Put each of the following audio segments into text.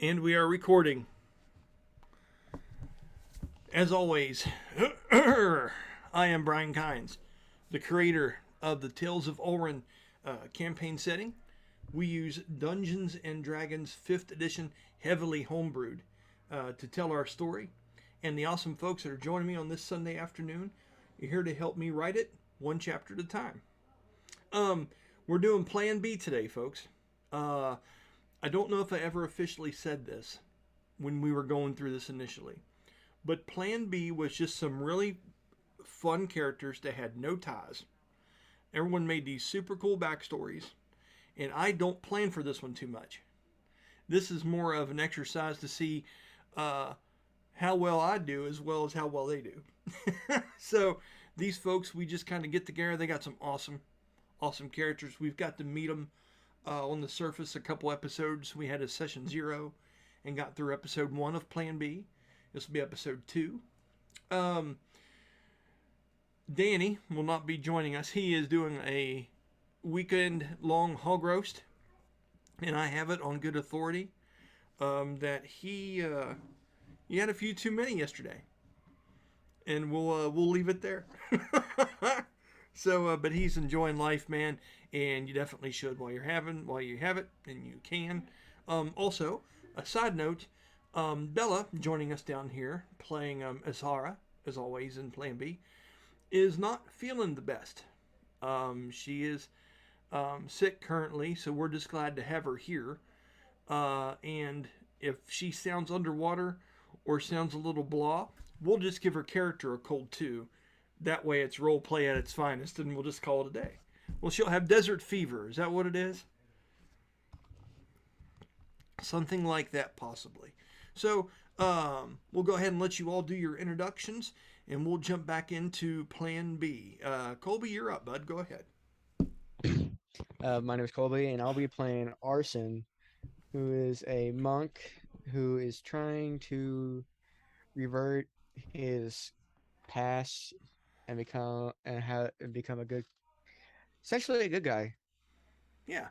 And we are recording. As always, I am Brian Kynes, the creator of the Tales of Ulran campaign setting. We use Dungeons and Dragons 5th edition, heavily homebrewed, to tell our story. And the awesome folks that are joining me on this Sunday afternoon are here to help me write it one chapter at a time. We're doing Plan B today, folks. I don't know if I ever officially said this when we were going through this initially, but Plan B was just some really fun characters that had no ties. Everyone made these super cool backstories, and I don't plan for this one too much. This is more of an exercise to see how well I do as well as how well they do. So these folks, we just kind of get together. They got some awesome characters. We've got to meet them on the surface a couple episodes. We had a session 0 and got through episode 1 of Plan B. This will be episode 2. Danny will not be joining us. He is doing a weekend long hog roast, and I have it on good authority that he had a few too many yesterday, and we'll leave it there. So, but he's enjoying life, man, and you definitely should while you have it, and you can. Also, a side note, Bella joining us down here playing Azara, as always in Plan B, is not feeling the best. She is sick currently, so we're just glad to have her here. And if she sounds underwater or sounds a little blah, we'll just give her character a cold too. That way it's role play at its finest, and we'll just call it a day. Well, she'll have desert fever. Is that what it is? Something like that, possibly. So we'll go ahead and let you all do your introductions, and we'll jump back into Plan B. Colby, you're up, bud. Go ahead. My name is Colby, and I'll be playing Arson, who is a monk who is trying to revert his past and become a good, essentially a good guy. Yeah,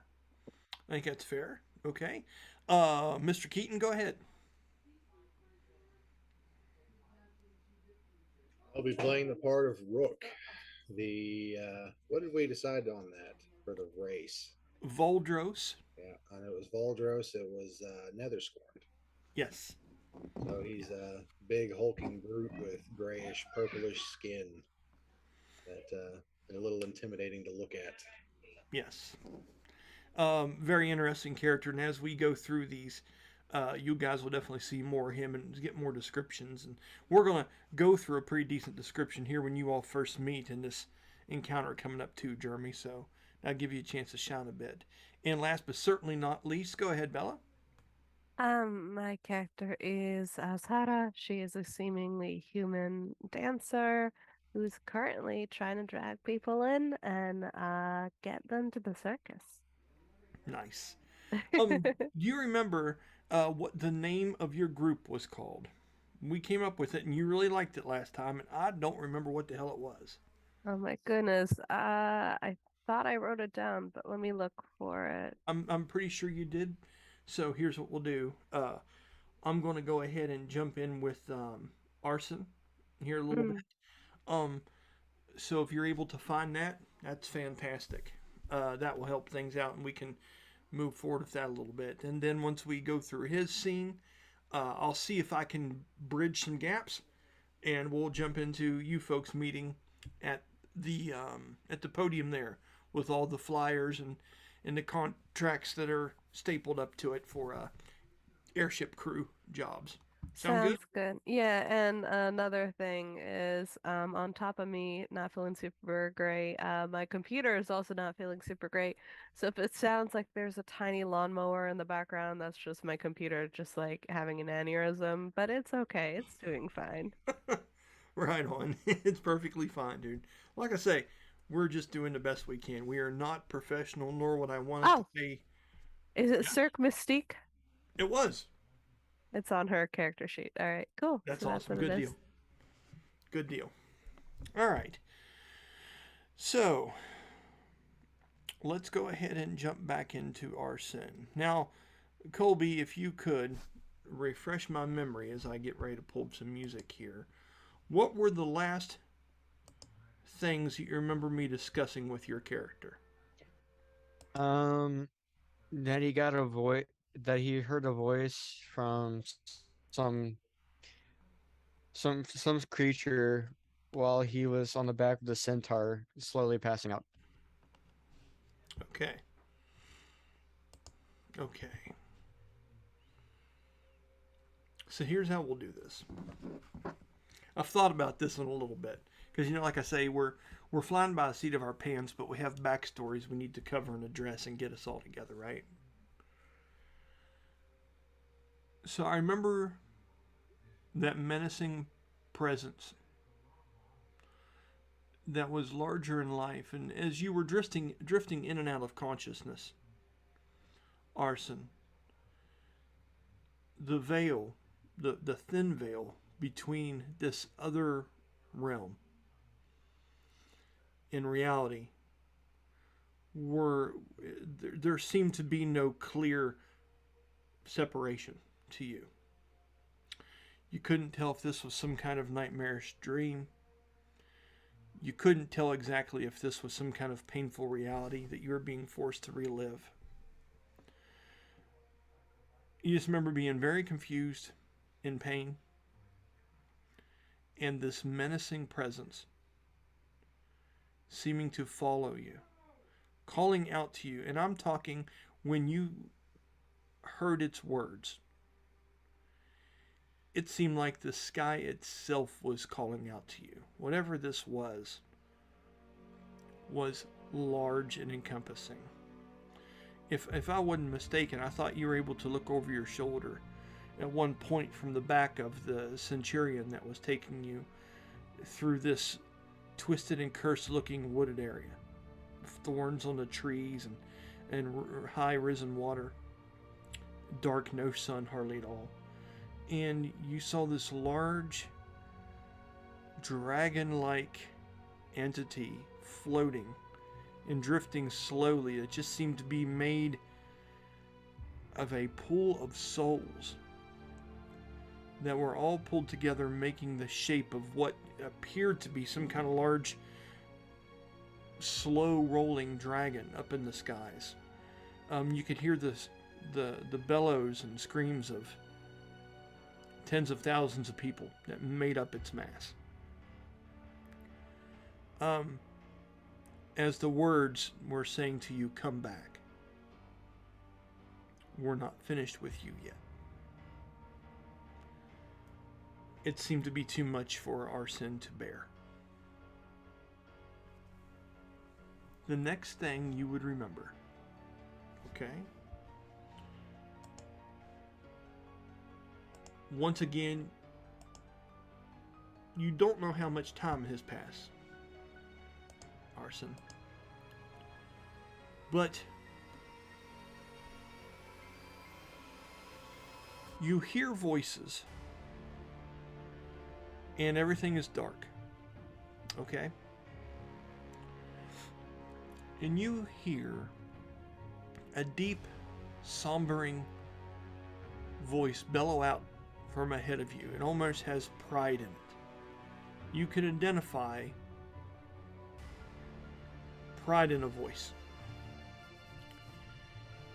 I think that's fair. Okay. Mr. Keaton, go ahead. I'll be playing the part of Rook. The what did we decide on that for the race? Voldros. Yeah, I know it was Valdros. It was Netherscorn. Yes. So he's a big hulking brute with grayish, purplish skin that is a little intimidating to look at. Yes. Very interesting character, and as we go through these, you guys will definitely see more of him and get more descriptions. And we're gonna go through a pretty decent description here when you all first meet in this encounter coming up too, Jeremy. So I'll give you a chance to shine a bit. And last but certainly not least, go ahead, Bella. My character is Azhara. She is a seemingly human dancer who's currently trying to drag people in and get them to the circus. Nice. Do you remember what the name of your group was called? We came up with it, and you really liked it last time, and I don't remember what the hell it was. Oh my goodness. I thought I wrote it down, but let me look for it. I'm pretty sure you did. So here's what we'll do. I'm going to go ahead and jump in with arson here a little bit. Mm. Um, so if you're able to find that, that's fantastic. That will help things out, and we can move forward with that a little bit. And then once we go through his scene, I'll see if I can bridge some gaps, and we'll jump into you folks meeting at the podium there with all the flyers and the contracts that are stapled up to it for airship crew jobs. Sound good? Sounds good. Yeah, and another thing is, on top of me not feeling super great, my computer is also not feeling super great. So if it sounds like there's a tiny lawnmower in the background, that's just my computer just like having an aneurysm, but it's okay. It's doing fine. Right on. It's perfectly fine, dude. Like I say, we're just doing the best we can. We are not professional, nor would I want it to Oh, be. is it Yeah, Cirque Mystique? it was. It's on her character sheet. All right, cool. That's So that's awesome. what it Good is. deal. Good deal. All right. So let's go ahead and jump back into our sin. Now, Colby, if you could, refresh my memory as I get ready to pull up some music here. What were the last things you remember me discussing with your character? Um, that he got a voice, that he heard a voice from some some creature while he was on the back of the centaur, slowly passing out. Okay. Okay. So here's how we'll do this. I've thought about this one a little bit because like I say, we're flying by the seat of our pants, but we have backstories we need to cover and address and get us all together, right? So I remember that menacing presence that was larger in life, and as you were drifting in and out of consciousness, Arson, the veil, the thin veil between this other realm and reality were there seemed to be no clear separation to you. You couldn't tell if this was some kind of nightmarish dream. You couldn't tell exactly if this was some kind of painful reality that you were being forced to relive. You just remember being very confused, in pain, and this menacing presence seeming to follow you, calling out to you. And I'm talking when you heard its words, it seemed like the sky itself was calling out to you. Whatever this was large and encompassing. If I wasn't mistaken, I thought you were able to look over your shoulder at one point from the back of the centurion that was taking you through this twisted and cursed looking wooded area. Thorns on the trees and high risen water. Dark, no sun hardly at all. And you saw this large dragon-like entity floating and drifting slowly. It just seemed to be made of a pool of souls that were all pulled together, making the shape of what appeared to be some kind of large, slow rolling dragon up in the skies. You could hear the bellows and screams of tens of thousands of people that made up its mass. As the words were saying to you, come back. We're not finished with you yet. It seemed to be too much for our sin to bear. The next thing you would remember, okay? Once again, you don't know how much time has passed, Arson. But you hear voices and everything is dark. Okay? And you hear a deep, sombering voice bellow out from ahead of you. It almost has pride in it. You can identify pride in a voice.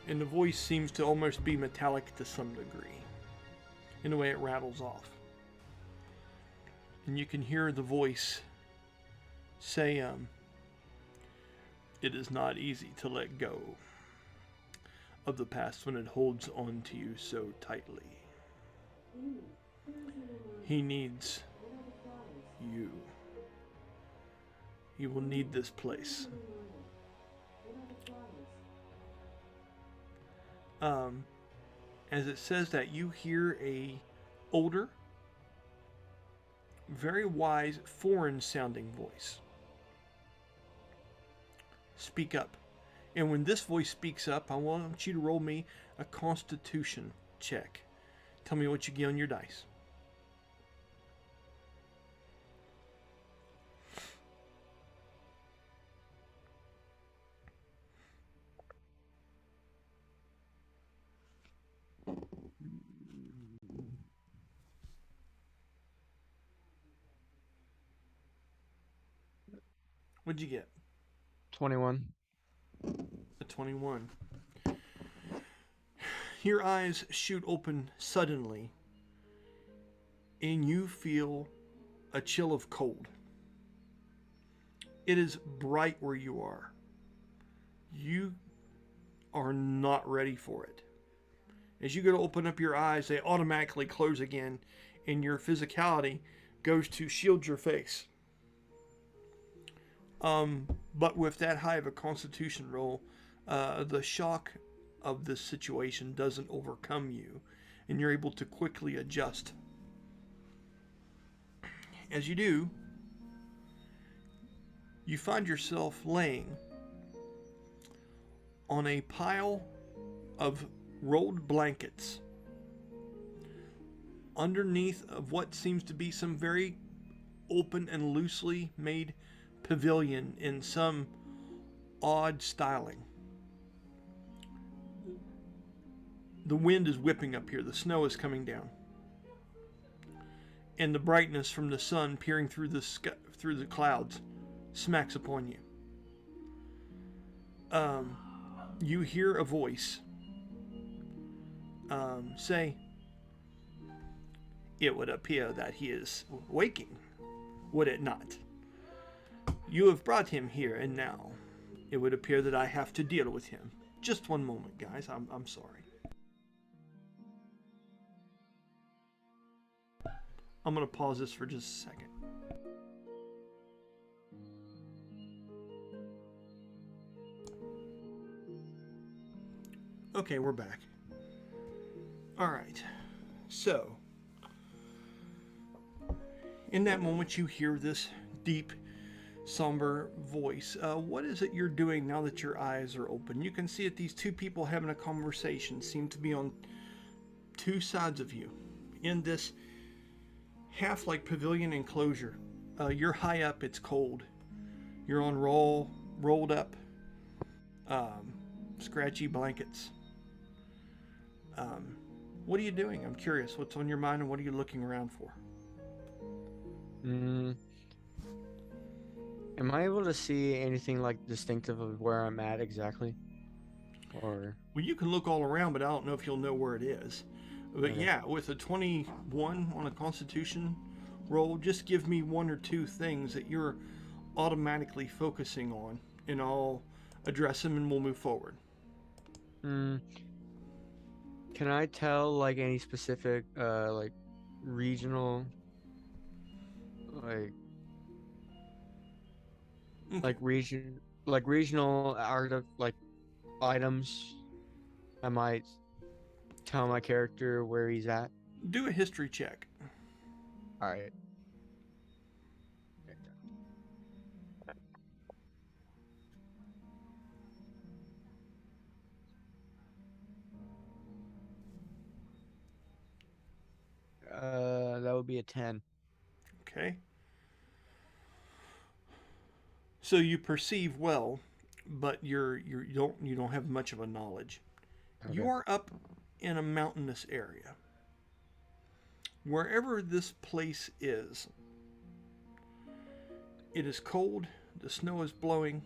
And the voice seems to almost be metallic to some degree in the way it rattles off. And you can hear the voice say, it is not easy to let go of the past when it holds on to you so tightly. He needs you. He will need this place. As it says that, you hear a older, very wise, foreign-sounding voice speak up. And when this voice speaks up, I want you to roll me a Constitution check. Tell me what you get on your dice. What'd you get? 21. A 21. Your eyes shoot open suddenly, and you feel a chill of cold. It is bright where you are. You are not ready for it. As you go to open up your eyes, they automatically close again, and your physicality goes to shield your face. But with that high of a constitution roll, the shock of this situation doesn't overcome you, and you're able to quickly adjust. As you do, you find yourself laying on a pile of rolled blankets underneath of what seems to be some very open and loosely made pavilion in some odd styling. The wind is whipping up here, the snow is coming down, and the brightness from the sun peering through the sky, through the clouds smacks upon you. You hear a voice say, "It would appear that he is waking, would it not? You have brought him here, and now it would appear that I have to deal with him. Just one moment, guys. I'm sorry. I'm going to pause this for just a second. Okay, we're back. All right. So, in that moment, you hear this deep, somber voice. What is it you're doing now that your eyes are open? You can see that these two people having a conversation seem to be on two sides of you in this half-like pavilion enclosure. You're high up, it's cold. You're on rolled up, scratchy blankets. What are you doing? I'm curious. What's on your mind and what are you looking around for? Am I able to see anything like distinctive of where I'm at exactly? Or Well, you can look all around, but I don't know if you'll know where it is. But Okay. yeah, with a 21 on a Constitution roll, just give me one or two things that you're automatically focusing on, and I'll address them and we'll move forward. can I tell like any specific like regional like Okay. regional art of like items? I might tell my character where he's at. Do a history check. All right. That would be a 10. Okay. So you perceive well, but you don't have much of a knowledge. You Okay. are up in a mountainous area. Wherever this place is, it is cold, the snow is blowing,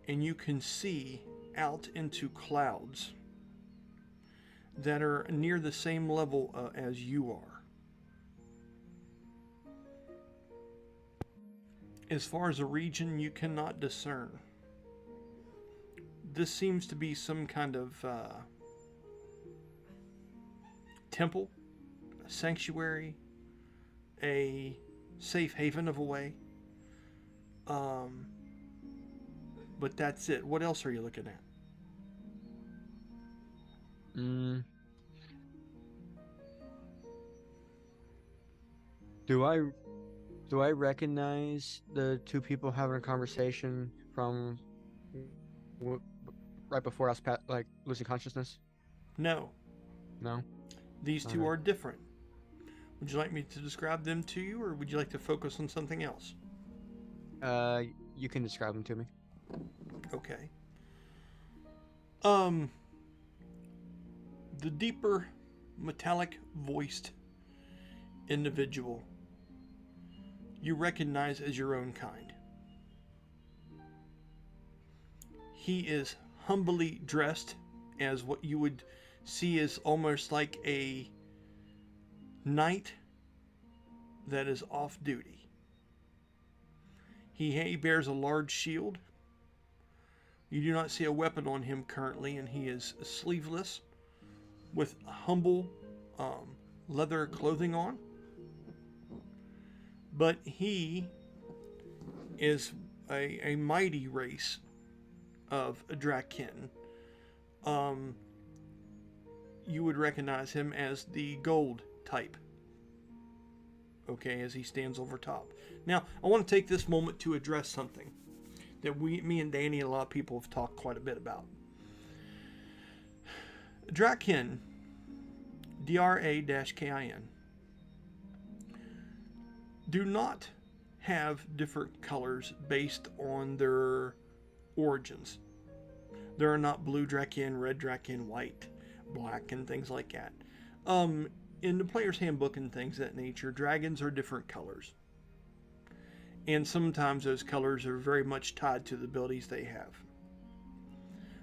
and you can see out into clouds that are near the same level as you are. As far as a region, you cannot discern. This seems to be some kind of temple, a sanctuary, a safe haven of a way. But that's it. What else are you looking at? Mm. Do I recognize the two people having a conversation from w- right before I was like losing consciousness? No, No. these two Okay. are different. Would you like me to describe them to you, or would you like to focus on something else? You can describe them to me. Okay. Um, the deeper, metallic voiced individual you recognize as your own kind. He is humbly dressed as what you would see as almost like a knight that is off duty. He bears a large shield. You do not see a weapon on him currently, and he is sleeveless with humble leather clothing on. But he is a mighty race of Draken. You would recognize him as the gold type. Okay, as he stands over top. Now, I want to take this moment to address something that me and Danny and a lot of people have talked quite a bit about. Draken, DRA-KIN, do not have different colors based on their origins. There are not blue Draken, red Draken, white, black, and things like that. In the player's handbook and things of that nature, dragons are different colors. And sometimes those colors are very much tied to the abilities they have.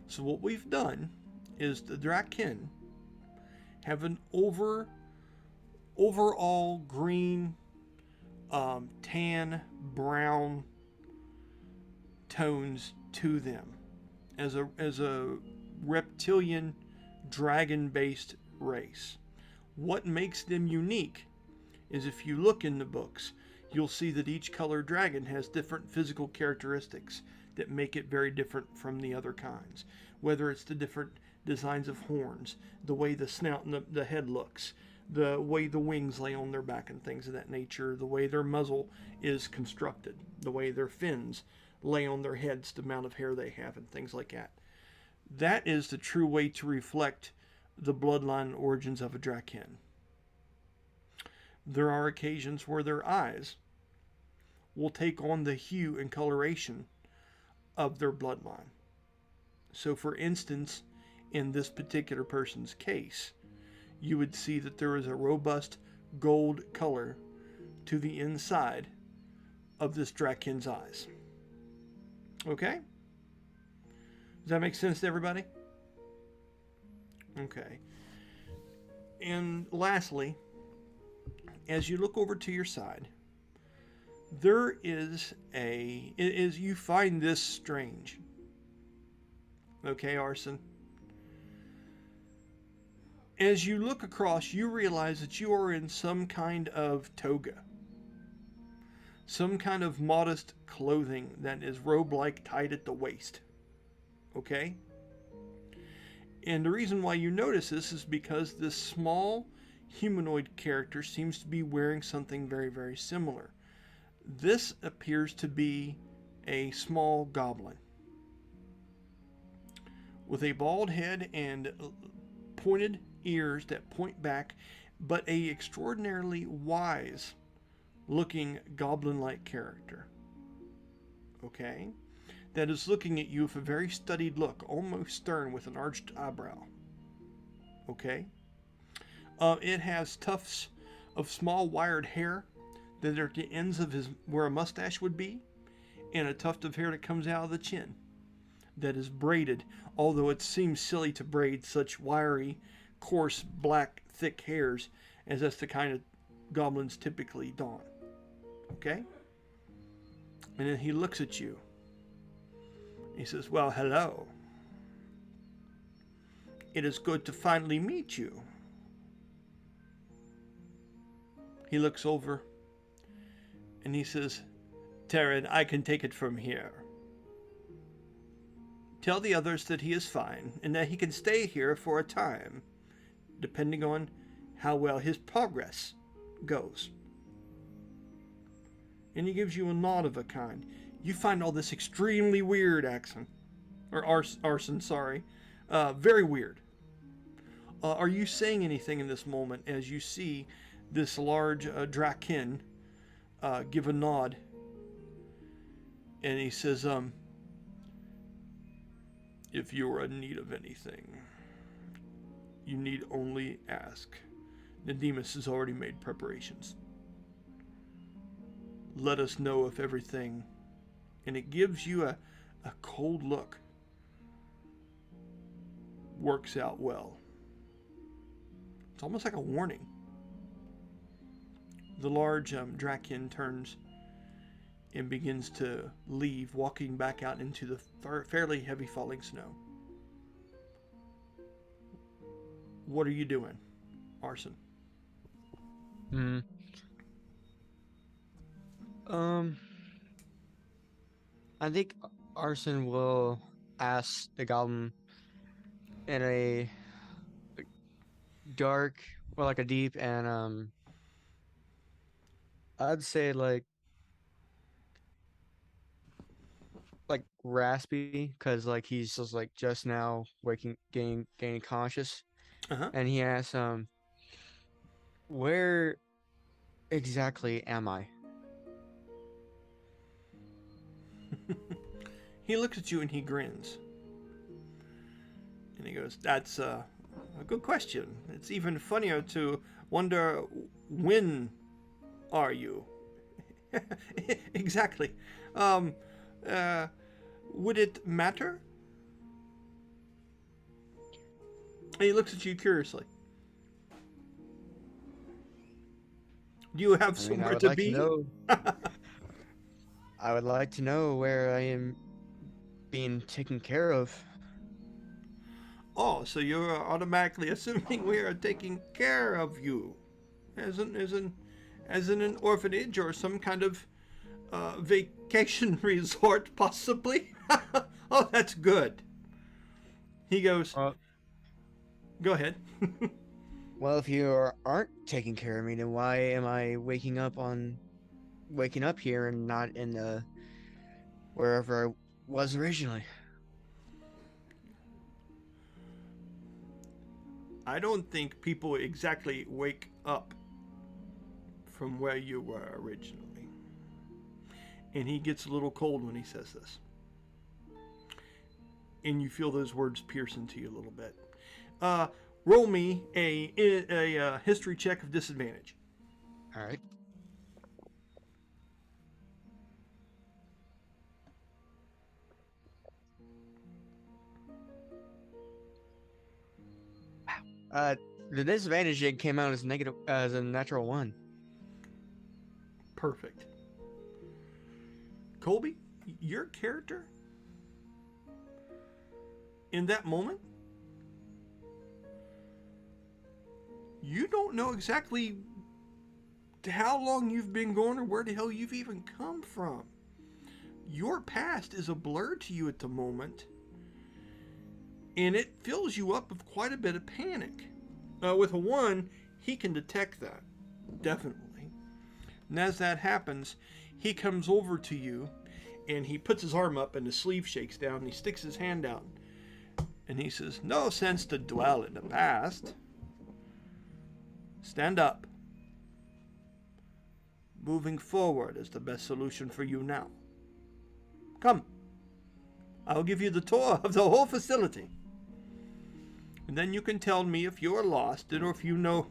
So what we've done is the Draken have an overall green, tan, brown tones to them as a reptilian dragon-based race. What makes them unique is if you look in the books, you'll see that each colored dragon has different physical characteristics that make it very different from the other kinds. Whether it's the different designs of horns, the way the snout and the head looks, the way the wings lay on their back and things of that nature, the way their muzzle is constructed, the way their fins lay on their heads, the amount of hair they have, and things like that. That is the true way to reflect the bloodline origins of a Draken. There are occasions where their eyes will take on the hue and coloration of their bloodline. So for instance, in this particular person's case, you would see that there is a robust gold color to the inside of this Draken's eyes. Okay? Does that make sense to everybody? Okay. And lastly, as you look over to your side, there is you find this strange. Okay, Arson? As you look across, you realize that you are in some kind of toga. Some kind of modest clothing that is robe-like tied at the waist. Okay? And the reason why you notice this is because this small humanoid character seems to be wearing something very, very similar. This appears to be a small goblin with a bald head and pointed ears that point back, but a extraordinarily wise looking goblin-like character. Okay? That is looking at you with a very studied look, almost stern with an arched eyebrow. Okay? It has tufts of small wired hair that are at the ends of where a mustache would be, and a tuft of hair that comes out of the chin that is braided, although it seems silly to braid such wiry, coarse, black, thick hairs, as that's the kind of goblins typically don. Okay? And then he looks at you. He says, "Well, hello. It is good to finally meet you." He looks over and he says, "Terran, I can take it from here. Tell the others that he is fine and that he can stay here for a time, depending on how well his progress goes." And he gives you a nod of a kind. You find all this extremely weird, Axon. Or Arson, sorry. Very weird. Are you saying anything in this moment as you see this large Draken give a nod? And he says, "If you are in need of anything, you need only ask. Nidemus has already made preparations. Let us know if everything..." And it gives you a cold look works out well. It's almost like a warning. The large Draken turns and begins to leave, walking back out into the fairly heavy falling snow. What are you doing, Arson? Hmm. Um, I think Arson will ask the goblin in a dark or like a deep and I'd say like raspy because like he's just like just now waking gaining conscious, Uh-huh. and he asks where exactly am I? He looks at you and he grins. And he goes, that's a good question. It's even funnier to wonder, when are you? Exactly. Um, uh, would it matter? And he looks at you curiously. Do you have I mean, I somewhere would to like to be? know. I would like to know where I am being taken care of. Oh, so you're automatically assuming we are taking care of you, as in an orphanage or some kind of vacation resort, possibly. Oh, that's good. He goes, Well, go ahead. well, if you aren't taking care of me, then why am I waking up here and not in the wherever I was originally? I don't think people exactly wake up from where you were originally. And he gets a little cold when he says this. And you feel those words pierce into you a little bit. Roll me a history check of disadvantage. All right. Uh, the disadvantage it came out as negative as a natural one. Perfect. Colby, your character in that moment, you don't know exactly how long you've been going or where the hell you've even come from. Your past is a blur to you at the moment, and it fills you up with quite a bit of panic. With a 1, he can detect that, definitely. And as that happens, he comes over to you, and he puts his arm up, and the sleeve shakes down, and he sticks his hand out, and he says, no sense to dwell in the past. Stand up. Moving forward is the best solution for you now. Come. I'll give you the tour of the whole facility. And then you can tell me if you're lost or if you know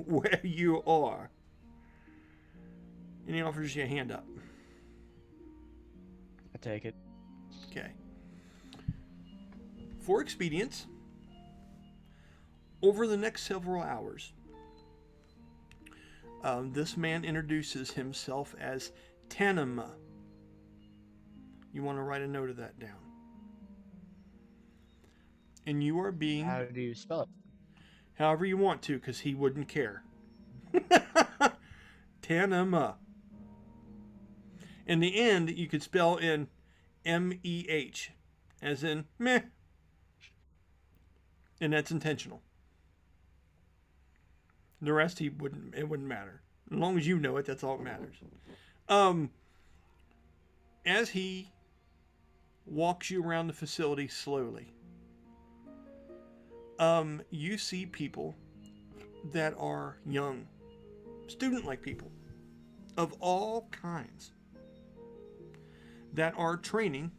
where you are. And he offers you a hand up. I take it. Okay. For expedience, over the next several hours, this man introduces himself as Tanima. You want to write a note of that down. And you are being, How do you spell it? however you want to, because he wouldn't care. Tanima. In the end, you could spell in M-E-H, as in meh. And that's intentional. The rest it wouldn't matter. As long as you know it, that's all that matters. As he walks you around the facility slowly, you see people that are young, student-like people of all kinds that are training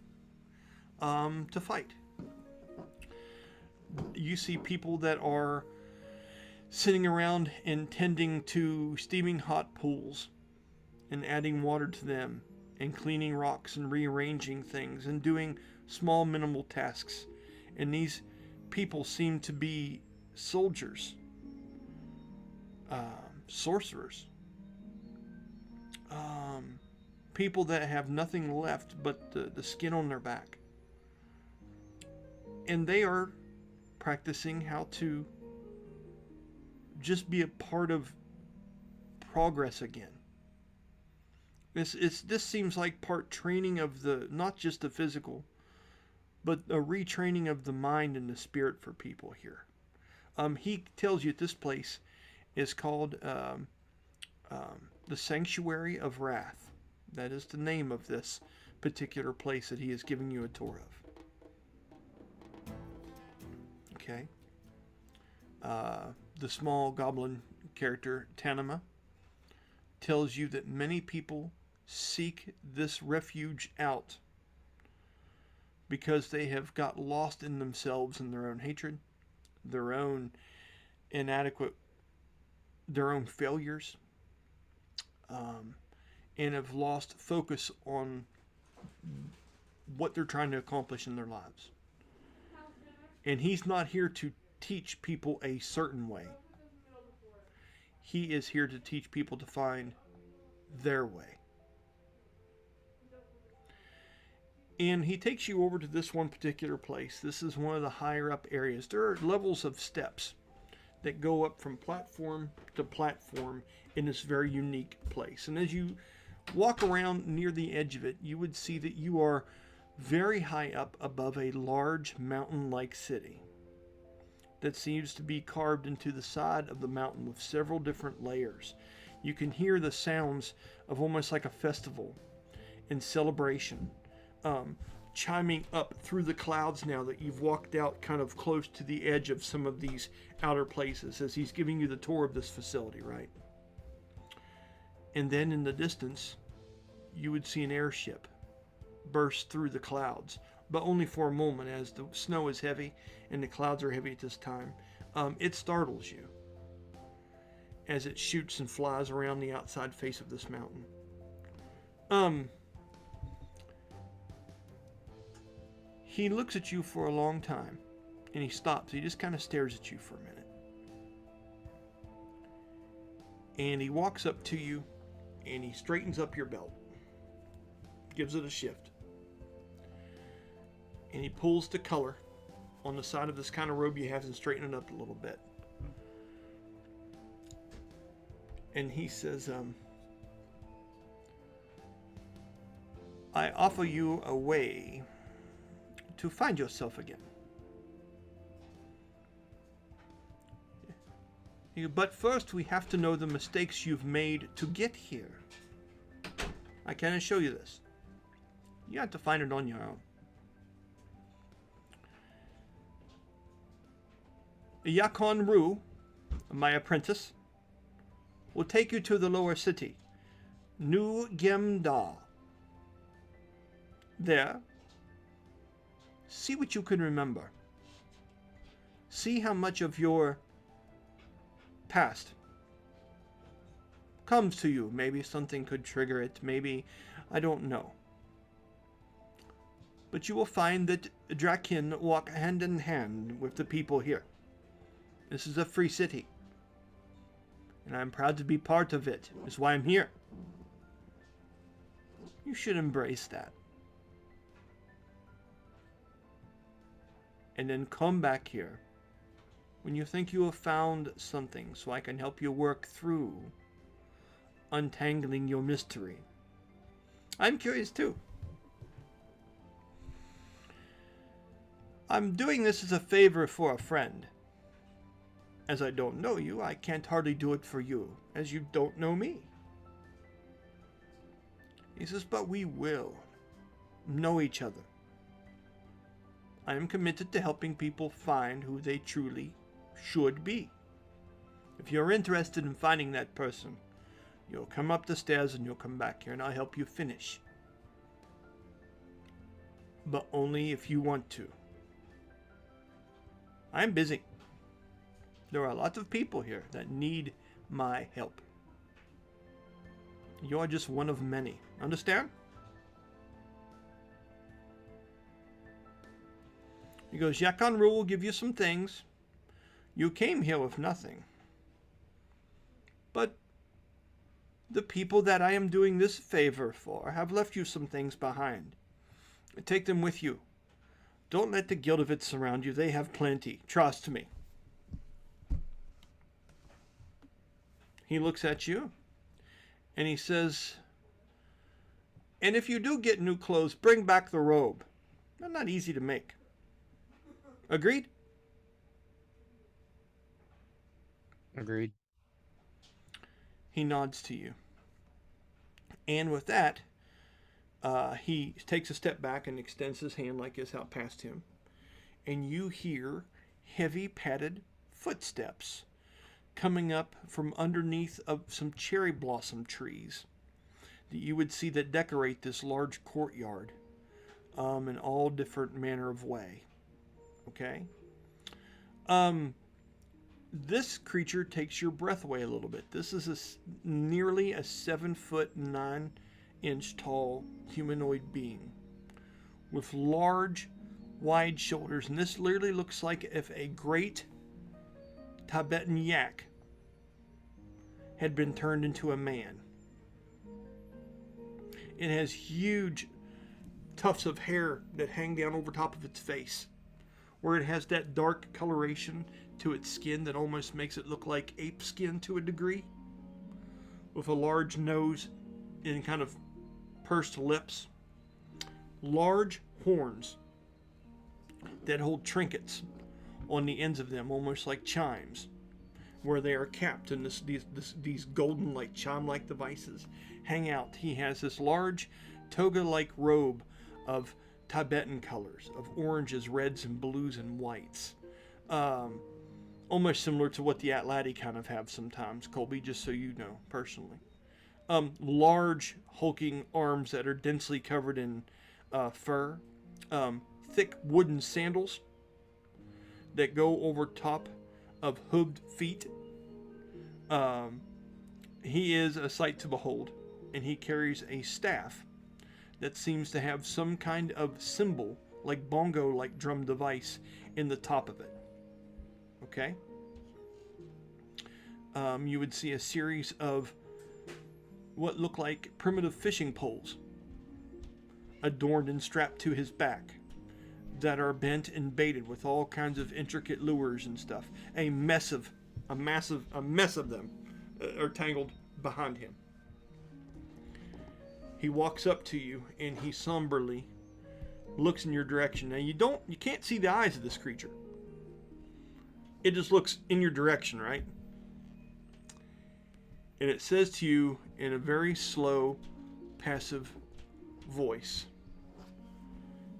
to fight. You see people that are sitting around and tending to steaming hot pools and adding water to them and cleaning rocks and rearranging things and doing small minimal tasks. And these people seem to be soldiers, sorcerers, people that have nothing left but the skin on their back. And they are practicing how to just be a part of progress again. This seems like part training of not just the physical, but a retraining of the mind and the spirit for people here. He tells you this place is called the Sanctuary of Wrath. That is the name of this particular place that he is giving you a tour of. Okay. The small goblin character, Tanima, tells you that many people seek this refuge out because they have got lost in themselves and their own hatred, their own inadequate, their own failures, and have lost focus on what they're trying to accomplish in their lives. And he's not here to teach people a certain way. He is here to teach people to find their way. And he takes you over to this one particular place. This is one of the higher up areas. There are levels of steps that go up from platform to platform in this very unique place. And as you walk around near the edge of it, you would see that you are very high up above a large mountain-like city that seems to be carved into the side of the mountain with several different layers. You can hear the sounds of almost like a festival and celebration chiming up through the clouds now that you've walked out kind of close to the edge of some of these outer places as he's giving you the tour of this facility, right? And then in the distance, you would see an airship burst through the clouds, but only for a moment as the snow is heavy and the clouds are heavy at this time. It startles you as it shoots and flies around the outside face of this mountain. He looks at you for a long time and he stops. He just kind of stares at you for a minute. And he walks up to you and he straightens up your belt, gives it a shift. And he pulls the collar on the side of this kind of robe you have and straighten it up a little bit. And he says, I offer you a way to find yourself again. But first we have to know the mistakes you've made to get here. I cannot show you this. You have to find it on your own. Yakon Ru, my apprentice, will take you to the lower city, New Gemda. There, see what you can remember. See how much of your past comes to you. Maybe something could trigger it. Maybe, I don't know. But you will find that Draken walk hand in hand with the people here. This is a free city. And I'm proud to be part of it. That's why I'm here. You should embrace that. And then come back here when you think you have found something so I can help you work through untangling your mystery. I'm curious too. I'm doing this as a favor for a friend. As I don't know you, I can't hardly do it for you, as you don't know me. He says, but we will know each other. I am committed to helping people find who they truly should be. If you're interested in finding that person, you'll come up the stairs and you'll come back here and I'll help you finish. But only if you want to. I'm busy. There are a lot of people here that need my help. You're just one of many. Understand? He goes, Yakan Rule will give you some things. You came here with nothing. But the people that I am doing this favor for have left you some things behind. Take them with you. Don't let the guilt of it surround you. They have plenty. Trust me. He looks at you and he says, and if you do get new clothes, bring back the robe. They're not easy to make. Agreed? Agreed. He nods to you. And with that, he takes a step back and extends his hand like this out past him. And you hear heavy padded footsteps coming up from underneath of some cherry blossom trees that you would see that decorate this large courtyard in all different manner of way. Okay? This creature takes your breath away a little bit. This is nearly a 7'9" tall humanoid being with large, wide shoulders. And this literally looks like if a great Tibetan yak had been turned into a man. It has huge tufts of hair that hang down over top of its face, where it has that dark coloration to its skin that almost makes it look like ape skin to a degree, with a large nose and kind of pursed lips, large horns that hold trinkets on the ends of them, almost like chimes, where they are capped and these golden like chime-like devices hang out. He has this large toga-like robe of Tibetan colors, of oranges, reds, and blues and whites. Almost similar to what the Atlati kind of have sometimes, Colby, just so you know, personally. Large, hulking arms that are densely covered in fur. Thick wooden sandals that go over top of hooved feet. He is a sight to behold, and he carries a staff that seems to have some kind of symbol, like bongo-like drum device, in the top of it. Okay? You would see a series of what look like primitive fishing poles adorned and strapped to his back that are bent and baited with all kinds of intricate lures and stuff. A mess of them are tangled behind him. He walks up to you and he somberly looks in your direction. Now you can't see the eyes of this creature. It just looks in your direction, right? And it says to you in a very slow, passive voice.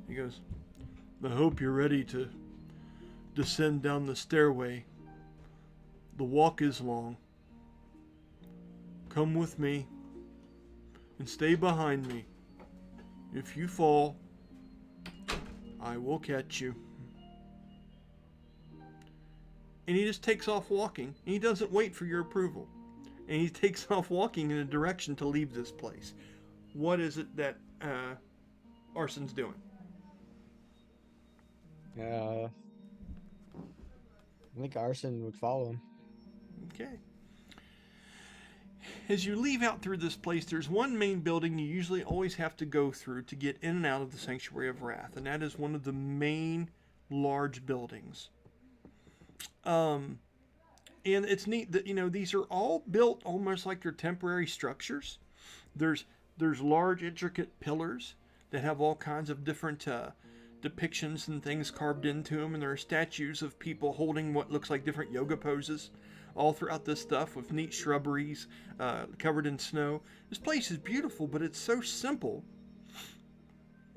He goes, I hope you're ready to descend down the stairway. The walk is long. Come with me and stay behind me. If you fall, I will catch you. And he just takes off walking. And he doesn't wait for your approval. And he takes off walking in a direction to leave this place. What is it that Arson's doing? I think Arson would follow him. Okay. As you leave out through this place, there's one main building you usually always have to go through to get in and out of the Sanctuary of Wrath, and that is one of the main large buildings. And it's neat that, these are all built almost like they're temporary structures. There's large, intricate pillars that have all kinds of different depictions and things carved into them, and there are statues of people holding what looks like different yoga poses all throughout this stuff with neat shrubberies covered in snow. This place is beautiful, but it's so simple.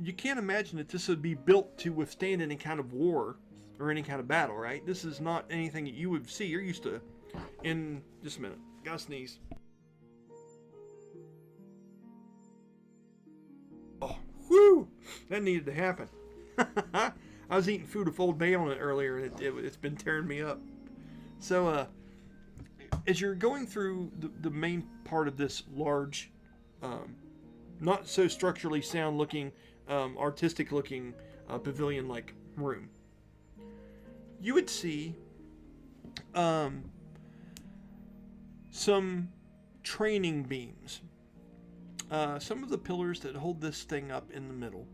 You can't imagine that this would be built to withstand any kind of war or any kind of battle, right? This is not anything that you would see. You're used to. In just a minute, gotta sneeze. Oh, whew! That needed to happen. I was eating food with Old Bay on it earlier, and it's been tearing me up. So, as you're going through the main part of this large, not so structurally sound looking, artistic looking pavilion-like room, you would see some training beams. Some of the pillars that hold this thing up in the middle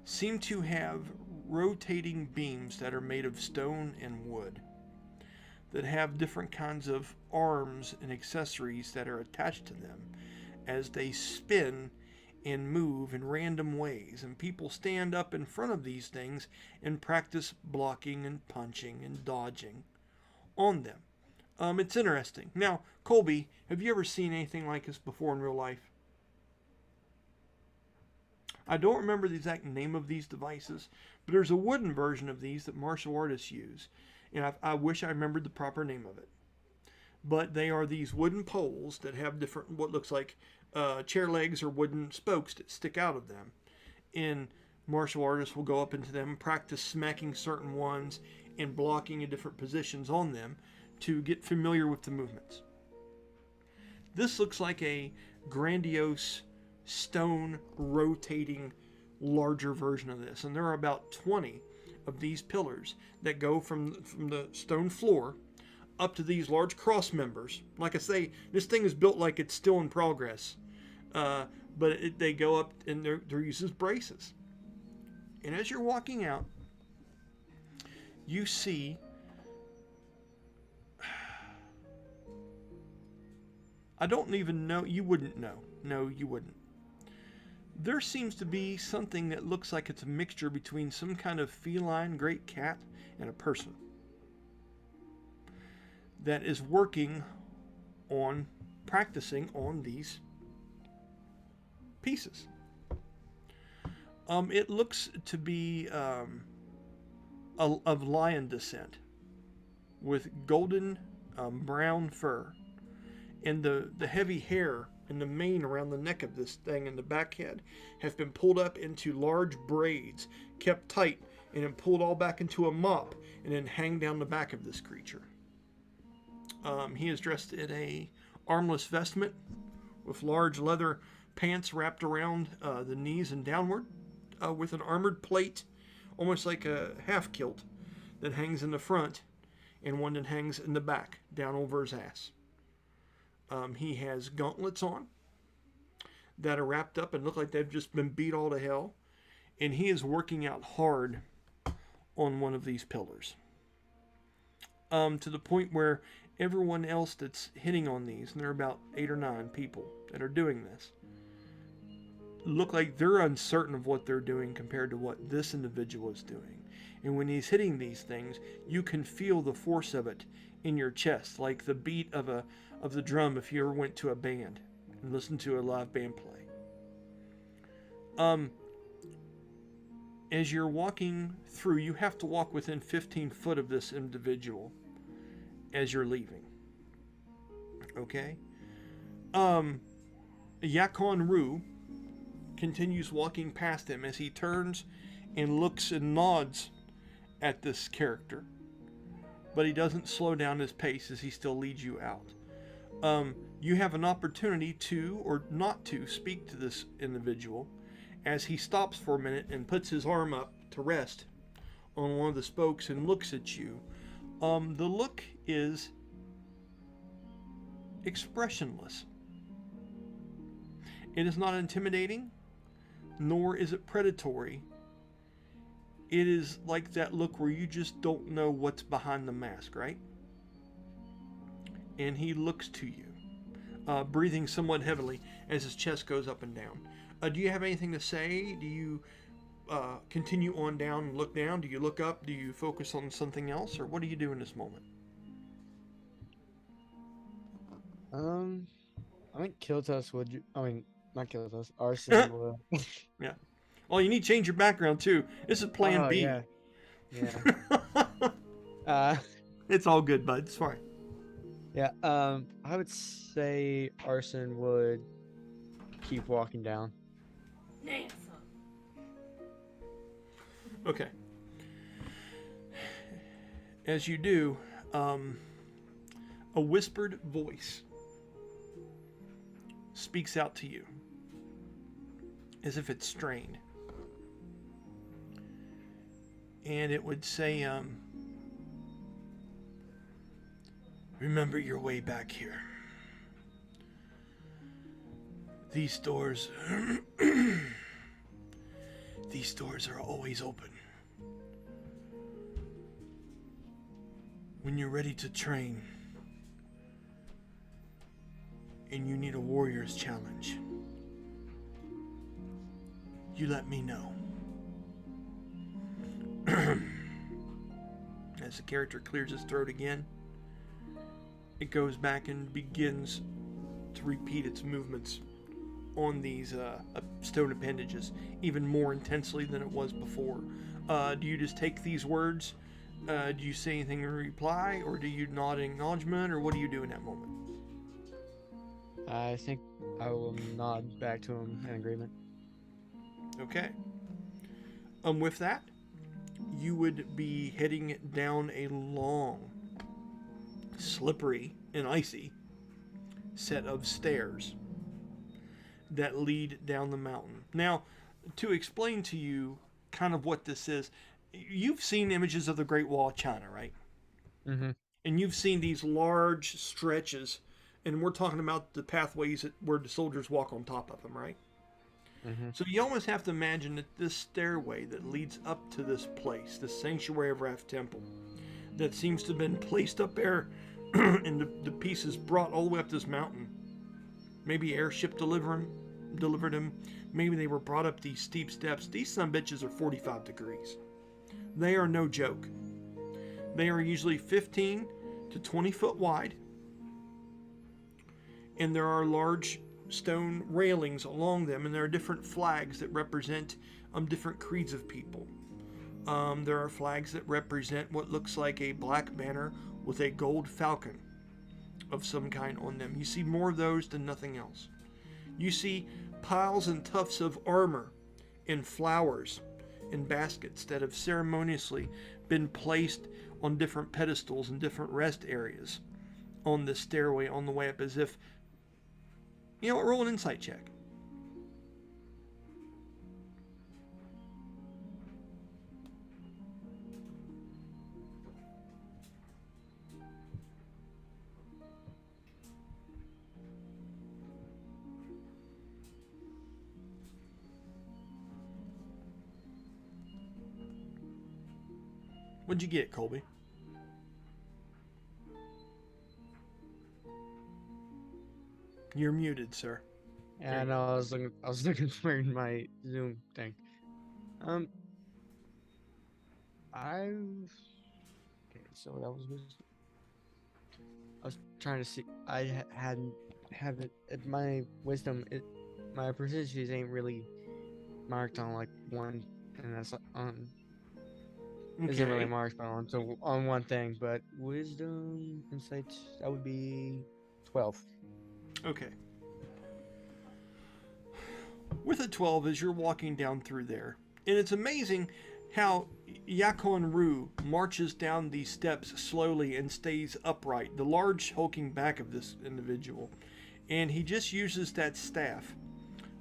seem to have rotating beams that are made of stone and wood that have different kinds of arms and accessories that are attached to them as they spin and move in random ways. And people stand up in front of these things and practice blocking and punching and dodging on them. It's interesting. Now, Colby, have you ever seen anything like this before in real life? I don't remember the exact name of these devices, but there's a wooden version of these that martial artists use. And I wish I remembered the proper name of it. But they are these wooden poles that have different, what looks like chair legs or wooden spokes that stick out of them. And martial artists will go up into them, practice smacking certain ones and blocking in different positions on them to get familiar with the movements. This looks like a grandiose stone rotating larger version of this, and there are about 20 of these pillars that go from the stone floor up to these large cross members. Like I say, this thing is built like it's still in progress, but they go up and they're used as braces. And as you're walking out, you see I don't even know. You wouldn't know. No, you wouldn't. There seems to be something that looks like it's a mixture between some kind of feline great cat and a person that is working on practicing on these pieces. It looks to be of lion descent with golden brown fur. And the heavy hair and the mane around the neck of this thing and the back head have been pulled up into large braids, kept tight, and then pulled all back into a mop, and then hang down the back of this creature. He is dressed in a armless vestment with large leather pants wrapped around the knees and downward, with an armored plate, almost like a half kilt, that hangs in the front, and one that hangs in the back, down over his ass. He has gauntlets on that are wrapped up and look like they've just been beat all to hell. And he is working out hard on one of these pillars. To the point where everyone else that's hitting on these, and there are about 8 or 9 people that are doing this, look like they're uncertain of what they're doing compared to what this individual is doing. And when he's hitting these things, you can feel the force of it in your chest, like the beat of the drum if you ever went to a band and listened to a live band play. As you're walking through, you have to walk within 15 foot of this individual as you're leaving. Okay? Yakon Ru continues walking past him as he turns and looks and nods at this character. But he doesn't slow down his pace as he still leads you out. You have an opportunity to or not to speak to this individual as he stops for a minute and puts his arm up to rest on one of the spokes and looks at you. The look is expressionless. It is not intimidating, nor is it predatory. It is like that look where you just don't know what's behind the mask, right? And he looks to you, breathing somewhat heavily as his chest goes up and down. Do you have anything to say? Do you continue on down and look down? Do you look up? Do you focus on something else? Or what do you do in this moment? I think Kiltos would. I mean, not Kiltos. Arson would. Yeah. Oh, you need to change your background too. This is Plan B. Yeah. Yeah. It's all good, bud. It's fine. Yeah. I would say Arson would keep walking down. Okay. As you do, a whispered voice speaks out to you as if it's strained. And it would say, Remember your way back here. These doors... These doors are always open. When you're ready to train and you need a warrior's challenge, you let me know. As the character clears his throat again, it goes back and begins to repeat its movements on these stone appendages even more intensely than it was before. Do you just take these words? Do you say anything in reply, or do you nod in acknowledgement, or what do you do in that moment? I think I will nod back to him in agreement. Okay. With that, you would be heading down a long, slippery and icy set of stairs that lead down the mountain. Now, to explain to you kind of what this is, you've seen images of the Great Wall of China, right? Mm-hmm. And you've seen these large stretches, and we're talking about the pathways where the soldiers walk on top of them, right? Mm-hmm. So you almost have to imagine that this stairway that leads up to this place, this sanctuary of Wrath Temple, that seems to have been placed up there, and the pieces brought all the way up this mountain. Maybe airship delivered them. Maybe they were brought up these steep steps. These sumbitches are 45 degrees. They are no joke. They are usually 15 to 20 foot wide, and there are large stone railings along them, and there are different flags that represent different creeds of people. There are flags that represent what looks like a black banner with a gold falcon of some kind on them. You see more of those than nothing else. You see piles and tufts of armor and flowers in baskets that have ceremoniously been placed on different pedestals and different rest areas on the stairway on the way up, as if, you know what, roll an insight check. What'd you get, Colby? You're muted, sir. Yeah, I know. I was looking for my Zoom thing. I. Okay, so that was. I was trying to see. Hadn't have it. My wisdom. My proficiencies ain't really marked on like one, and that's on. Isn't really Okay. marked on one thing, but wisdom insight that would be 12. Okay. With a 12, as you're walking down through there, and it's amazing how Yakon Ru marches down these steps slowly and stays upright, the large hulking back of this individual, and he just uses that staff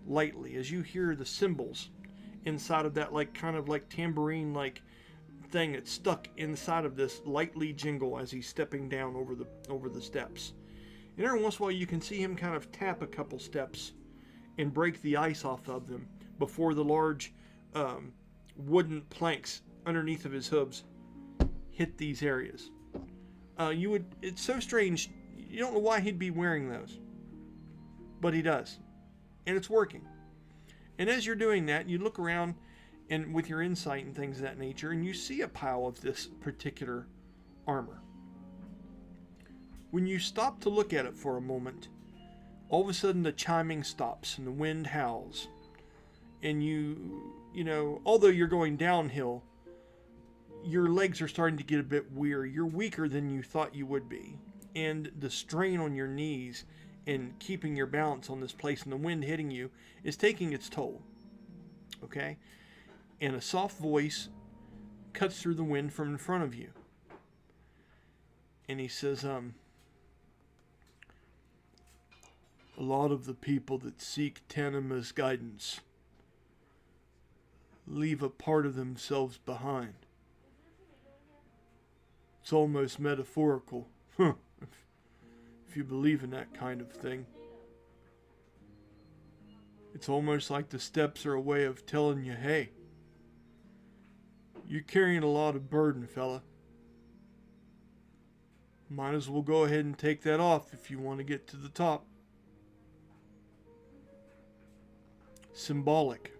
lightly as you hear the cymbals inside of that, like kind of like tambourine like thing that's stuck inside of this lightly jingle as he's stepping down over the steps. And every once in a while you can see him kind of tap a couple steps and break the ice off of them before the large wooden planks underneath of his hooves hit these areas. It's so strange, you don't know why he'd be wearing those, but he does, and it's working. And as you're doing that, you look around and with your insight and things of that nature, and you see a pile of this particular armor. When you stop to look at it for a moment, all of a sudden the chiming stops and the wind howls, and you know, although you're going downhill, your legs are starting to get a bit weary. You're weaker than you thought you would be, and the strain on your knees and keeping your balance on this place and the wind hitting you is taking its toll. Okay? And a soft voice cuts through the wind from in front of you. And he says, a lot of the people that seek Tanima's guidance leave a part of themselves behind. It's almost metaphorical. if you believe in that kind of thing. It's almost like the steps are a way of telling you, hey, you're carrying a lot of burden, fella. Might as well go ahead and take that off if you want to get to the top. Symbolic.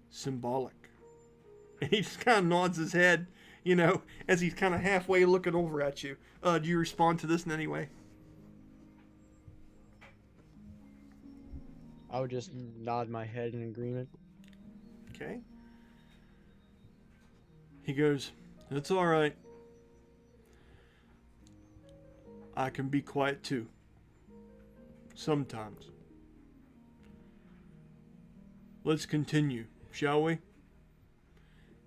Symbolic. And he just kind of nods his head, you know, as he's kind of halfway looking over at you. Do you respond to this in any way? I would just nod my head in agreement. Okay. He goes, "It's all right. I can be quiet too. Sometimes. Let's continue, shall we?"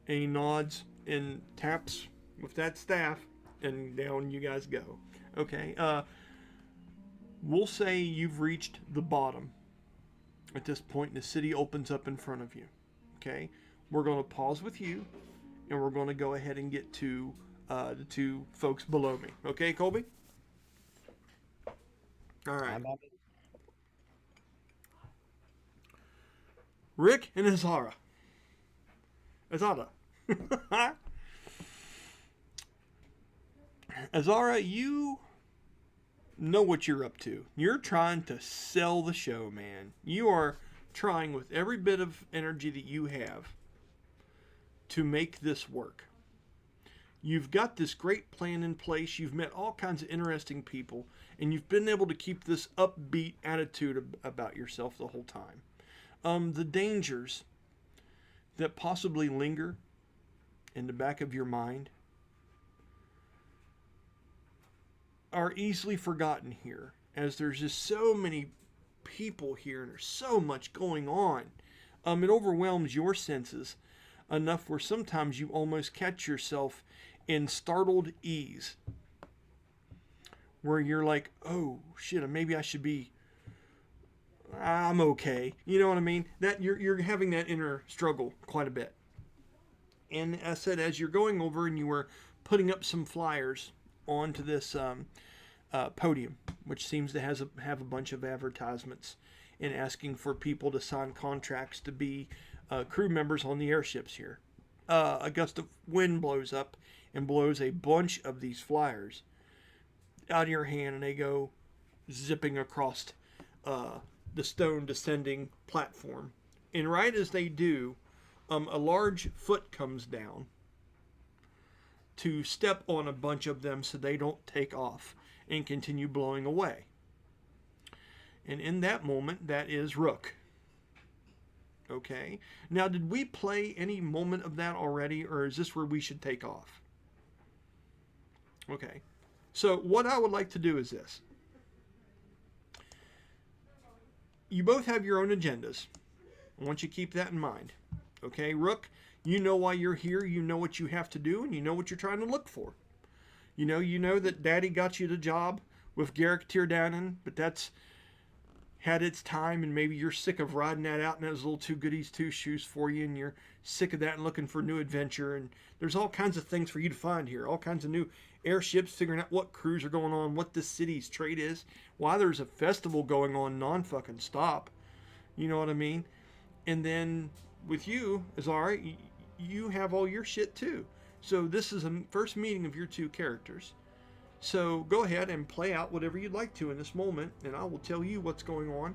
And he nods and taps with that staff, and down you guys go. Okay. We'll say you've reached the bottom. At this point, the city opens up in front of you. Okay. We're going to pause with you, and we're going to go ahead and get to the two folks below me. Okay, Colby? All right. Rick and Azara. Azara, you know what you're up to. You're trying to sell the show, man. You are trying with every bit of energy that you have to make this work. You've got this great plan in place. You've met all kinds of interesting people, and you've been able to keep this upbeat attitude about yourself the whole time. The dangers that possibly linger in the back of your mind are easily forgotten here, as there's just so many people here and there's so much going on. It overwhelms your senses enough where sometimes you almost catch yourself in startled ease, where you're like, oh shit, maybe I should be, I'm okay. You know what I mean? That you're having that inner struggle quite a bit. And I said, as you're going over and you were putting up some flyers onto this podium, which seems to have a bunch of advertisements and asking for people to sign contracts to be crew members on the airships here. A gust of wind blows up and blows a bunch of these flyers out of your hand, and they go zipping across the stone descending platform. And right as they do, a large foot comes down to step on a bunch of them so they don't take off and continue blowing away. And in that moment, that is Rook. Okay. Now, did we play any moment of that already, or is this where we should take off? Okay. So what I would like to do is this. You both have your own agendas. I want you to keep that in mind. Okay, Rook, you know why you're here, you know what you have to do, and you know what you're trying to look for. You know that Daddy got you the job with Garrick Teardannon, but that's had its time, and maybe you're sick of riding that out and those little two goodies two shoes for you, and you're sick of that and looking for new adventure. And there's all kinds of things for you to find here, all kinds of new airships, figuring out what crews are going on, what this city's trade is, why there's a festival going on non-fucking stop. You know what I mean? And then with you, Azara, you have all your shit too. So this is a first meeting of your two characters. So go ahead and play out whatever you'd like to in this moment, and I will tell you what's going on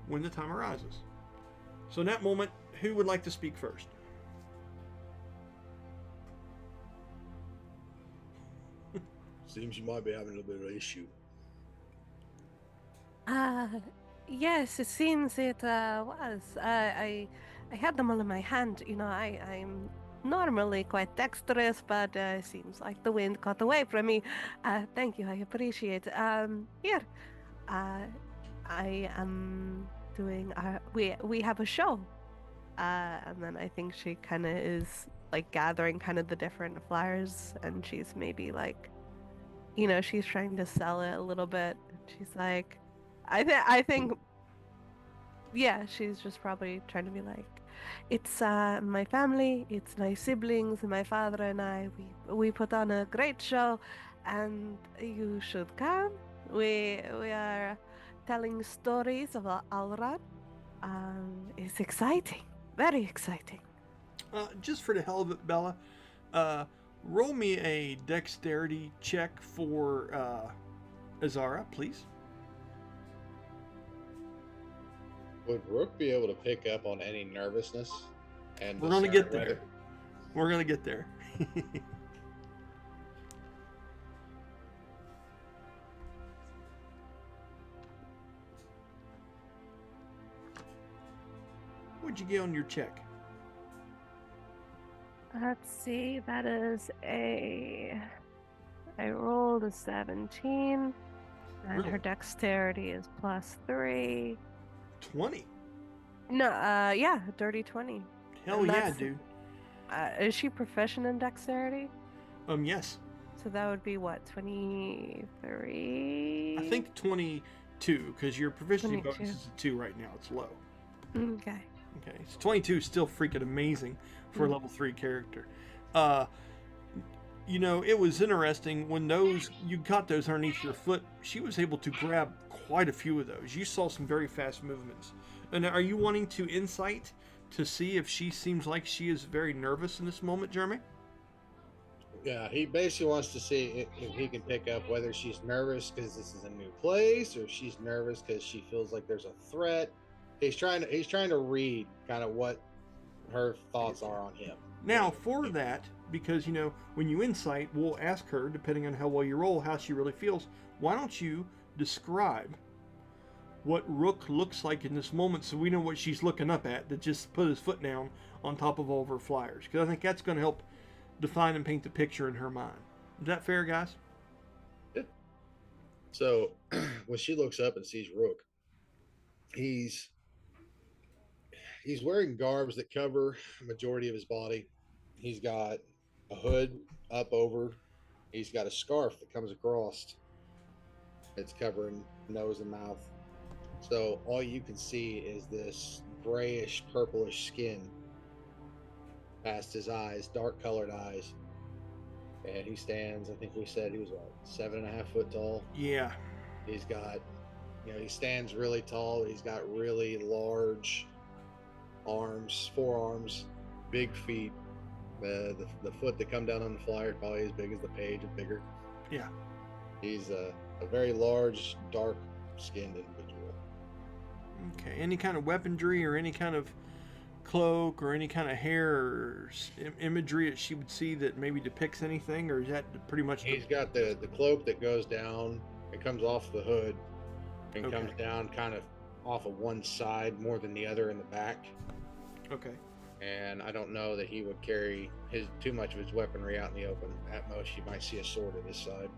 when the time arises. So in that moment, who would like to speak first? Seems you might be having a little bit of an issue. Yes, it seems it was. I had them all in my hand. You know, I'm normally quite dexterous, but it seems like the wind got away from me. Thank you, I appreciate it. Here, I am doing. We have a show. And then I think she kind of is like gathering kind of the different flyers, and she's maybe like, you know, she's trying to sell it a little bit. She's like, I think, yeah, she's just probably trying to be like, it's my family, it's my siblings, my father and I. We put on a great show, and you should come. We are telling stories of Ulran. It's exciting, very exciting. Just for the hell of it, Bella, uh, roll me a dexterity check for Azara, please. Would Rook be able to pick up on any nervousness and We're gonna discern get there. whether We're gonna get there. What'd you get on your check? Let's see, that is I rolled a 17, and Really? her dexterity is +3. 20. No, yeah, dirty 20. Hell And yeah, that's- dude. Is she proficient in dexterity? Yes. So that would be what, 23? I think 22, because your proficiency 22. bonus is a 2 right now. It's low. Okay. Okay, so 22 is still freaking amazing for a Mm. level 3 character. You know, it was interesting when you got those underneath your foot, she was able to grab quite a few of those. You saw some very fast movements. And are you wanting to insight to see if she seems like she is very nervous in this moment, Jeremy? Yeah, he basically wants to see if he can pick up whether she's nervous because this is a new place, or if she's nervous because she feels like there's a threat. He's trying to read kind of what her thoughts are on him. Now, for that, because, you know, when you insight, we'll ask her, depending on how well you roll, how she really feels. Why don't you describe what Rook looks like in this moment so we know what she's looking up at, that just put his foot down on top of all of her flyers? Because I think that's going to help define and paint the picture in her mind. Is that fair, guys? So when she looks up and sees Rook, he's wearing garbs that cover a majority of his body. He's got a hood up over. He's got a scarf that comes across. It's covering nose and mouth. So all you can see is this grayish, purplish skin past his eyes, dark colored eyes. And he stands, I think we said he was what, 7.5 foot tall. Yeah. He's got, he stands really tall. He's got really large arms, forearms, big feet. The foot that come down on the flyer probably as big as the page, or bigger. Yeah. He's a very large, dark-skinned individual. Okay. Any kind of weaponry or any kind of cloak or any kind of hair or imagery that she would see that maybe depicts anything, or is that pretty much? He's got the cloak that goes down. It comes off the hood and Okay. comes down kind of off of one side more than the other in the back. Okay. And I don't know that he would carry too much of his weaponry out in the open. At most, you might see a sword at his side.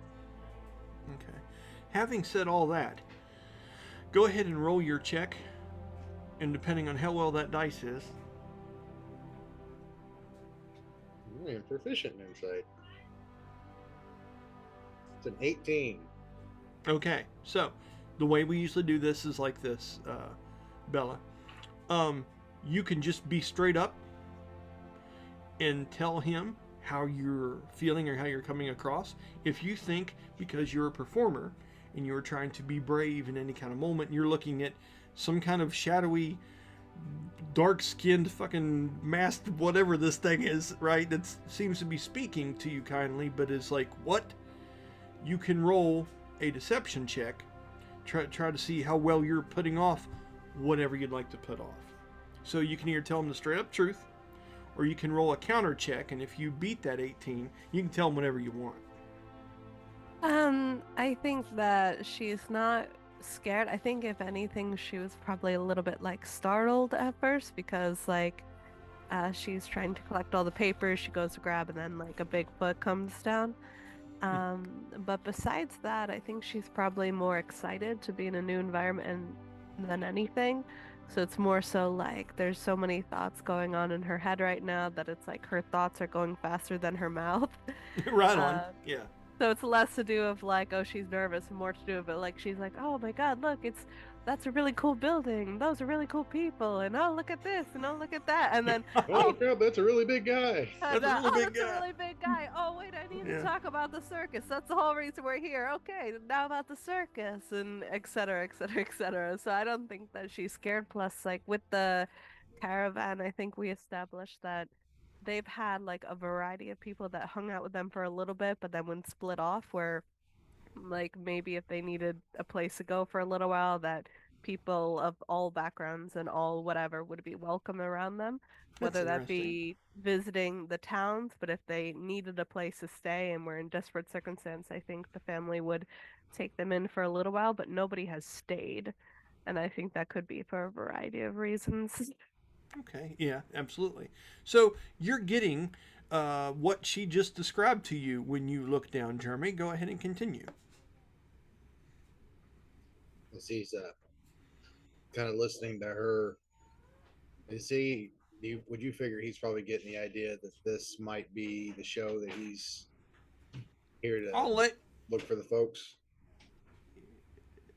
Okay. Having said all that, go ahead and roll your check, and depending on how well that dice is. I am proficient in insight. It's an 18. Okay, so the way we usually do this is like this, Bella. You can just be straight up and tell him how you're feeling or how you're coming across. If you think, because you're a performer and you're trying to be brave in any kind of moment, you're looking at some kind of shadowy, dark-skinned, fucking masked, whatever this thing is, right? That seems to be speaking to you kindly, but is like, what? You can roll a deception check. Try to see how well you're putting off whatever you'd like to put off. So you can either tell them the straight up truth, or you can roll a counter check, and if you beat that 18, you can tell them whatever you want. I think that she's not scared. I think if anything, she was probably a little bit like startled at first because she's trying to collect all the papers. She goes to grab, and then like a big foot comes down. But besides that, I think she's probably more excited to be in a new environment than anything. So it's more so like there's so many thoughts going on in her head right now that it's like her thoughts are going faster than her mouth. Right on. Yeah. So it's less to do of like, oh, she's nervous, and more to do of it like she's like, oh my god, look, it's that's a really cool building. Those are really cool people. And oh, look at this. And oh, look at that. And then, Oh oh, crap, that's a really big guy. That's a really oh, big that's a guy. really big guy. Oh, wait, I need to Yeah. talk about the circus. That's the whole reason we're here. Okay, now about the circus and et cetera, et cetera, et cetera. So I don't think that she's scared. Plus, like with the caravan, I think we established that they've had like a variety of people that hung out with them for a little bit, but then when split off, where like maybe if they needed a place to go for a little while, that people of all backgrounds and all whatever would be welcome around them, That's whether that interesting. be visiting the towns, but if they needed a place to stay and were in desperate circumstance, I think the family would take them in for a little while, but nobody has stayed. And I think that could be for a variety of reasons. Okay. Yeah, absolutely. So you're getting what she just described to you when you look down, Jeremy. Go ahead and continue. As he's kind of listening to her, is he? Would you figure he's probably getting the idea that this might be the show that he's here to I'll let. look for the folks?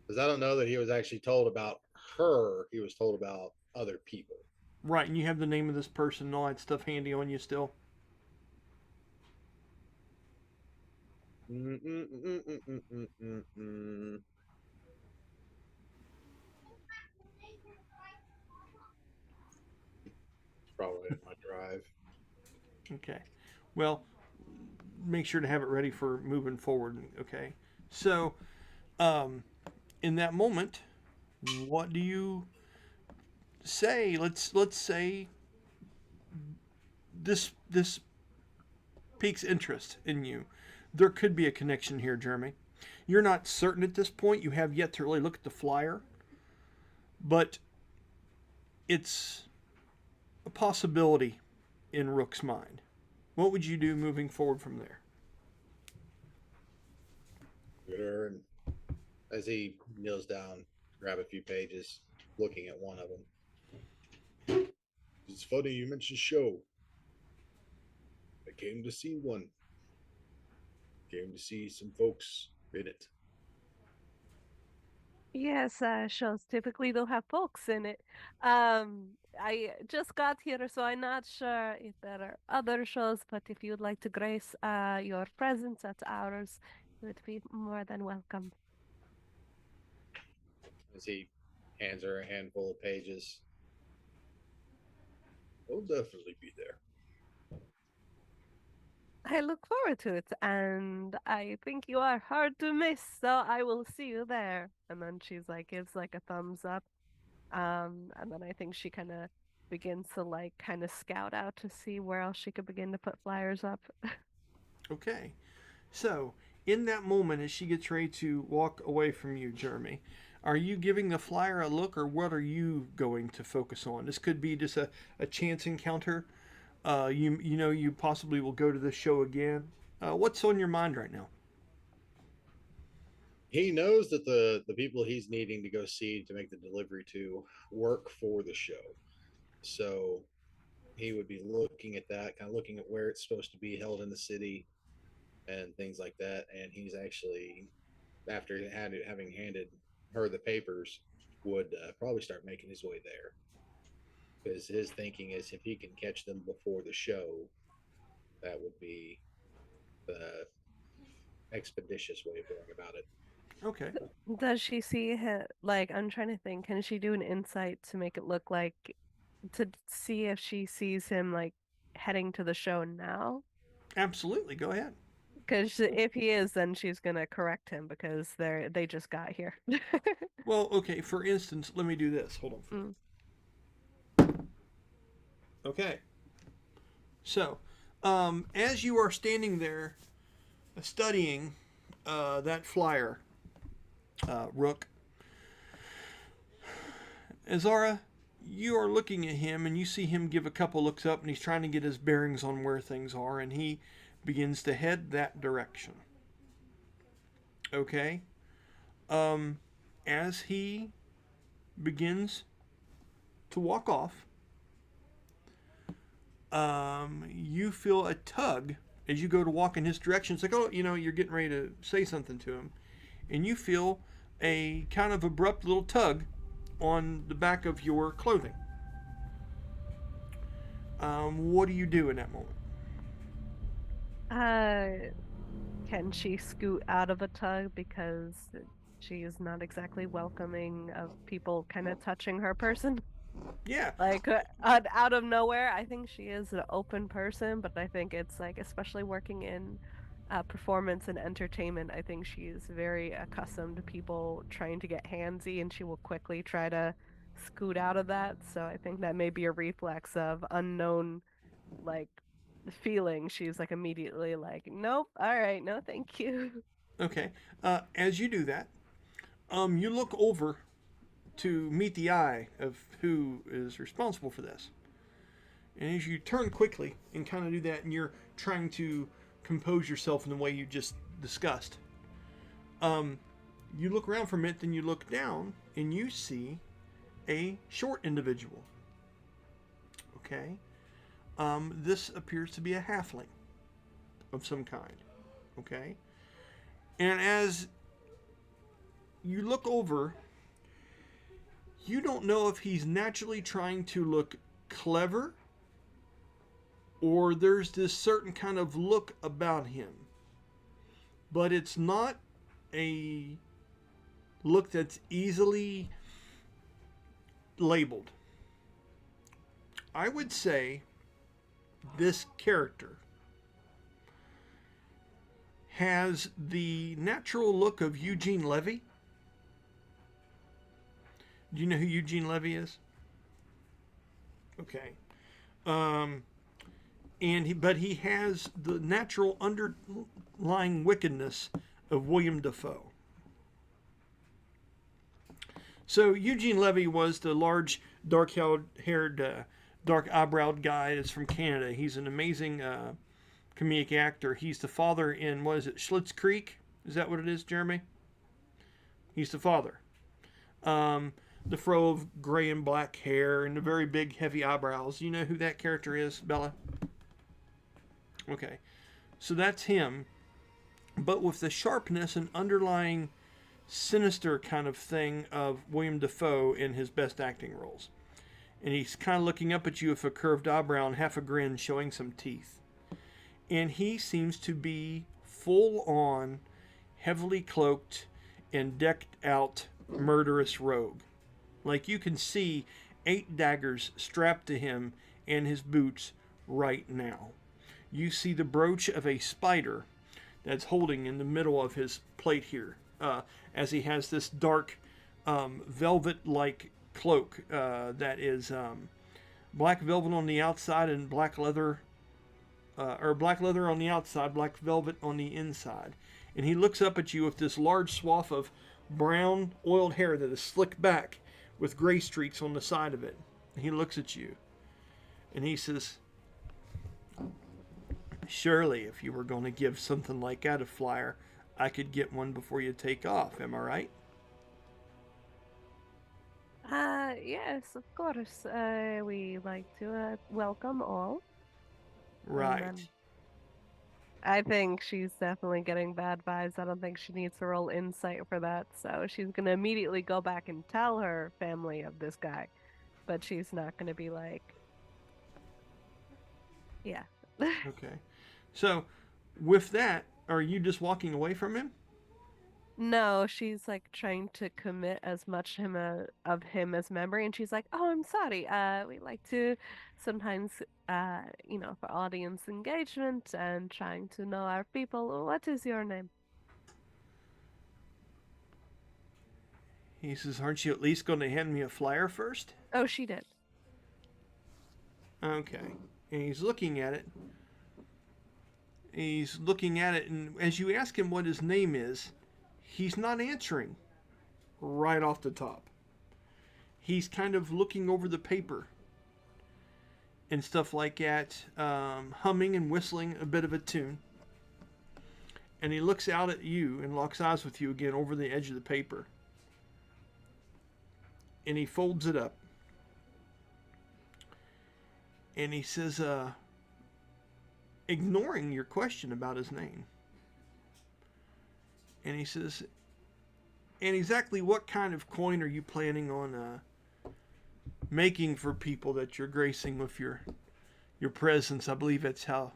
Because I don't know that he was actually told about her. He was told about other people. Right, and you have the name of this person and all that stuff handy on you still. It's probably in my drive. Okay. Well, make sure to have it ready for moving forward. Okay. So, um, in that moment, what do you say? Let's say this piques interest in you. There could be a connection here, Jeremy. You're not certain at this point. You have yet to really look at the flyer, but it's a possibility in Rook's mind. What would you do moving forward from there? And as he kneels down, grab a few pages, looking at one of them. It's funny you mentioned show. I came to see one. Came to see some folks in it. Yes, shows typically don't have folks in it. I just got here, so I'm not sure if there are other shows, but if you'd like to grace your presence at ours, you would be more than welcome. As he hands her a handful of pages. I'll definitely be there. I look forward to it, and I think you are hard to miss, so I will see you there. And then she's like, gives like a thumbs up. And then I think she kind of begins to like kind of scout out to see where else she could begin to put flyers up. Okay. So, in that moment, as she gets ready to walk away from you, Jeremy, are you giving the flyer a look, or what are you going to focus on? This could be just a chance encounter. You know you possibly will go to the show again. What's on your mind right now? He knows that the people he's needing to go see to make the delivery to work for the show. So he would be looking at that, kind of looking at where it's supposed to be held in the city and things like that. And he's actually, after having handed her the papers, would probably start making his way there. Because his thinking is if he can catch them before the show, that would be the expeditious way of going about it. Okay. Does she see him? Like, I'm trying to think, can she do an insight to make it look like, to see if she sees him like heading to the show now? Absolutely. Go ahead. Because if he is, then she's gonna correct him because they just got here. Well, okay. For instance, let me do this. Hold on. Okay. So, as you are standing there studying that flyer, Rook, Azara, you are looking at him and you see him give a couple looks up and he's trying to get his bearings on where things are and he begins to head that direction. Okay? As he begins to walk off, you feel a tug as you go to walk in his direction. It's like, oh, you're getting ready to say something to him. And you feel a kind of abrupt little tug on the back of your clothing. What do you do in that moment? Uh, can she scoot out of a tug because she is not exactly welcoming of people kind of touching her person? Yeah. Like out of nowhere, I think she is an open person, but I think it's like, especially working in performance and entertainment, I think she's very accustomed to people trying to get handsy, and she will quickly try to scoot out of that. So I think that may be a reflex of unknown like feeling. She's like immediately like, nope, all right, no, thank you. Okay. As you do that, you look over to meet the eye of who is responsible for this. And as you turn quickly and kind of do that, and you're trying to compose yourself in the way you just discussed, you look around for a minute, then you look down and you see a short individual. Okay. This appears to be a halfling of some kind. Okay. And as you look over, you don't know if he's naturally trying to look clever or there's this certain kind of look about him. But it's not a look that's easily labeled. I would say this character has the natural look of Eugene Levy. Do you know who Eugene Levy is? Okay. But he has the natural underlying wickedness of William Dafoe. So Eugene Levy was the large, dark-haired, dark-eyebrowed guy that's from Canada. He's an amazing comedic actor. He's the father in, what is it, Schitt's Creek? Is that what it is, Jeremy? He's the father. The fro of gray and black hair and the very big, heavy eyebrows. You know who that character is, Bella? Okay. So that's him, but with the sharpness and underlying sinister kind of thing of William Dafoe in his best acting roles. And he's kind of looking up at you with a curved eyebrow and half a grin showing some teeth. And he seems to be full on, heavily cloaked, and decked out murderous rogue. Like you can see 8 daggers strapped to him and his boots right now. You see the brooch of a spider that's holding in the middle of his plate here, as he has this dark velvet-like cloak that is black velvet on the outside and black leather, or black leather on the outside, black velvet on the inside. And he looks up at you with this large swath of brown oiled hair that is slicked back with gray streaks on the side of it. And he looks at you and he says, surely if you were going to give something like that a flyer, I could get one before you take off. Am I right? Yes, of course. We like to welcome all. Right. I think she's definitely getting bad vibes. I don't think she needs to roll insight for that. So she's gonna immediately go back and tell her family of this guy. But she's not gonna be like, yeah. Okay. So, with that, are you just walking away from him? No, she's like trying to commit as much of him as memory, and she's like, "Oh, I'm sorry. We like to sometimes, for audience engagement and trying to know our people. What is your name?" He says, aren't you at least going to hand me a flyer first? Oh, she did. Okay. And he's looking at it. He's looking at it, and as you ask him what his name is, he's not answering right off the top. He's kind of looking over the paper and stuff like that, humming and whistling a bit of a tune. And he looks out at you and locks eyes with you again over the edge of the paper. And he folds it up. And he says, ignoring your question about his name. And he says, And exactly what kind of coin are you planning on making for people that you're gracing with your presence? I believe that's how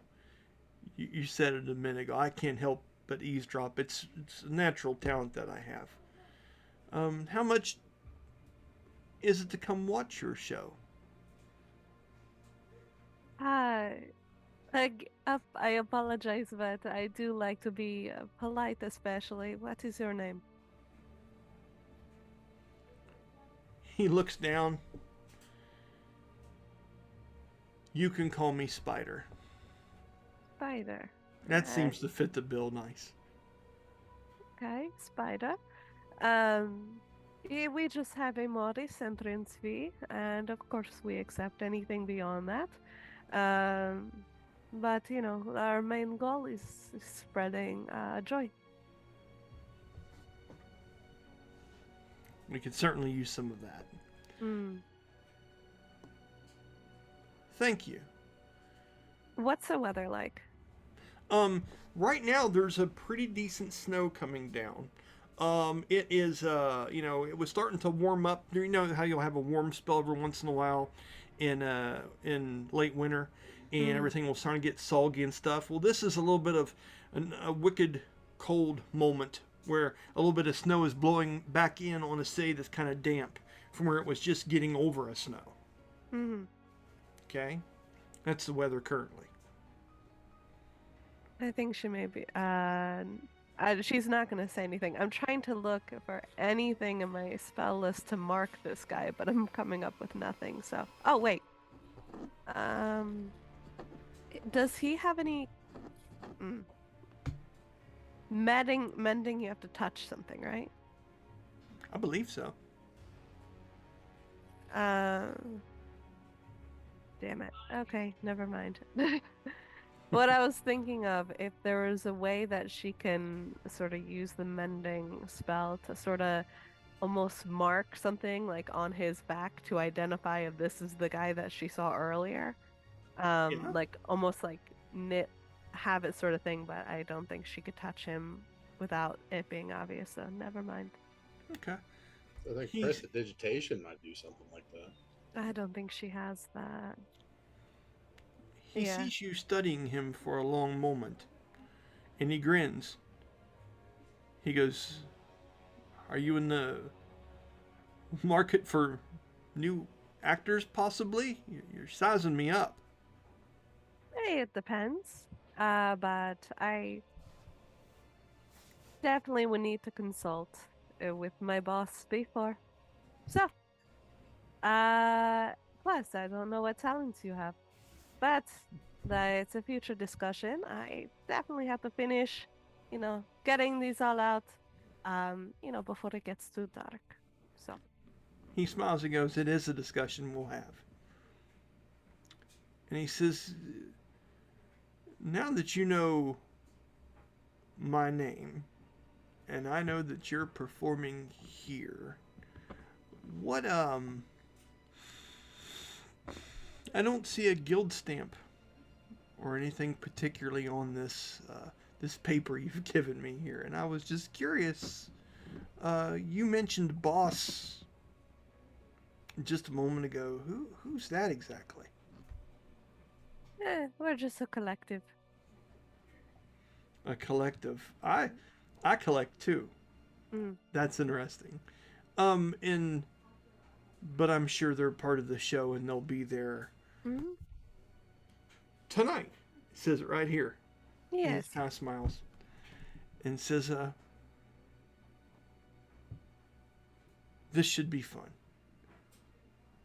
you said it a minute ago. I can't help but eavesdrop. It's a natural talent that I have. How much is it to come watch your show? I, I apologize, but I do like to be polite, especially. What is your name? He looks down. You can call me Spider. Spider. That Right. seems to fit the bill nice. Okay, Spider. Um, we just have a modest entrance fee, and of course we accept anything beyond that. Um, but you know, our main goal is spreading joy. We could certainly use some of that. Mm. Thank you. What's the weather like? Um, right now there's a pretty decent snow coming down. It is, it was starting to warm up. You know how you'll have a warm spell every once in a while in late winter, and Mm. everything will start to get soggy and stuff. Well, this is a little bit of a wicked cold moment where a little bit of snow is blowing back in on a city that's kind of damp from where it was just getting over a snow. Mm. Okay, that's the weather currently. I think she may be. She's not gonna say anything. I'm trying to look for anything in my spell list to mark this guy, but I'm coming up with nothing. So, oh wait. Um, does he have any mm, mending? Mending, you have to touch something, right? I believe so. Um, damn it. Okay, never mind. What I was thinking of, if there was a way that she can sort of use the mending spell to sort of almost mark something like on his back to identify if this is the guy that she saw earlier. Yeah. Like almost like knit habit sort of thing, but I don't think she could touch him without it being obvious, so never mind. Okay. I think He's prestidigitation might do something like that. I don't think she has that. He Yeah. sees you studying him for a long moment, and he grins. He goes, "Are you in the market for new actors, possibly? You're sizing me up." Hey, it depends. But I definitely would need to consult with my boss before. So, uh, plus I don't know what talents you have. But it's a future discussion. I definitely have to finish, getting these all out, before it gets too dark. So, He smiles and goes, "It is a discussion we'll have." And he says, "Now that you know my name, and I know that you're performing here, what, I don't see a guild stamp or anything particularly on this paper you've given me here, and I was just curious. You mentioned boss just a moment ago. Who's that exactly?" we're just a collective. A collective. I collect too. Mm. That's interesting. In but I'm sure they're part of the show and they'll be there Hmm. tonight. It says it right here. And he Yes, kind of smiles and says, "This should be fun."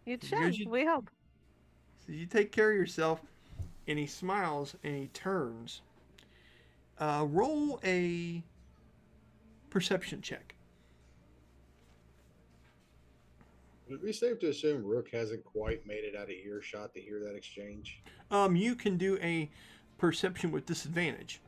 it He goes, should. We hope. you take care of yourself." And he smiles and he turns. Roll a perception check. Would it be safe to assume Rook hasn't quite made it out of earshot to hear that exchange? You can do a perception with disadvantage.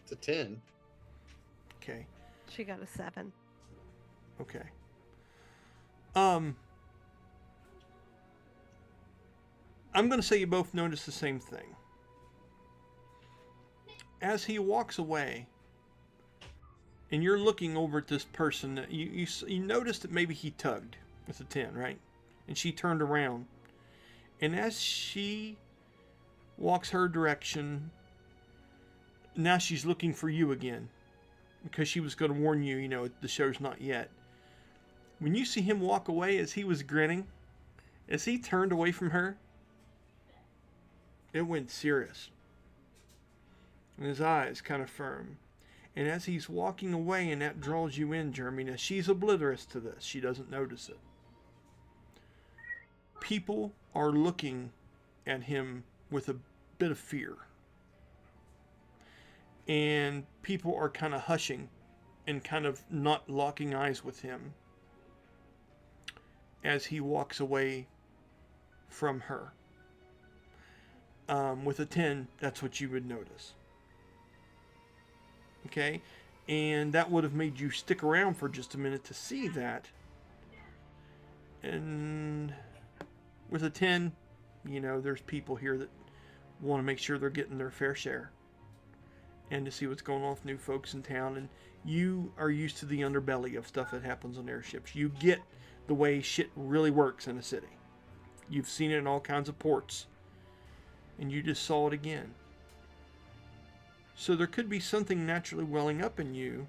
It's a 10. Okay. She got a 7. Okay. Um, I'm going to say you both notice the same thing. As he walks away, and you're looking over at this person, you notice that maybe he tugged with a 10, right? And she turned around. And as she walks her direction, now she's looking for you again. Because she was going to warn you, the show's not yet. When you see him walk away as he was grinning, as he turned away from her, it went serious. And his eyes kind of firm. And as he's walking away, and that draws you in, Jeremy, now she's oblivious to this. She doesn't notice it. People are looking at him with a bit of fear. And people are kind of hushing and kind of not locking eyes with him as he walks away from her. With a 10, that's what you would notice. Okay? And that would have made you stick around for just a minute to see that. And with a 10, there's people here that want to make sure they're getting their fair share. And to see what's going on with new folks in town. And you are used to the underbelly of stuff that happens on airships. You get the way shit really works in a city. You've seen it in all kinds of ports. And you just saw it again. So there could be something naturally welling up in you,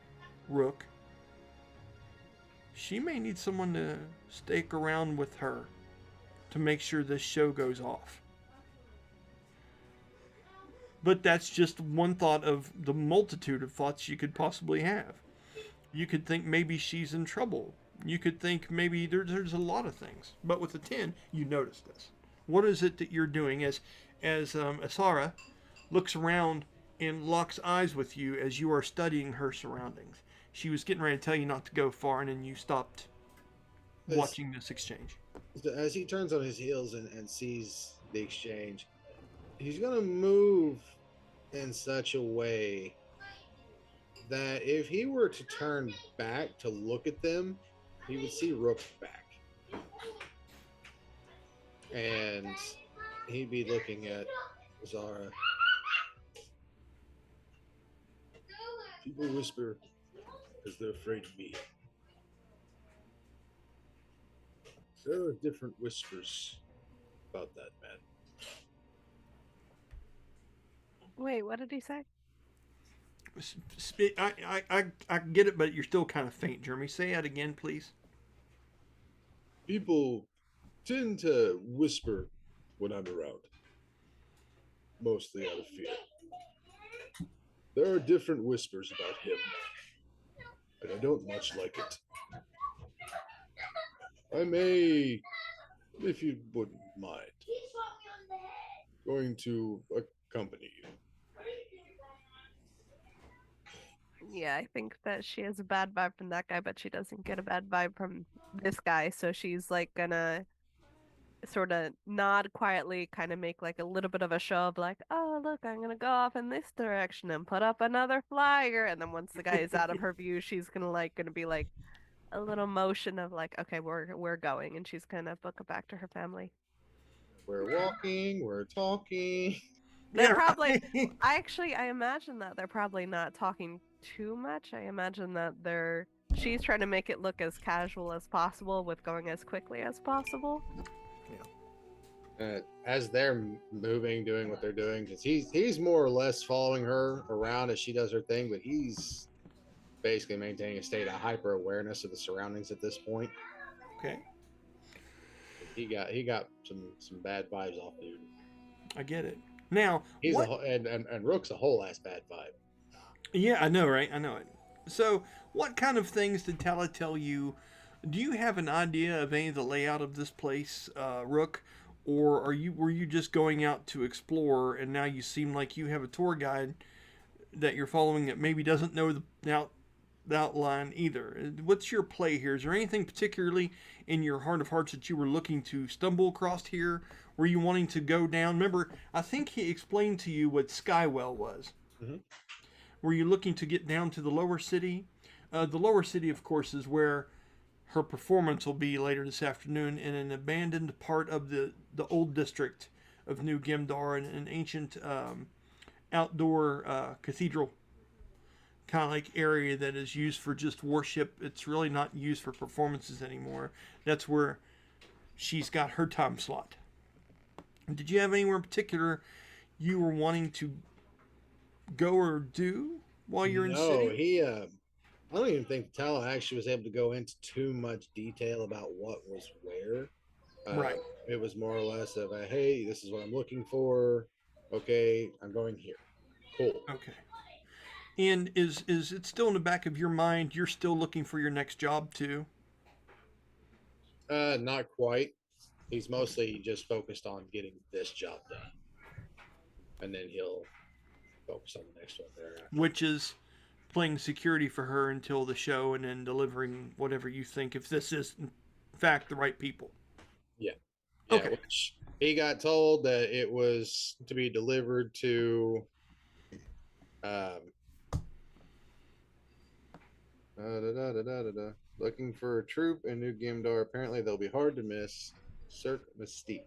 Rook. She may need someone to stick around with her to make sure this show goes off. But that's just one thought of the multitude of thoughts you could possibly have. You could think maybe she's in trouble. You could think maybe there's a lot of things. But with the 10, you notice this. What is it that you're doing as Asara looks around and locks eyes with you as you are studying her surroundings? She was getting ready to tell you not to go far, and then you stopped watching this exchange. As he turns on his heels and sees the exchange, he's going to move in such a way that if he were to turn back to look at them, he would see Rook back. And he'd be looking at Zara. People whisper because they're afraid of me. There are different whispers about that man. Wait, what did he say? I get it, but you're still kind of faint, Jeremy. Say that again, please. People tend to whisper when I'm around, mostly out of fear. There are different whispers about him, and I don't much like it. I may, if you wouldn't mind, going to accompany you. Yeah, I think that she has a bad vibe from that guy, but she doesn't get a bad vibe from this guy. So she's like gonna sort of nod quietly, kind of make like a little bit of a show of like, oh, look, I'm gonna go off in this direction and put up another flyer. And then once the guy is out of her view, she's gonna be like a little motion of like, okay, we're going, and she's gonna book it back to her family. We're walking, we're talking. They're Yeah, probably, right. I imagine that they're probably not talking too much. I imagine that she's trying to make it look as casual as possible with going as quickly as possible. As they're moving, doing what they're doing, because he's more or less following her around as she does her thing, but he's basically maintaining a state of hyper awareness of the surroundings at this point. Okay, He got some bad vibes off dude. I get it. Now, He's what? and Rook's a whole ass bad vibe. Yeah, I know, right? I know it. So, what kind of things did Tala tell you? Do you have an idea of any of the layout of this place, Rook? Or were you just going out to explore, and now you seem like you have a tour guide that you're following that maybe doesn't know the outline either? What's your play here? Is there anything particularly in your heart of hearts that you were looking to stumble across here? Were you wanting to go down? Remember, I think he explained to you what Skywell was. Mhm. Were you looking to get down to the lower city? The lower city, of course, is where her performance will be later this afternoon in an abandoned part of the old district of New Gemdar, an ancient outdoor cathedral kind of like area that is used for just worship. It's really not used for performances anymore. That's where she's got her time slot. Did you have anywhere in particular you were wanting to go or do while you're in No, city? he. I don't even think Tala actually was able to go into too much detail about what was where. Uh, Right. it was more or less of a, hey, this is what I'm looking for. Okay, I'm going here. Cool. Okay. And is it still in the back of your mind? You're still looking for your next job too. Not quite. He's mostly just focused on getting this job done, and then he'll focus on the next one thereafter. Which is playing security for her until the show, and then delivering whatever you think if this is in fact the right people. Yeah, yeah. Okay. Which he got told that it was to be delivered to um, looking for a troop in New Gimdar. Apparently, they'll be hard to miss. Cirque Mystique.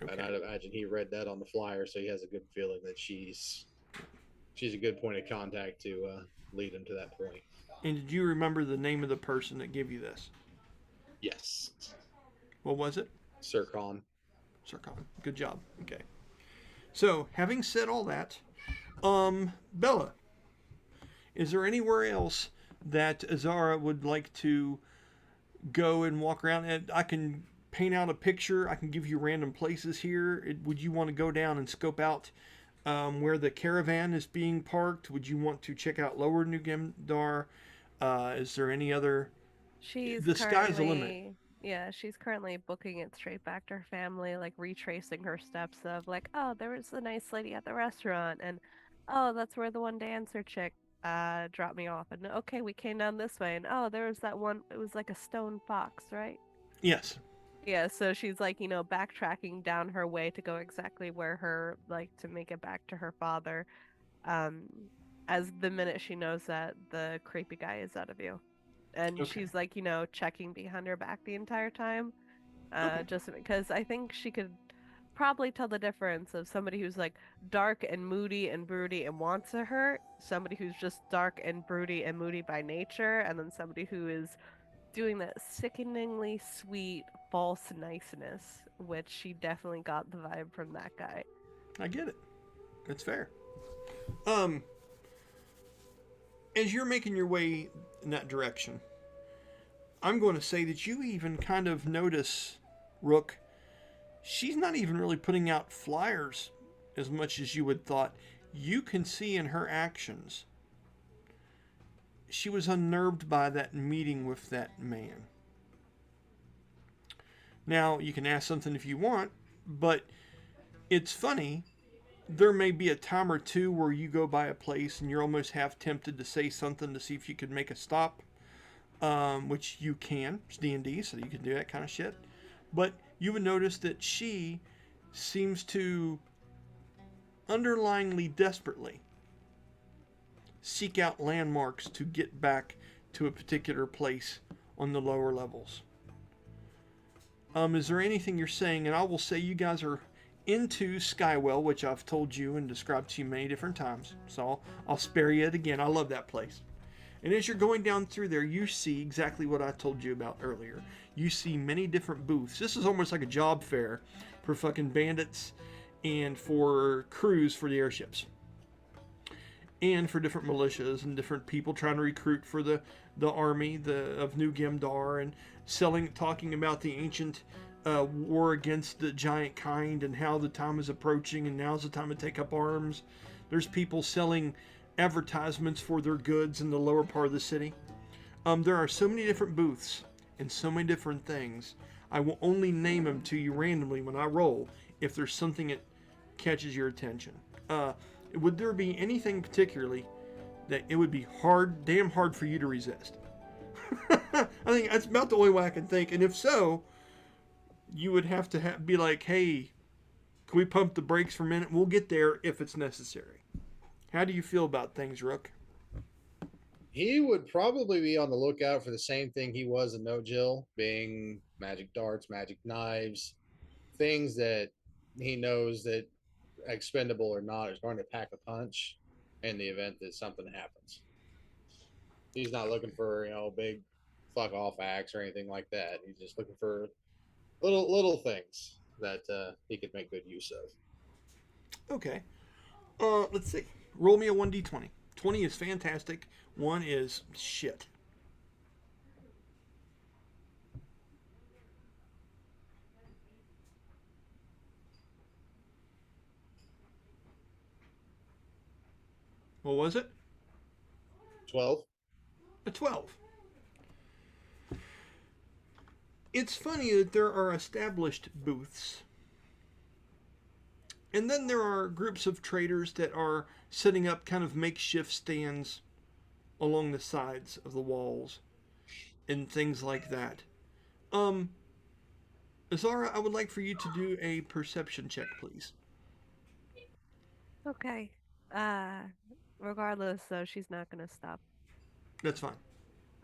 And Okay. I'd imagine he read that on the flyer, so he has a good feeling that she's a good point of contact to lead him to that point. And did you remember the name of the person that gave you this? Yes, What was it? Sircon. Sarkon. Good job. Okay. So, having said all that, Bella, is there anywhere else that Azara would like to go and walk around? And I can paint out a picture. I can give you random places here. Would you want to go down and scope out where the caravan is being parked? Would you want to check out Lower New Gemdar? Is there any other? She's The sky's the limit. currently, yeah, she's currently booking it straight back to her family, like retracing her steps of like, oh, there was a nice lady at the restaurant, and oh, that's where the one dancer chick dropped me off, and okay, we came down this way, and oh, there was that one. It was like a stone fox, right? Yes. Yeah, so she's like, backtracking down her way to go exactly where her like to make it back to her father. Um, as the minute she knows that the creepy guy is out of view. And Okay. she's like, checking behind her back the entire time. Okay. Just because I think she could probably tell the difference of somebody who's like dark and moody and broody and wants to hurt, somebody who's just dark and broody and moody by nature, and then somebody who is doing that sickeningly sweet false niceness, which she definitely got the vibe from that guy. I get it. It's fair. Um, as you're making your way in that direction, I'm going to say that you even kind of notice, Rook, she's not even really putting out flyers as much as you would thought. You can see in her actions she was unnerved by that meeting with that man. Now, you can ask something if you want, but it's funny. There may be a time or two where you go by a place and you're almost half tempted to say something to see if you could make a stop, which you can. It's D&D, so you can do that kind of shit. But you would notice that she seems to underlyingly desperately seek out landmarks to get back to a particular place on the lower levels. Is there anything you're saying? And I will say you guys are into Skywell, which I've told you and described to you many different times. So I'll spare you it again. I love that place. And as you're going down through there, you see exactly what I told you about earlier. You see many different booths. This is almost like a job fair for fucking bandits and for crews for the airships. And for different militias and different people trying to recruit for the army of New Gemdar and talking about the ancient war against the giant kind and how the time is approaching and now's the time to take up arms. There's people selling advertisements for their goods in the lower part of the city. There are so many different booths and so many different things. I will only name them to you randomly when I roll if there's something that catches your attention. Would there be anything particularly that it would be damn hard for you to resist? I think that's about the only way I can think. And if so, you would have to be like, hey, can we pump the brakes for a minute? We'll get there if it's necessary. How do you feel about things, Rook? He would probably be on the lookout for the same thing he was in No Jill, being magic darts, magic knives, things that he knows that expendable or not is going to pack a punch in the event that something happens. He's not looking for big fuck off acts or anything like that. He's just looking for little things that he could make good use of. Okay. Let's see. Roll me a 1d20. 20 is fantastic. 1 is shit. What was it? 12. A 12. It's funny that there are established booths, and then there are groups of traders that are setting up kind of makeshift stands along the sides of the walls and things like that. Um, Azara, I would like for you to do a perception check, please. Okay. Uh, Regardless, though, she's not gonna stop. That's fine.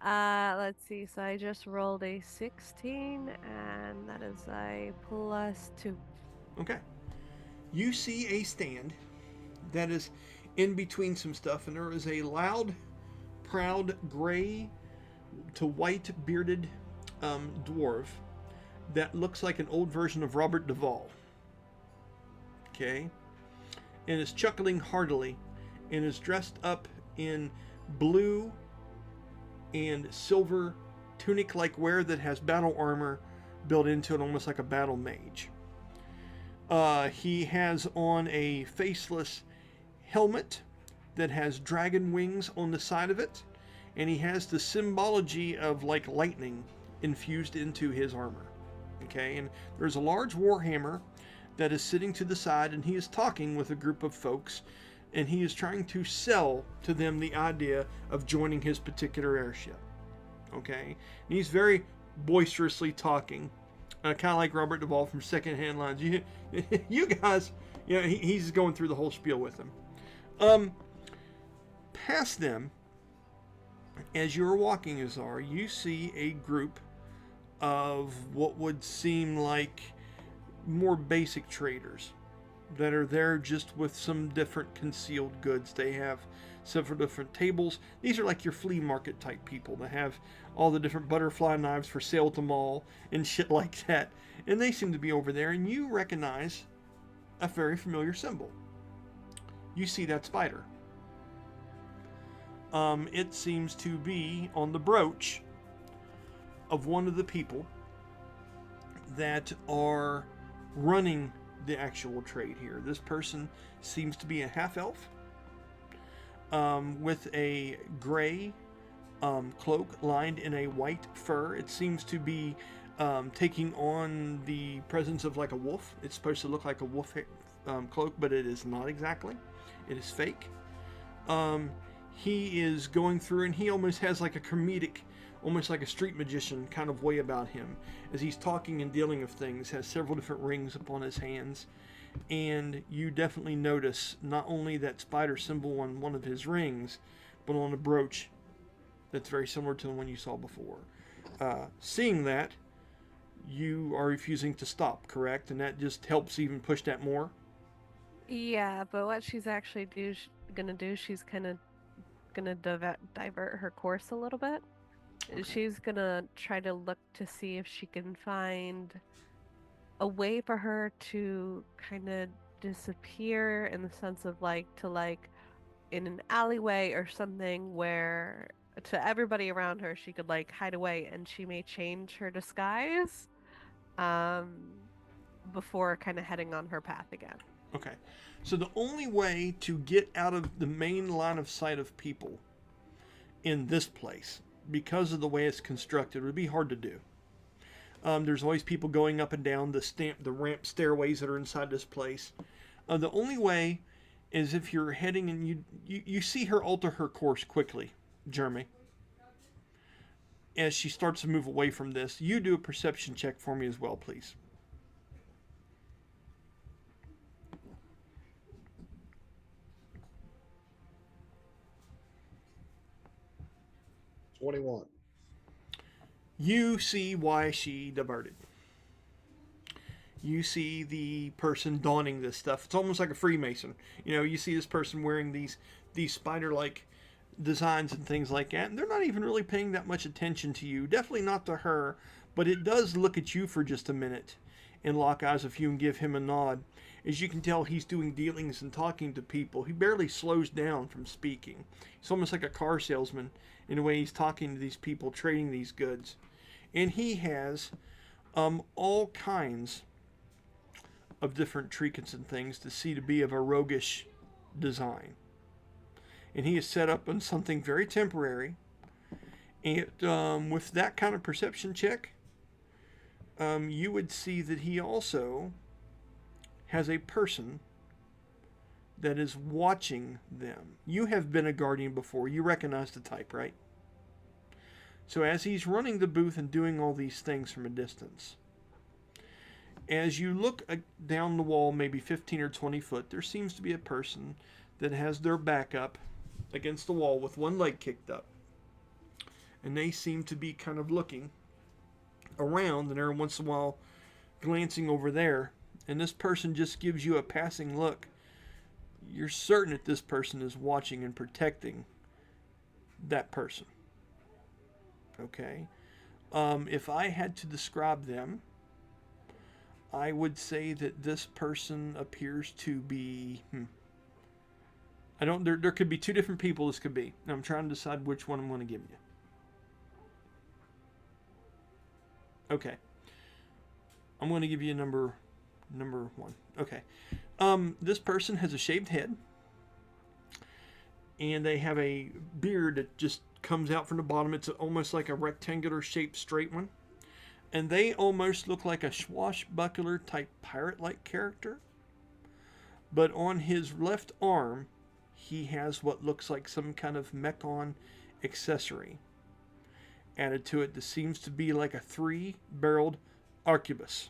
Let's see. So I just rolled a 16, and that is a +2. Okay. You see a stand that is in between some stuff, and there is a loud, proud, gray to white bearded dwarf that looks like an old version of Robert Duvall. Okay? And is chuckling heartily and is dressed up in blue and silver tunic like wear that has battle armor built into it, almost like a battle mage. He has on a faceless helmet that has dragon wings on the side of it, and he has the symbology of like lightning infused into his armor. Okay, and there's a large warhammer that is sitting to the side, and he is talking with a group of folks, and he is trying to sell to them the idea of joining his particular airship. Okay, and he's very boisterously talking, kind of like Robert Duvall from Secondhand Lines. You guys, he's going through the whole spiel with them. Past them, as you're walking, Azar, you see a group of what would seem like more basic traders that are there just with some different concealed goods. They have several different tables. These are like your flea market type people that have all the different butterfly knives for sale at the mall and shit like that. And they seem to be over there, and you recognize a very familiar symbol. You see that spider. It seems to be on the brooch of one of the people that are running the actual trade here. This person seems to be a half-elf with a gray cloak lined in a white fur. It seems to be taking on the presence of like a wolf. It's supposed to look like a wolf cloak, but it is not exactly. It is fake. He is going through, and he almost has like a comedic, almost like a street magician kind of way about him as he's talking and dealing with things. Has several different rings upon his hands, and you definitely notice not only that spider symbol on one of his rings, but on a brooch that's very similar to the one you saw before. Seeing that, you are refusing to stop, correct? And that just helps even push that more. Yeah, but what she's actually gonna do, she's kind of gonna divert her course a little bit. Okay. She's gonna try to look to see if she can find a way for her to kind of disappear, in the sense of like in an alleyway or something, where to everybody around her she could like hide away, and she may change her disguise um before kind of heading on her path again. Okay. So the only way to get out of the main line of sight of people in this place, because of the way it's constructed, would be hard to do. There's always people going up and down the ramp stairways that are inside this place. The only way is if you're heading and you see her alter her course quickly, Jeremy. As she starts to move away from this, you do a perception check for me as well, please. $21. You see why she diverted. you see the person donning this stuff. It's almost like a Freemason. You see this person wearing these spider-like designs and things like that, and they're not even really paying that much attention to you. Definitely not to her, but it does look at you for just a minute and lock eyes with you and give him a nod. As you can tell, he's doing dealings and talking to people. He barely slows down from speaking. He's almost like a car salesman in the way he's talking to these people, trading these goods. And he has all kinds of different trinkets and things to see to be of a roguish design. And he is set up on something very temporary. And with that kind of perception check, you would see that he also has a person that is watching them. You have been a guardian before. You recognize the type, right? So as he's running the booth and doing all these things from a distance, as you look down the wall, maybe 15 or 20 foot, there seems to be a person that has their back up against the wall with one leg kicked up. And they seem to be kind of looking around and every once in a while glancing over there. And this person just gives you a passing look. You're certain that this person is watching and protecting that person. Okay? If I had to describe them, I would say that this person appears to be... There could be two different people this could be. And I'm trying to decide which one I'm going to give you. Okay. I'm going to give you number one. Okay. This person has a shaved head. And they have a beard that just comes out from the bottom. It's almost like a rectangular shaped straight one. And they almost look like a swashbuckler type pirate-like character. But on his left arm, he has what looks like some kind of mech-on accessory added to it that seems to be like a 3-barreled arquebus.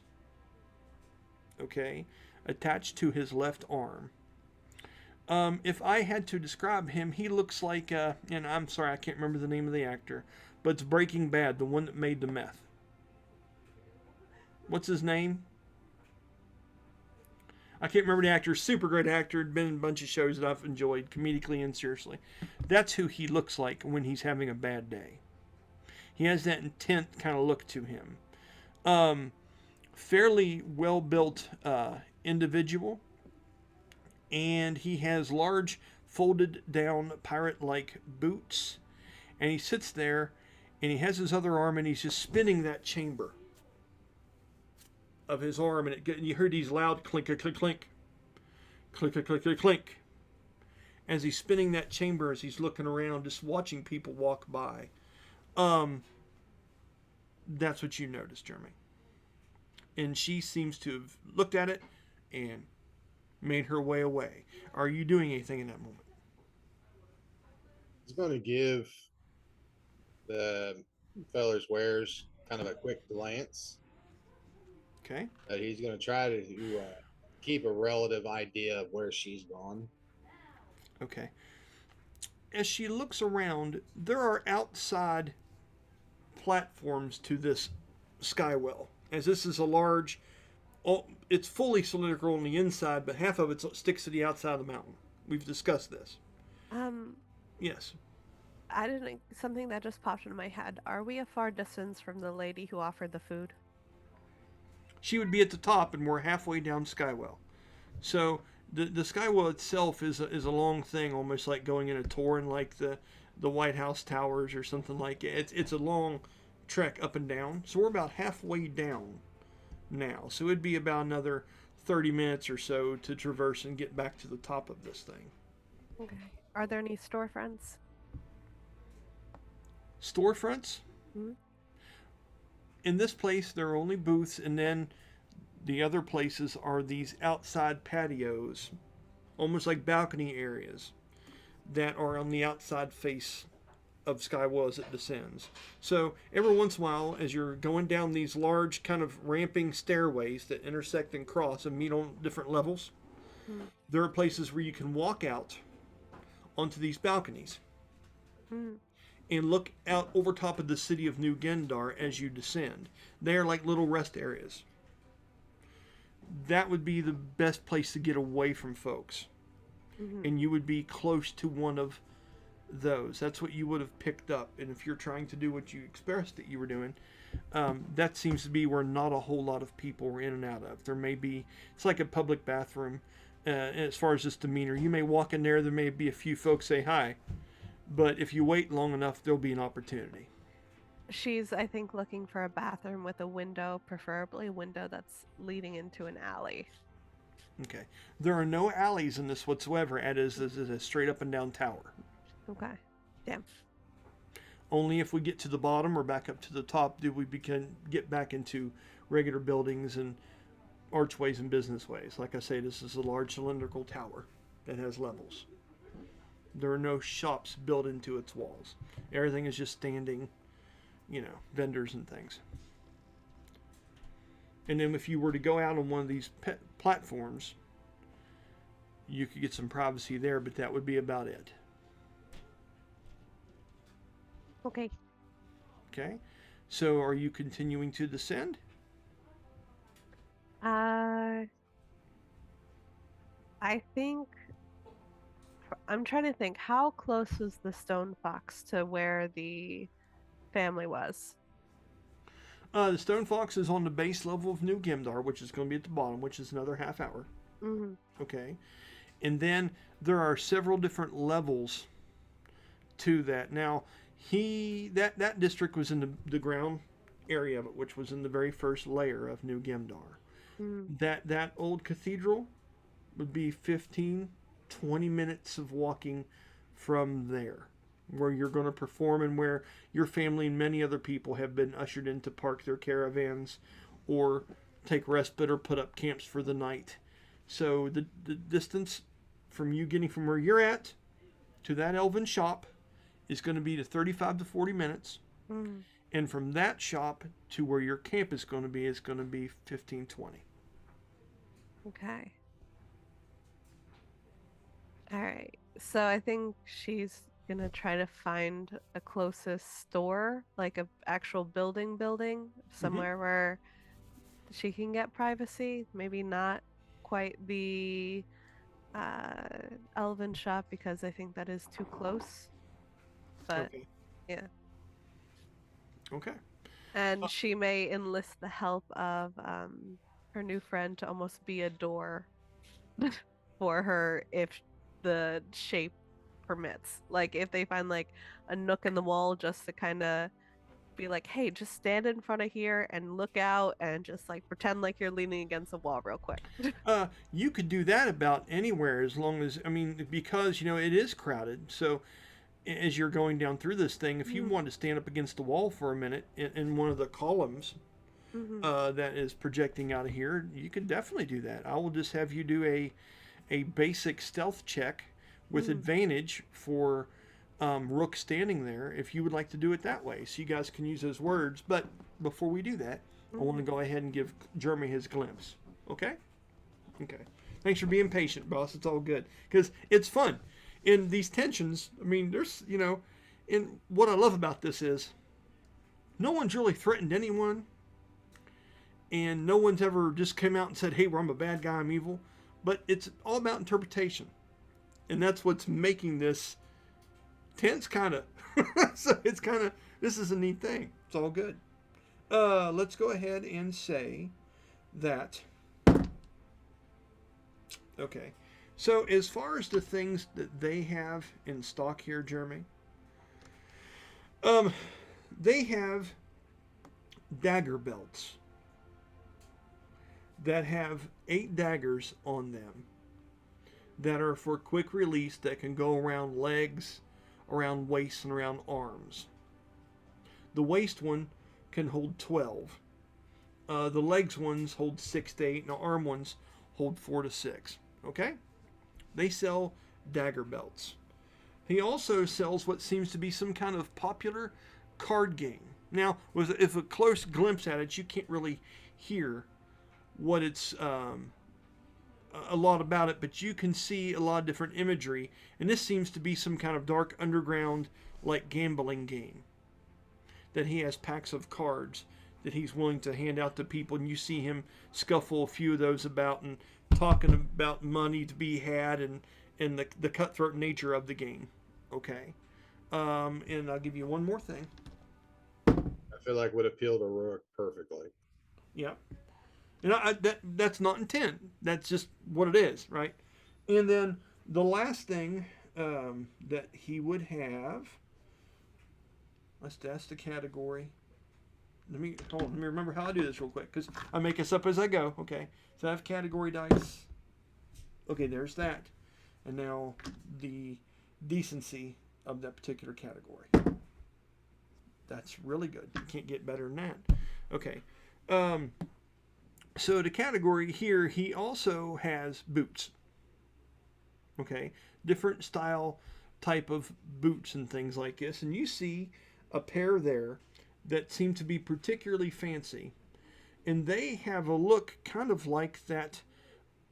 Okay? Attached to his left arm. If I had to describe him, he looks like, and I'm sorry, I can't remember the name of the actor, but it's Breaking Bad, the one that made the meth. What's his name? I can't remember the actor. Super great actor. Been in a bunch of shows that I've enjoyed, comedically and seriously. That's who he looks like when he's having a bad day. He has that intent kind of look to him. Fairly well-built individual. And he has large, folded-down, pirate-like boots. And he sits there, and he has his other arm, and he's just spinning that chamber of his arm, and you heard these loud clink, clink, clink, clink, clink, clink, clink, clink, as he's spinning that chamber, as he's looking around, just watching people walk by. That's what you noticed, Jeremy. And she seems to have looked at it and made her way away. Are you doing anything in that moment? He's going to give the feller's wares kind of a quick glance. Okay. He's going to try to keep a relative idea of where she's gone. Okay. As she looks around, there are outside platforms to this skywell. As this is a large, it's fully cylindrical on the inside, but half of it sticks to the outside of the mountain. We've discussed this. Yes. Something that just popped into my head. Are we a far distance from the lady who offered the food? She would be at the top, and we're halfway down Skywell. So the Skywell itself is a long thing, almost like going in a tour in like the White House towers or something like it. It's a long trek up and down. So we're about halfway down now. So it'd be about another 30 minutes or so to traverse and get back to the top of this thing. Okay. Are there any storefronts? Storefronts? Mm-hmm. In this place, there are only booths, and then the other places are these outside patios, almost like balcony areas, that are on the outside face of Skywell as it descends. So every once in a while, as you're going down these large kind of ramping stairways that intersect and cross and meet on different levels, there are places where you can walk out onto these balconies. And look out over top of the city of New Gendar as you descend. They are like little rest areas. that would be the best place to get away from folks. Hmm. And you would be close to one of those. That's what you would have picked up. And if you're trying to do what you expressed that you were doing, that seems to be where not a whole lot of people are in and out of. There may be, it's like a public bathroom as far as just demeanor. You may walk in there may be a few folks say hi, but if you wait long enough, there'll be an opportunity. She's, I think, looking for a bathroom with a window, preferably a window that's leading into an alley. Okay. There are no alleys in this whatsoever. It is a straight up and down tower. Okay. Damn. Only if we get to the bottom or back up to the top do we get back into regular buildings and archways and business ways. Like I say, this is a large cylindrical tower that has levels. There are no shops built into its walls. Everything is just standing, vendors and things. And then if you were to go out on one of these platforms, you could get some privacy there, but that would be about it. Okay. Okay? So are you continuing to descend? I think I'm trying to think, how close was the stone fox to where the family was? The Stone Fox is on the base level of New Gemdar, which is going to be at the bottom, which is another half hour. Hmm. Okay? And then there are several different levels to that. Now, that district was in the ground area of it, which was in the very first layer of New Gemdar. Mm. That old cathedral would be 15, 20 minutes of walking from there, where you're going to perform and where your family and many other people have been ushered in to park their caravans or take respite or put up camps for the night. So the distance from you getting from where you're at to that elven shop is going to be to 35 to 40 minutes. Mm. And from that shop to where your camp is going to be 15, 20. Okay. All right. So I think she's gonna try to find a closest store, like a actual building, somewhere where she can get privacy. Maybe not quite the elven shop because I think that is too close. But Okay. yeah. Okay. And she may enlist the help of her new friend to almost be a door for her if the shape permits. Like if they find like a nook in the wall just to kind of be like, hey, just stand in front of here and look out and just like pretend like you're leaning against a wall real quick. You could do that about anywhere as long as, because, it is crowded. So as you're going down through this thing, if you want to stand up against the wall for a minute in one of the columns that is projecting out of here, you could definitely do that. I will just have you do a basic stealth check with advantage for Rook standing there if you would like to do it that way. So you guys can use those words. But before we do that, I want to go ahead and give Jeremy his glimpse. Okay? Okay. Thanks for being patient, boss. It's all good. Because it's fun. In these tensions, there's, and what I love about this is no one's really threatened anyone. And no one's ever just come out and said, hey, well, I'm a bad guy, I'm evil. But it's all about interpretation. And that's what's making this tense, kind of. So it's kind of, this is a neat thing. It's all good. Let's go ahead and say that. Okay. So as far as the things that they have in stock here, Jeremy, they have dagger belts that have 8 daggers on them that are for quick release that can go around legs, around waist, and around arms. The waist one can hold 12. The legs ones hold 6 to 8, and the arm ones hold 4 to 6. Okay? They sell dagger belts. He also sells what seems to be some kind of popular card game. Now, if a close glimpse at it, you can't really hear what it's a lot about it, but you can see a lot of different imagery, and this seems to be some kind of dark underground like gambling game that he has packs of cards that he's willing to hand out to people, and you see him scuffle a few of those about and talking about money to be had and the cutthroat nature of the game. Okay. And I'll give you one more thing. I feel like would appeal to Rook perfectly. Yeah. And that's not intent. That's just what it is, right? And then the last thing that he would have, that's the category. Let me remember how I do this real quick, because I make this up as I go. Okay, so I have category dice. Okay, there's that, and now the decency of that particular category. That's really good. You can't get better than that. Okay, so the category here, he also has boots. Okay, different style type of boots and things like this, and you see a pair there that seem to be particularly fancy, and they have a look kind of like that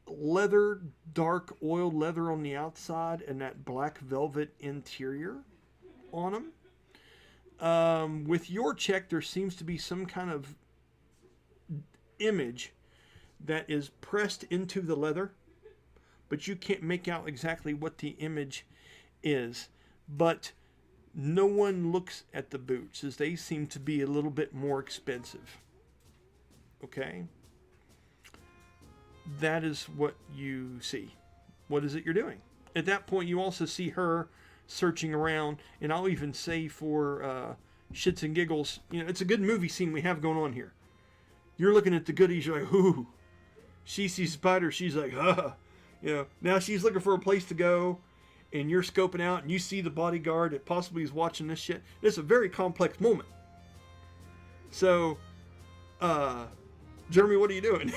leather, dark oiled leather on the outside and that black velvet interior on them. With your check, there seems to be some kind of image that is pressed into the leather, but you can't make out exactly what the image is. But no one looks at the boots, as they seem to be a little bit more expensive. Okay? That is what you see. What is it you're doing? At that point, you also see her searching around, and I'll even say for shits and giggles, it's a good movie scene we have going on here. You're looking at the goodies, you're like, ooh. She sees spider, she's like, huh. Now she's looking for a place to go, and you're scoping out, and you see the bodyguard that possibly is watching this shit. It's a very complex moment. So, Jeremy, what are you doing?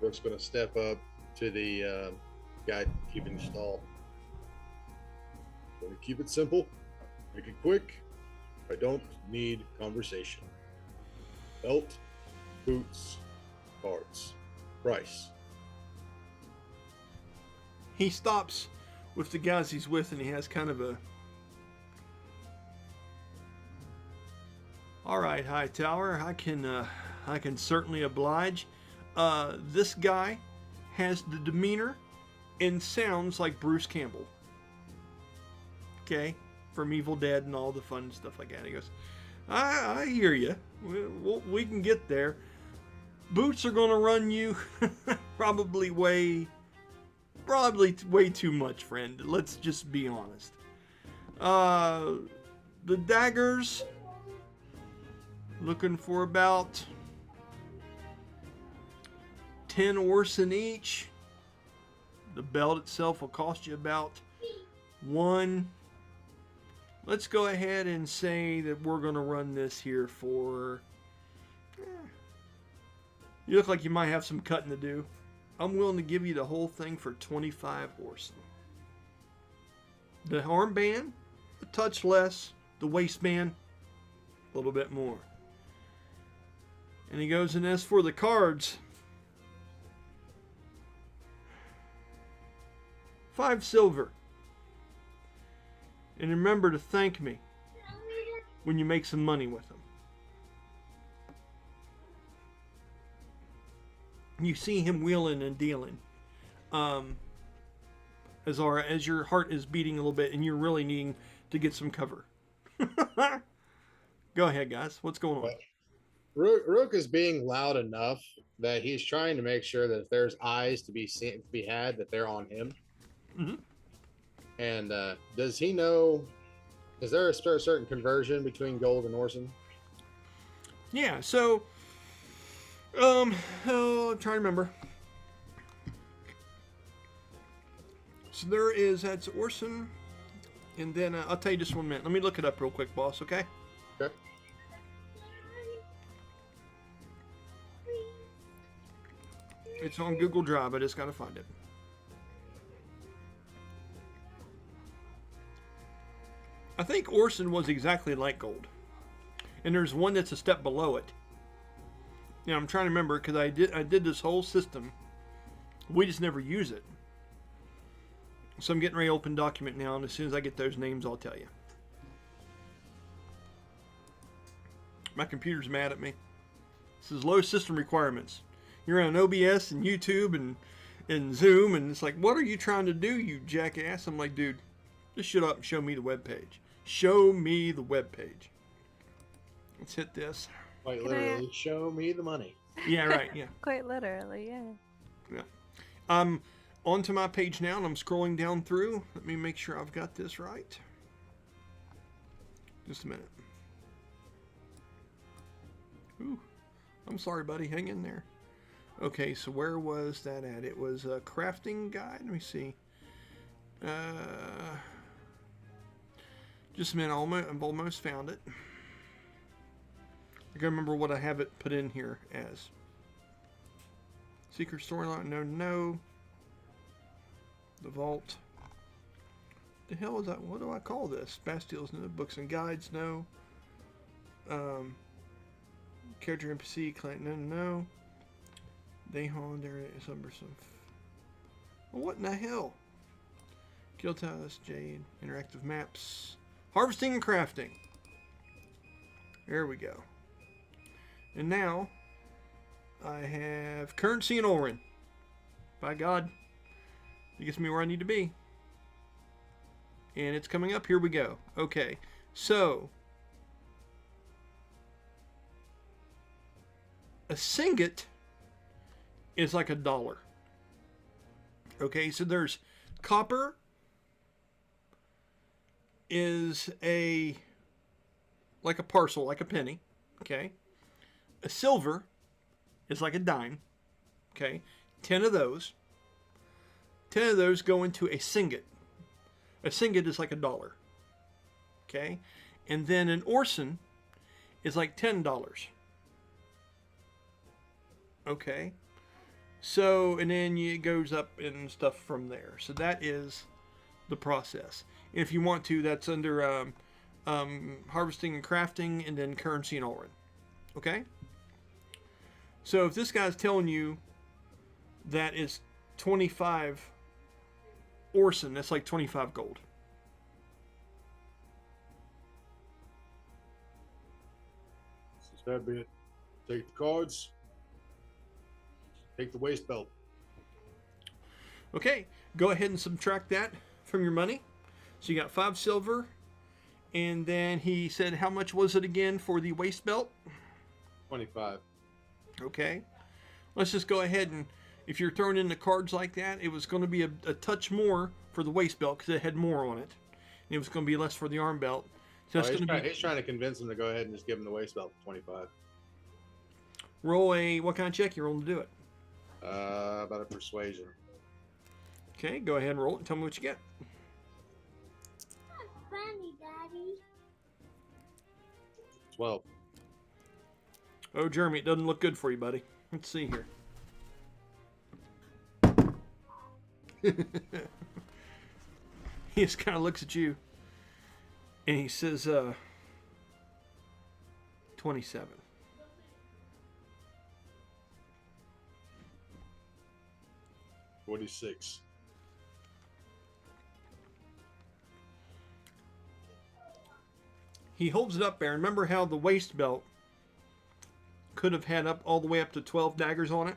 Rook's going to step up to the guy keeping stall. Going to keep it simple, make it quick. I don't need conversation. Belt, boots, cards, price. He stops with the guys he's with, and he has kind of a, all right, Hightower, I can certainly oblige. This guy has the demeanor and sounds like Bruce Campbell. Okay, from Evil Dead and all the fun stuff like that. He goes, I hear you. We can get there. Boots are going to run you probably way too much, friend. Let's just be honest. The daggers, looking for about 10 Orson each. The belt itself will cost you about 1. Let's go ahead and say that we're going to run this here for... You look like you might have some cutting to do. I'm willing to give you the whole thing for 25 Orson. The armband, a touch less. The waistband, a little bit more. And he goes, and as for the cards, 5 silver. And remember to thank me when you make some money with them. You see him wheeling and dealing. As your heart is beating a little bit and you're really needing to get some cover. Go ahead, guys. What's going on? Rook is being loud enough that he's trying to make sure that if there's eyes to be seen, to be had, that they're on him. Mm-hmm. And does he know? Is there a certain conversion between gold and Orson? Yeah. So, I'm trying to remember. So there is, that's Orson, and then I'll tell you just 1 minute. Let me look it up real quick, boss. Okay. Okay. It's on Google Drive. I just gotta find it. I think Orson was exactly like gold. And there's one that's a step below it. Now I'm trying to remember because I did this whole system. We just never use it. So I'm getting ready to open document now, and as soon as I get those names, I'll tell you. My computer's mad at me. This is low system requirements. You're on OBS and YouTube and Zoom, and it's like, what are you trying to do, you jackass? I'm like, dude, just shut up and show me the web page. Show me the web page. Let's hit this. Quite Can I- literally, show me the money. Yeah, right. Yeah. Quite literally, yeah. Yeah. I'm onto my page now, and I'm scrolling down through. Let me make sure I've got this right. Just a minute. Ooh, I'm sorry, buddy. Hang in there. Okay, so where was that at? It was a crafting guide. Let me see. Just a minute. I've almost found it. I gotta remember what I have it put in here as. Secret storyline. No. The vault. The hell is that? What do I call this? Bastiles, no. Books and guides, no. Character NPC, client, no. Dayhon, there is some. Well, what in the hell? Kill Task, Jade, interactive maps, harvesting and crafting. There we go. And now I have currency in Ulran. By God, it gets me where I need to be. And it's coming up. Here we go. Okay, so a singet is like $1. Okay, so there's copper is like a parcel, like a penny. Okay, a silver is like a dime. Okay, 10 of those go into a singet. A singet is like $1. Okay, and then an orson is like $10. Okay, so and then it goes up and stuff from there. So that is the process. And if you want to, that's under harvesting and crafting, and then currency and Ulran. Okay. So if this guy's telling you that is 25 orson, that's like 25 gold. Since that be it, take the cards. Take the waist belt. Okay, go ahead and subtract that from your money. So you got 5 silver, and then he said, how much was it again for the waist belt? 25. Okay, let's just go ahead and, if you're throwing in the cards like that, it was going to be a touch more for the waist belt because it had more on it. And it was going to be less for the arm belt. So that's going to be. He's trying to convince him to go ahead and just give him the waist belt for 25. Roll a, what kind of check you rolling to do it? About a persuasion. Okay, go ahead and roll it and tell me what you get. Funny, Daddy. 12. Oh, Jeremy, it doesn't look good for you, buddy. Let's see here. He just kind of looks at you and he says, 27. $46. He holds it up there. Remember how the waist belt could have had up all the way up to 12 daggers on it?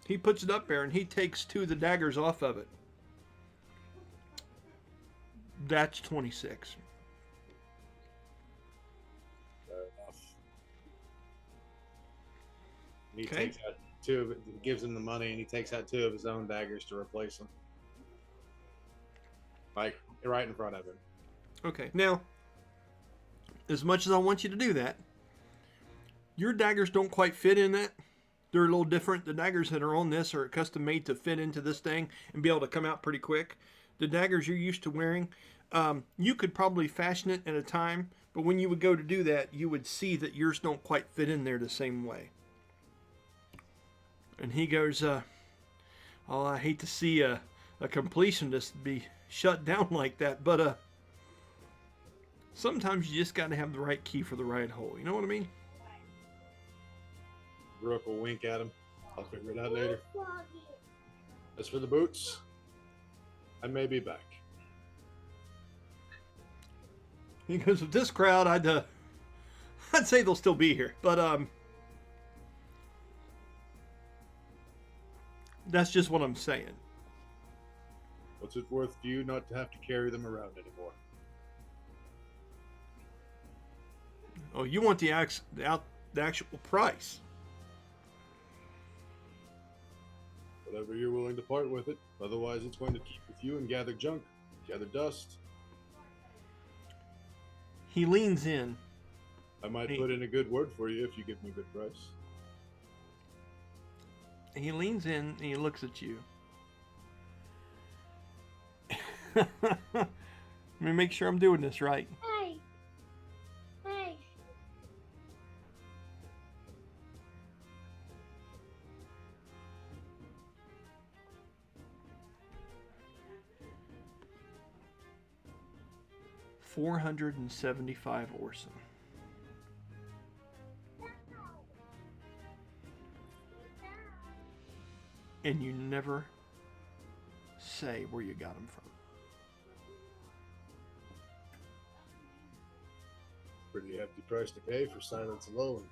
He puts it up there and he takes 2 of the daggers off of it. That's 26. Fair enough. He Okay. takes out 2 of it, gives him the money, and he takes out 2 of his own daggers to replace them. Like, right in front of him. Okay, now, as much as I want you to do that, your daggers don't quite fit in that. They're a little different. The daggers that are on this are custom made to fit into this thing and be able to come out pretty quick. The daggers you're used to wearing, you could probably fashion it at a time, but when you would go to do that, you would see that yours don't quite fit in there the same way. And he goes, oh, I hate to see a completionist be shut down like that, but sometimes you just got to have the right key for the right hole. You know what I mean? Rook will wink at him. I'll figure it out later. As for the boots, I may be back. Because with this crowd, I'd say they'll still be here, but that's just what I'm saying. What's it worth to you not to have to carry them around anymore? Oh, you want the actual price? Whatever you're willing to part with it. Otherwise, it's going to keep with you and gather junk, gather dust. He leans in. I might put in a good word for you if you give me a good price. He leans in and he looks at you. Let me make sure I'm doing this right. Hey. Hey. $475 Orson. And you never say where you got them from. Pretty hefty price to pay for silence alone.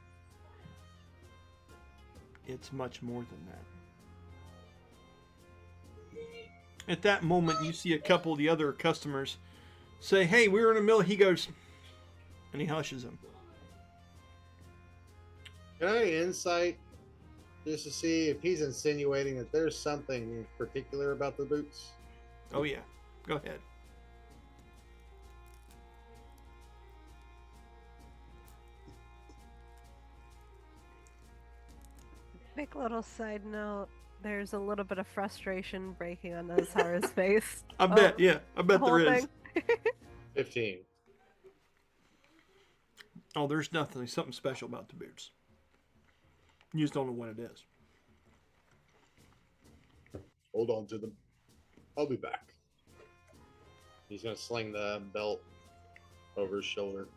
It's much more than that. At that moment, you see a couple of the other customers say, "Hey, we were in the middle." He goes, and he hushes them. Can I insight just to see if he's insinuating that there's something particular about the boots? Oh yeah, go ahead. Quick little side note. There's a little bit of frustration breaking on Azara's face. I bet, yeah, I bet The there whole is. thing. 15. Oh, there's nothing. There's something special about the boots. You just don't know what it is. Hold on to them. I'll be back. He's going to sling the belt over his shoulder,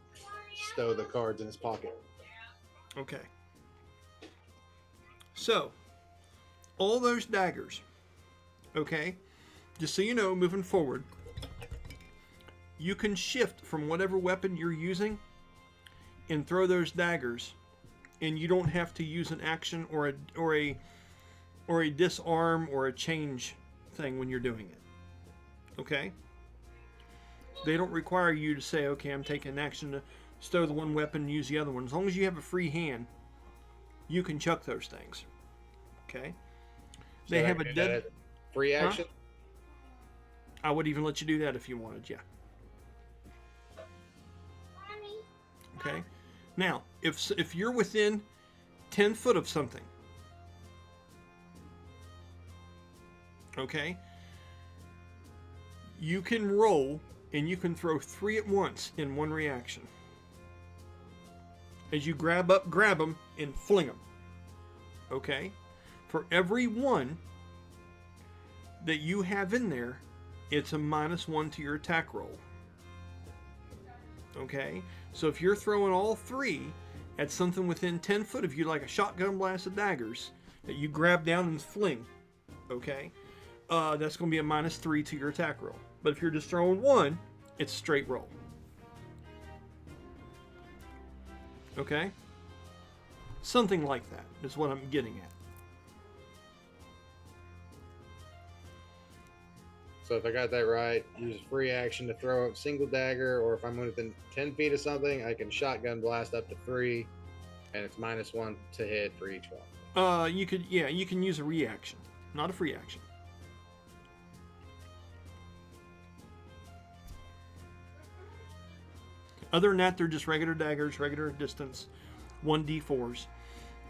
stow the cards in his pocket. Okay. So, all those daggers, okay, just so you know, moving forward, you can shift from whatever weapon you're using and throw those daggers, and you don't have to use an action or a disarm or a change thing when you're doing it. Okay? They don't require you to say, okay, I'm taking action to stow the one weapon and use the other one. As long as you have a free hand, you can chuck those things. Okay? They So have I a can do that dead... as free action? I would even let you do that if you wanted, yeah. Mommy. Okay? Now, if you're within 10 foot of something, okay, you can roll and you can throw 3 at once in one reaction. As you grab them and fling them. Okay? For every one that you have in there, it's a -1 to your attack roll. Okay? So if you're throwing all 3 at something within 10 foot of you, like a shotgun blast of daggers, that you grab down and fling, okay? That's going to be a -3 to your attack roll. But if you're just throwing 1, it's straight roll. Okay? Something like that is what I'm getting at. So if I got that right, use a free action to throw a single dagger, or if I'm within 10 feet of something, I can shotgun blast up to 3, and it's -1 to hit for each one. You can use a reaction, not a free action. Other than that, they're just regular daggers, regular distance, 1d4s.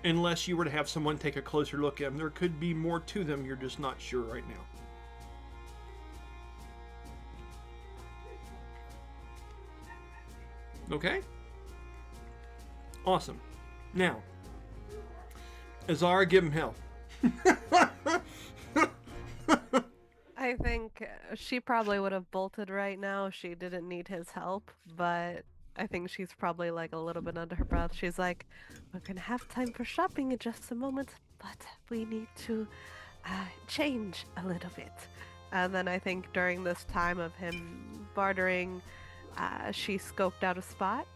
Unless you were to have someone take a closer look at them. There could be more to them, you're just not sure right now. Okay? Awesome. Now, Azara, give him hell. I think she probably would have bolted right now if she didn't need his help, but I think she's probably like a little bit under her breath. She's like, we're gonna have time for shopping in just a moment, but we need to change a little bit. And then I think during this time of him bartering, she scoped out a spot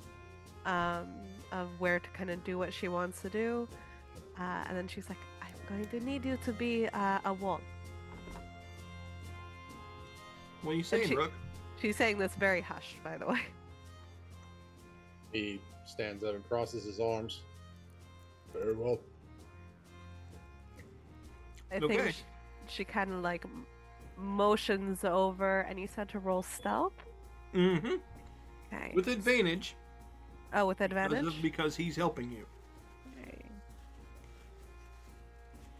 of where to kind of do what she wants to do. And then she's like, I'm going to need you to be a wall. What are you saying, she- Rook? She's saying this very hushed, by the way. He stands up and crosses his arms. Very well. I Okay. think she kind of like motions over, and you said to roll stealth? Mm-hmm. Okay. With advantage. Oh, with advantage? Because he's helping you. Okay.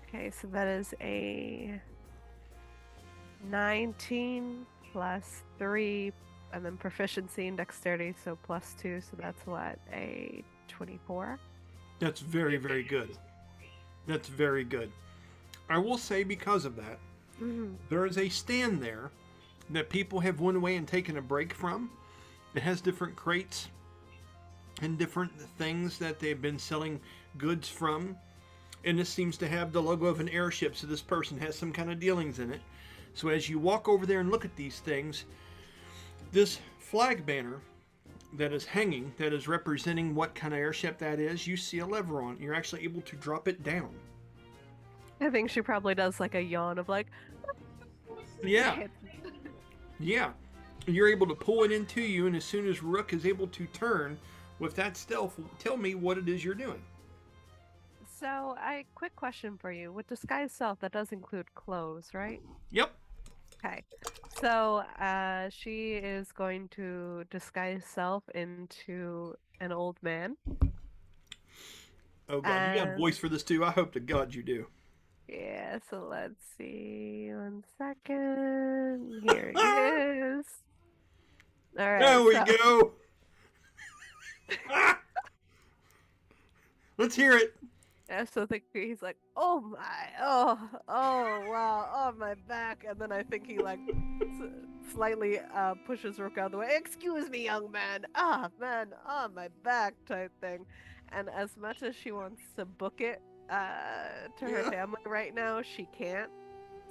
Okay, so that is a 19 plus 3, and then proficiency and dexterity, so plus 2, so that's what, a 24? That's very, very good. That's very good. I will say because of that, there is a stand there that people have went away and taken a break from. It has different crates and different things that they've been selling goods from. And this seems to have the logo of an airship, so this person has some kind of dealings in it. So as you walk over there and look at these things, this flag banner that is hanging, that is representing what kind of airship that is, you see a lever on it. You're actually able to drop it down. I think she probably does like a yawn of like, Yeah, yeah. You're able to pull it into you, and as soon as Rook is able to turn with that stealth, tell me what it is you're doing. So, quick question for you. With disguise self, that does include clothes, right? Yep. Okay. So, she is going to disguise self into an old man. Oh god, you have And- voice for this too. I hope to God you do. Yeah, so let's see. 1 second. Here it is. All right. There we so- go. Ah! Let's hear it. Yeah, so he's like, oh my, wow, oh my back, and then I think he like slightly pushes Rook out of the way. Excuse me, young man. Man, my back type thing. And as much as she wants to book it to her Yeah. family right now, she can't.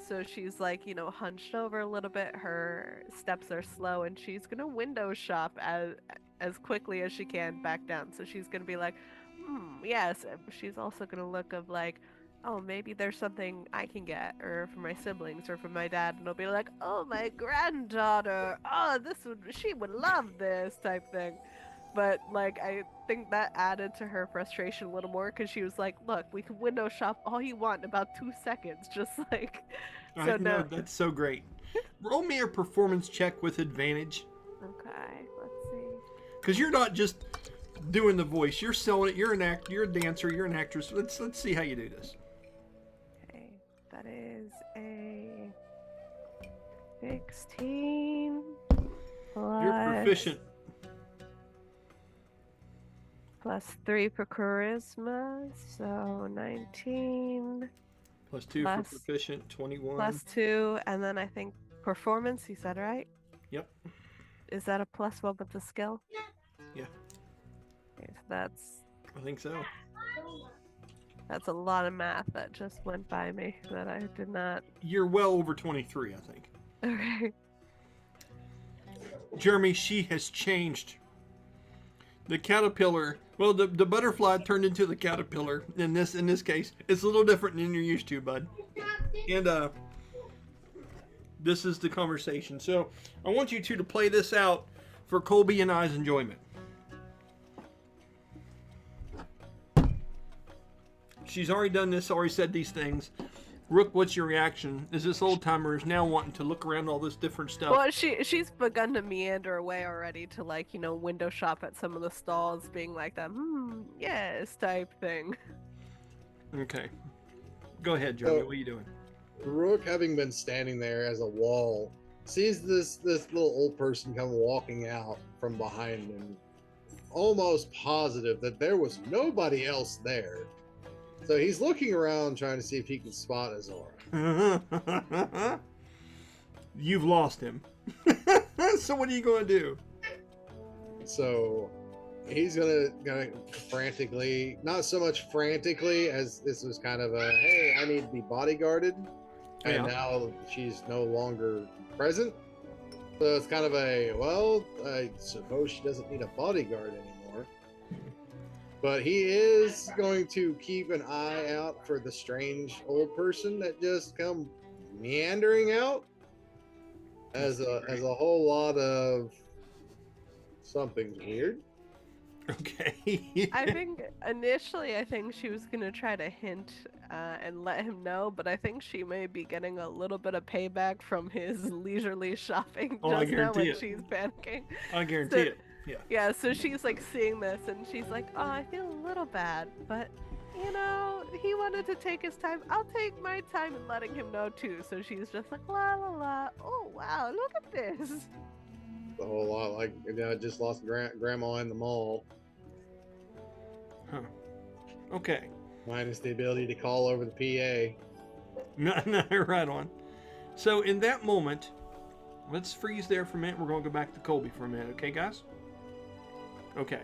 So she's like, hunched over a little bit. Her steps are slow, and she's gonna window shop as quickly as she can back down. So she's gonna be like, yes. She's also gonna look of like, oh, maybe there's something I can get, or for my siblings, or for my dad, and it'll be like, oh, my granddaughter. Oh, she would love this type thing. But like, I think that added to her frustration a little more because she was like, look, we can window shop all you want in about 2 seconds, just like. I So know, no. that's so great. Roll me a performance check with advantage. Okay, let's see. Because you're not just doing the voice. You're selling it. You're an actor. You're a dancer. You're an actress. Let's see how you do this. Okay, that is a 16 You're proficient. plus 3 for charisma, so 19 Plus 2 Plus- for proficient. 21. plus 2, and then I think performance. You said right? Yep. Is that a plus 1 with the skill? Yeah. Okay, so I think so. that's a lot of math that just went by me that I did not. You're well over 23, I think. Okay. Jeremy, she has changed. The caterpillar, well, the butterfly turned into the caterpillar in this case. It's a little different than you're used to, bud. And this is the conversation. So I want you two to play this out for Colby and I's enjoyment. She's already done this, already said these things. Rook, what's your reaction? Is this old timer is now wanting to look around all this different stuff? Well, she's begun to meander away already to like window shop at some of the stalls, being like that yes type thing. Okay. Go ahead, Jeremy. So- What are you doing? Rook, having been standing there as a wall, sees this little old person come walking out from behind him, almost positive that there was nobody else there. So he's looking around trying to see if he can spot Azora. You've lost him. So what are you going to do? So he's gonna frantically, not so much frantically as this was kind of a, hey, I need to be bodyguarded. and Yeah. now she's no longer present. So it's kind of a, well, I suppose she doesn't need a bodyguard anymore. But he is going to keep an eye out for the strange old person that just come meandering out as a whole lot of something's weird. Okay. I think initially, I think she was gonna try to hint and let him know, but I think she may be getting a little bit of payback from his leisurely shopping Oh, I just now guarantee when it. she's panicking. I guarantee So it. Yeah. yeah, so she's like seeing this and she's like, "Oh, I feel a little bad, but you know, he wanted to take his time. I'll take my time in letting him know too." So she's just like, "La la la. Oh wow, look at this." A whole lot like, I just lost grandma in the mall, Huh. Okay. minus the ability to call over the PA. No, no, right on. So in that moment, let's freeze there for a minute. We're going to go back to Colby for a minute, okay, guys? Okay.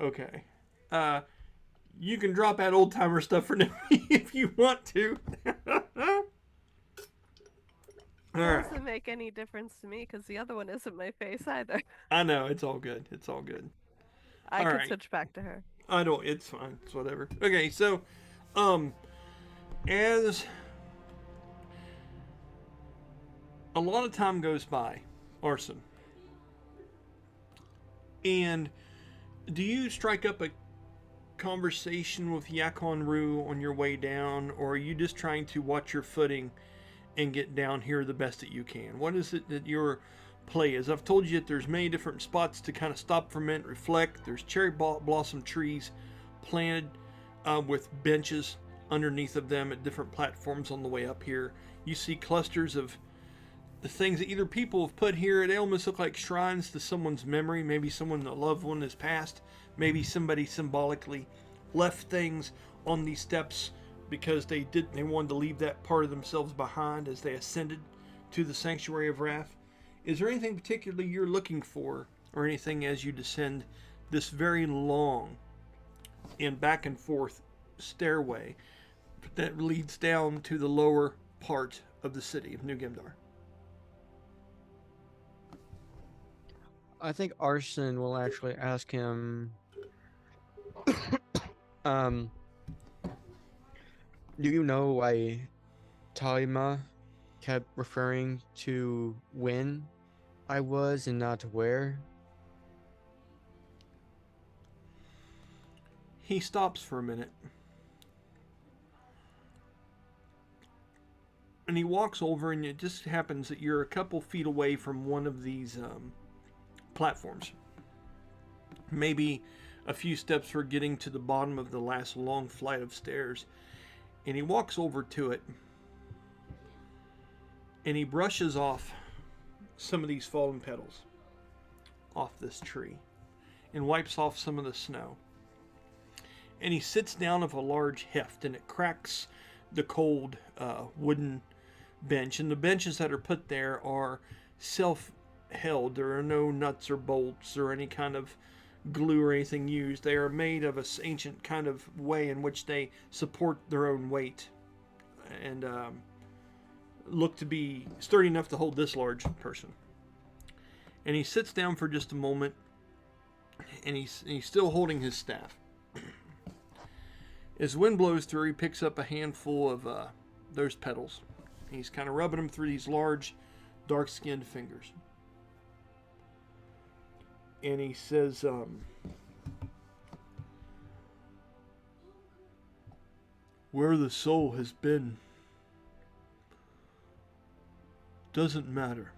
Okay. You can drop that old timer stuff for now if you want to. All right. Doesn't make any difference to me because the other one isn't my face either. I know it's all good. It's all good. I All could right. switch back to her. I don't. It's fine. It's whatever. Okay. So, as a lot of time goes by, Arson, and do you strike up a conversation with Yakon Rue on your way down, or are you just trying to watch your footing and get down here the best that you can? What is it that your play is? I've told you that there's many different spots to kind of stop for a minute, reflect. There's cherry blossom trees planted with benches underneath of them at different platforms on the way up here. You see clusters of the things that either people have put here. They almost look like shrines to someone's memory. Maybe someone, a loved one, has passed. Maybe somebody symbolically left things on these steps because they wanted to leave that part of themselves behind as they ascended to the sanctuary of Wrath. Is there anything particularly you're looking for, or anything as you descend this very long and back and forth stairway that leads down to the lower part of the city of New Gemdar? I think Arson will actually ask him, do you know why Talima kept referring to when I was and not where? He stops for a minute. And he walks over, and it just happens that you're a couple feet away from one of these platforms. Maybe a few steps for getting to the bottom of the last long flight of stairs. And he walks over to it, and he brushes off some of these fallen petals off this tree and wipes off some of the snow. And he sits down of a large heft, and it cracks the cold wooden bench. And the benches that are put there are self-held. There are no nuts or bolts or any kind of glue or anything used. They are made of an ancient kind of way in which they support their own weight and look to be sturdy enough to hold this large person. And he sits down for just a moment, and he's still holding his staff. As wind blows through, he picks up a handful of those petals. He's kind of rubbing them through these large, dark-skinned fingers. And he says, where the soul has been doesn't matter.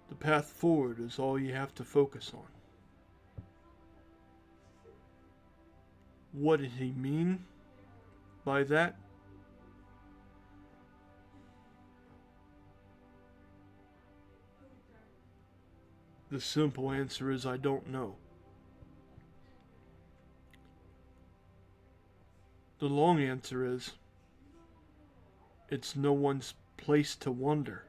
The path forward is all you have to focus on. What did he mean by that? The simple answer is I don't know. The long answer is it's no one's place to wonder.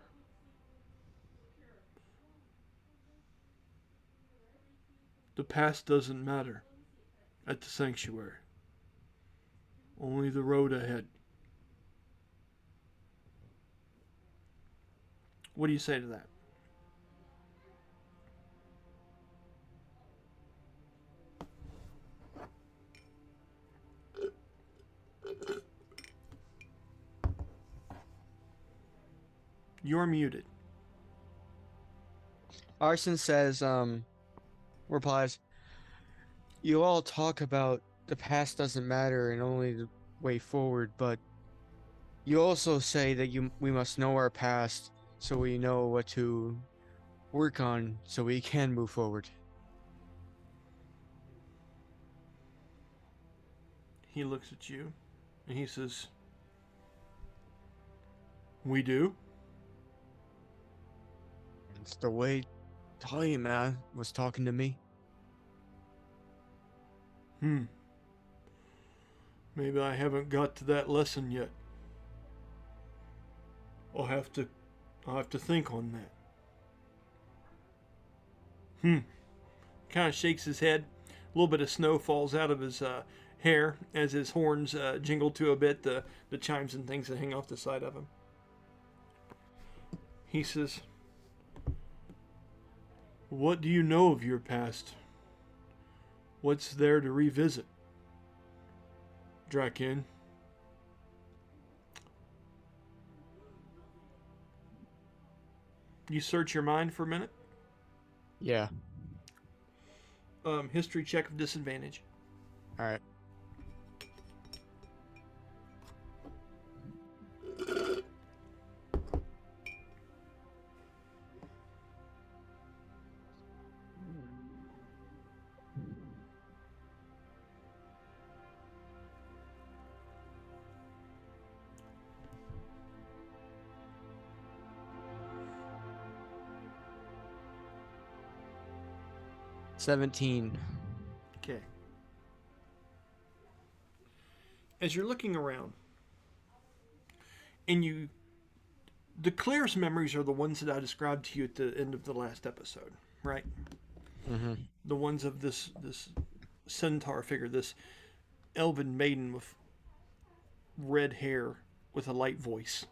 The past doesn't matter at the sanctuary. Only the road ahead. What do you say to that? You're muted. Arson says, replies, "You all talk about the past doesn't matter and only the way forward, but you also say that we must know our past so we know what to work on so we can move forward." He looks at you and he says, "We do?" It's the way Talia was talking to me. Maybe I haven't got to that lesson yet. I'll have to think on that. Kind of shakes his head. A little bit of snow falls out of his hair as his horns jingle to a bit, the chimes and things that hang off the side of him. He says, "What do you know of your past? What's there to revisit, Draken?" You search your mind for a minute. Yeah. History check of disadvantage. All right. $17. Okay. As you're looking around, and the clearest memories are the ones that I described to you at the end of the last episode, right? Mm-hmm. The ones of this centaur figure, this elven maiden with red hair with a light voice.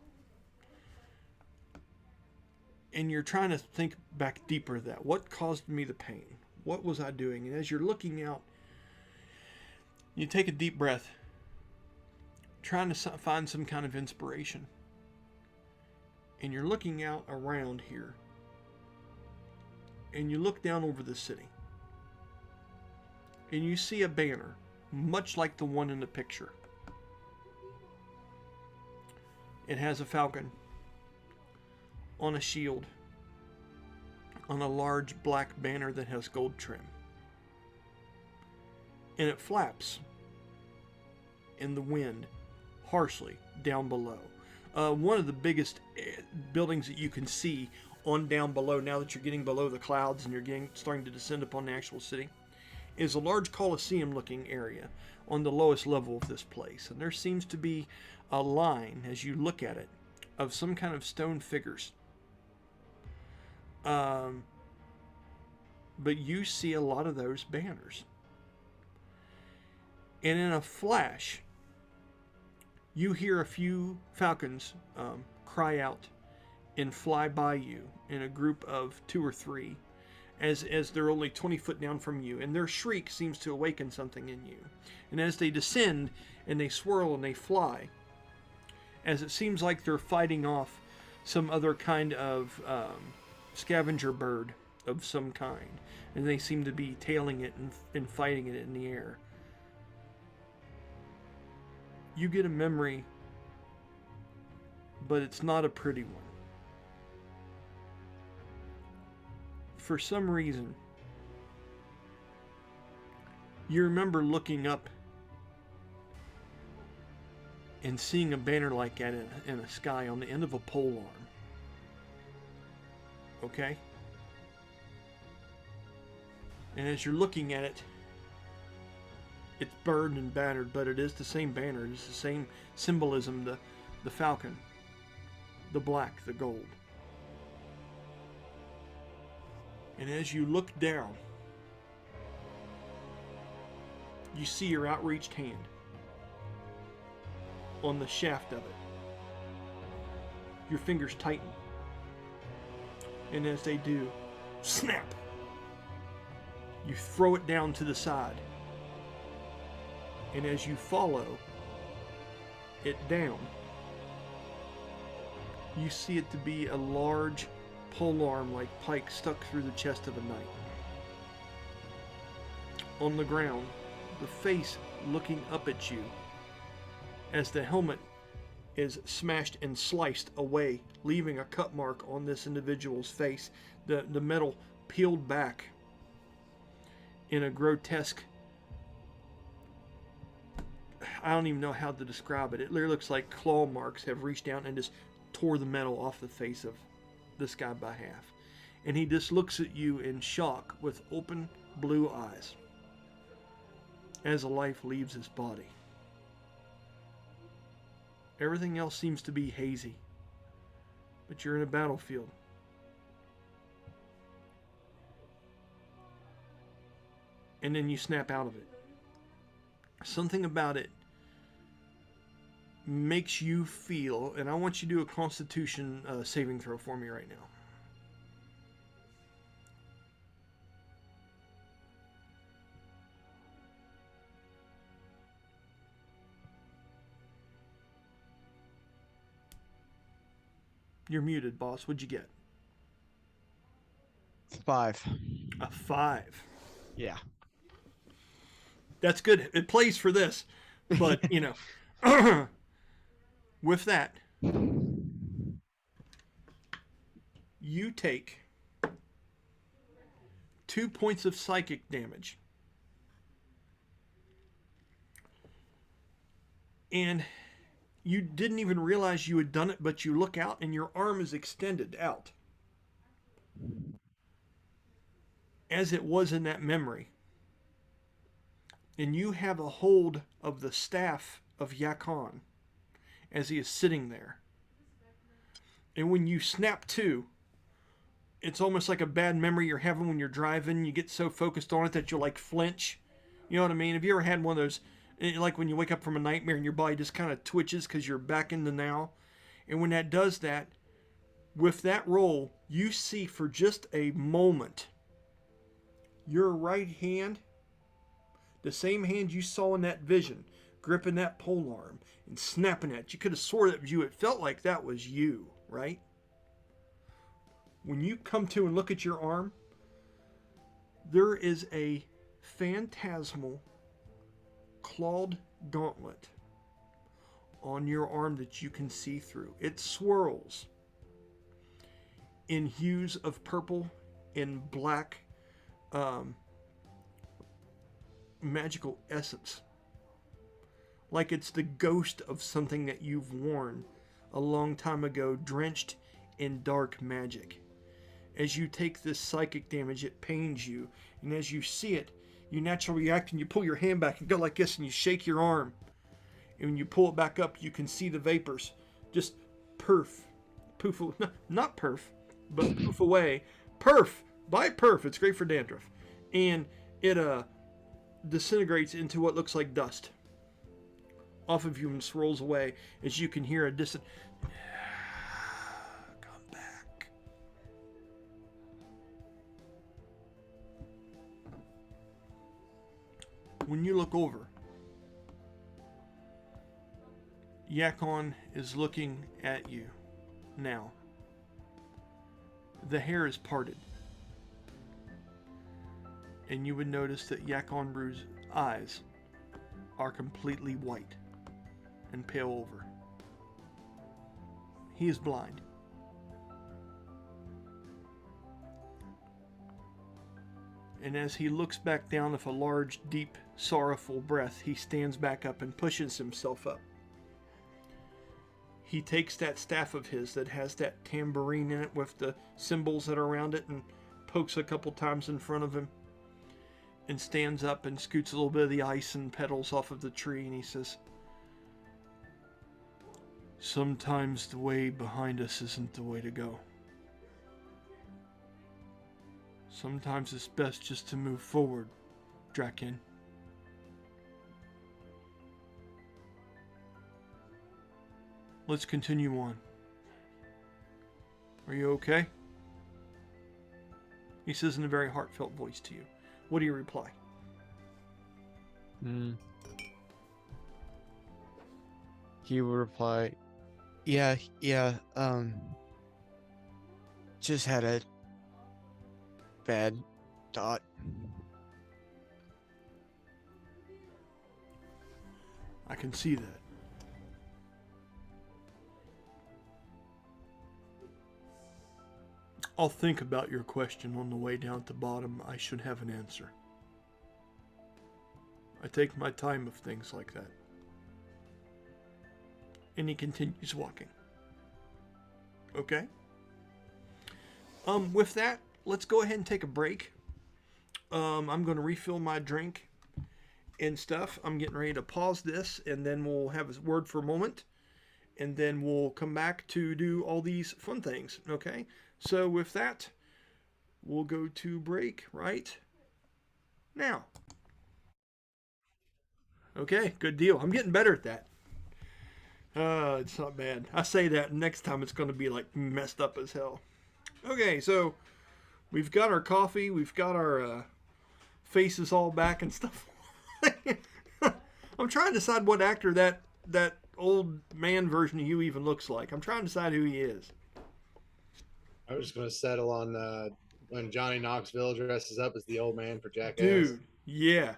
And you're trying to think back deeper to that. What caused me the pain? What was I doing? And as you're looking out, you take a deep breath, trying to find some kind of inspiration. And you're looking out around here. And you look down over the city. And you see a banner, much like the one in the picture. It has a falcon on a shield, on a large black banner that has gold trim. And it flaps in the wind harshly down below. One of the biggest buildings that you can see on down below, now that you're getting below the clouds and you're starting to descend upon the actual city, is a large Colosseum looking area on the lowest level of this place. And there seems to be a line, as you look at it, of some kind of stone figures. But you see a lot of those banners. And in a flash, you hear a few falcons cry out and fly by you in a group of 2 or 3 as they're only 20 foot down from you. And their shriek seems to awaken something in you. And as they descend and they swirl and they fly, as it seems like they're fighting off some other kind of scavenger bird of some kind. And they seem to be tailing it and fighting it in the air. You get a memory, but it's not a pretty one. For some reason, you remember looking up and seeing a banner like that in a sky on the end of a pole arm. Okay? And as you're looking at it, it's burned and battered, but it is the same banner. It is the same symbolism, the falcon, the black, the gold. And as you look down, you see your outreached hand on the shaft of it. Your fingers tighten. And as they do, snap! You throw it down to the side. And as you follow it down, you see it to be a large polearm-like pike stuck through the chest of a knight. On the ground, the face looking up at you as the helmet is smashed and sliced away, leaving a cut mark on this individual's face. The metal peeled back in a grotesque, I don't even know how to describe it. It literally looks like claw marks have reached down and just tore the metal off the face of this guy by half. And he just looks at you in shock with open blue eyes as the life leaves his body. Everything else seems to be hazy, but you're in a battlefield. And then you snap out of it. Something about it makes you feel, and I want you to do a Constitution saving throw for me right now. You're muted, boss. What'd you get? 5. A 5. Yeah. That's good. It plays for this. But, you know, with that, you take 2 points of psychic damage. And you didn't even realize you had done it, but you look out and your arm is extended out, as it was in that memory. And you have a hold of the staff of Yakon as he is sitting there. And when you snap to, it's almost like a bad memory you're having when you're driving. You get so focused on it that you'll like flinch. You know what I mean? Have you ever had one of those, like when you wake up from a nightmare and your body just kind of twitches because you're back in the now? And when that does that, with that roll, you see for just a moment your right hand, the same hand you saw in that vision, gripping that polearm and snapping at. You could have swore that was you. It felt like that was you, right? When you come to and look at your arm, there is a phantasmal clawed gauntlet on your arm that you can see through. It swirls in hues of purple and black magical essence, like it's the ghost of something that you've worn a long time ago, drenched in dark magic. As you take this psychic damage, it pains you, and as you see it, you naturally react and you pull your hand back and go like this and you shake your arm, and when you pull it back up, you can see the vapors just poof, not perf, but poof away. Buy perf, it's great for dandruff. And it disintegrates into what looks like dust off of you and swirls away as you can hear a distant come back. When you look over, Yakon is looking at you now. The hair is parted, and you would notice that Yakonbru's eyes are completely white and pale over. He is blind. And as he looks back down with a large, deep, sorrowful breath, he stands back up and pushes himself up. He takes that staff of his that has that tambourine in it with the symbols that are around it and pokes a couple times in front of him and stands up and scoots a little bit of the ice and petals off of the tree, and he says, "Sometimes the way behind us isn't the way to go. Sometimes it's best just to move forward, Draken. Let's continue on. Are you okay?" He says in a very heartfelt voice to you. What do you reply? He will reply, yeah, yeah, just had a bad thought. I can see that. I'll think about your question on the way down at the bottom. I should have an answer. I take my time with things like that. And he continues walking. Okay? With that, let's go ahead and take a break. I'm going to refill my drink and stuff. I'm getting ready to pause this, and then we'll have a word for a moment, and then we'll come back to do all these fun things. Okay? So with that, we'll go to break right now. Okay, good deal. I'm getting better at that. It's not bad. I say that, and next time it's going to be like messed up as hell. Okay, so we've got our coffee, we've got our faces all back and stuff. I'm trying to decide what actor that old man version of you even looks like. I'm trying to decide who he is. I was just going to settle on when Johnny Knoxville dresses up as the old man for Jackass. Dude, yeah.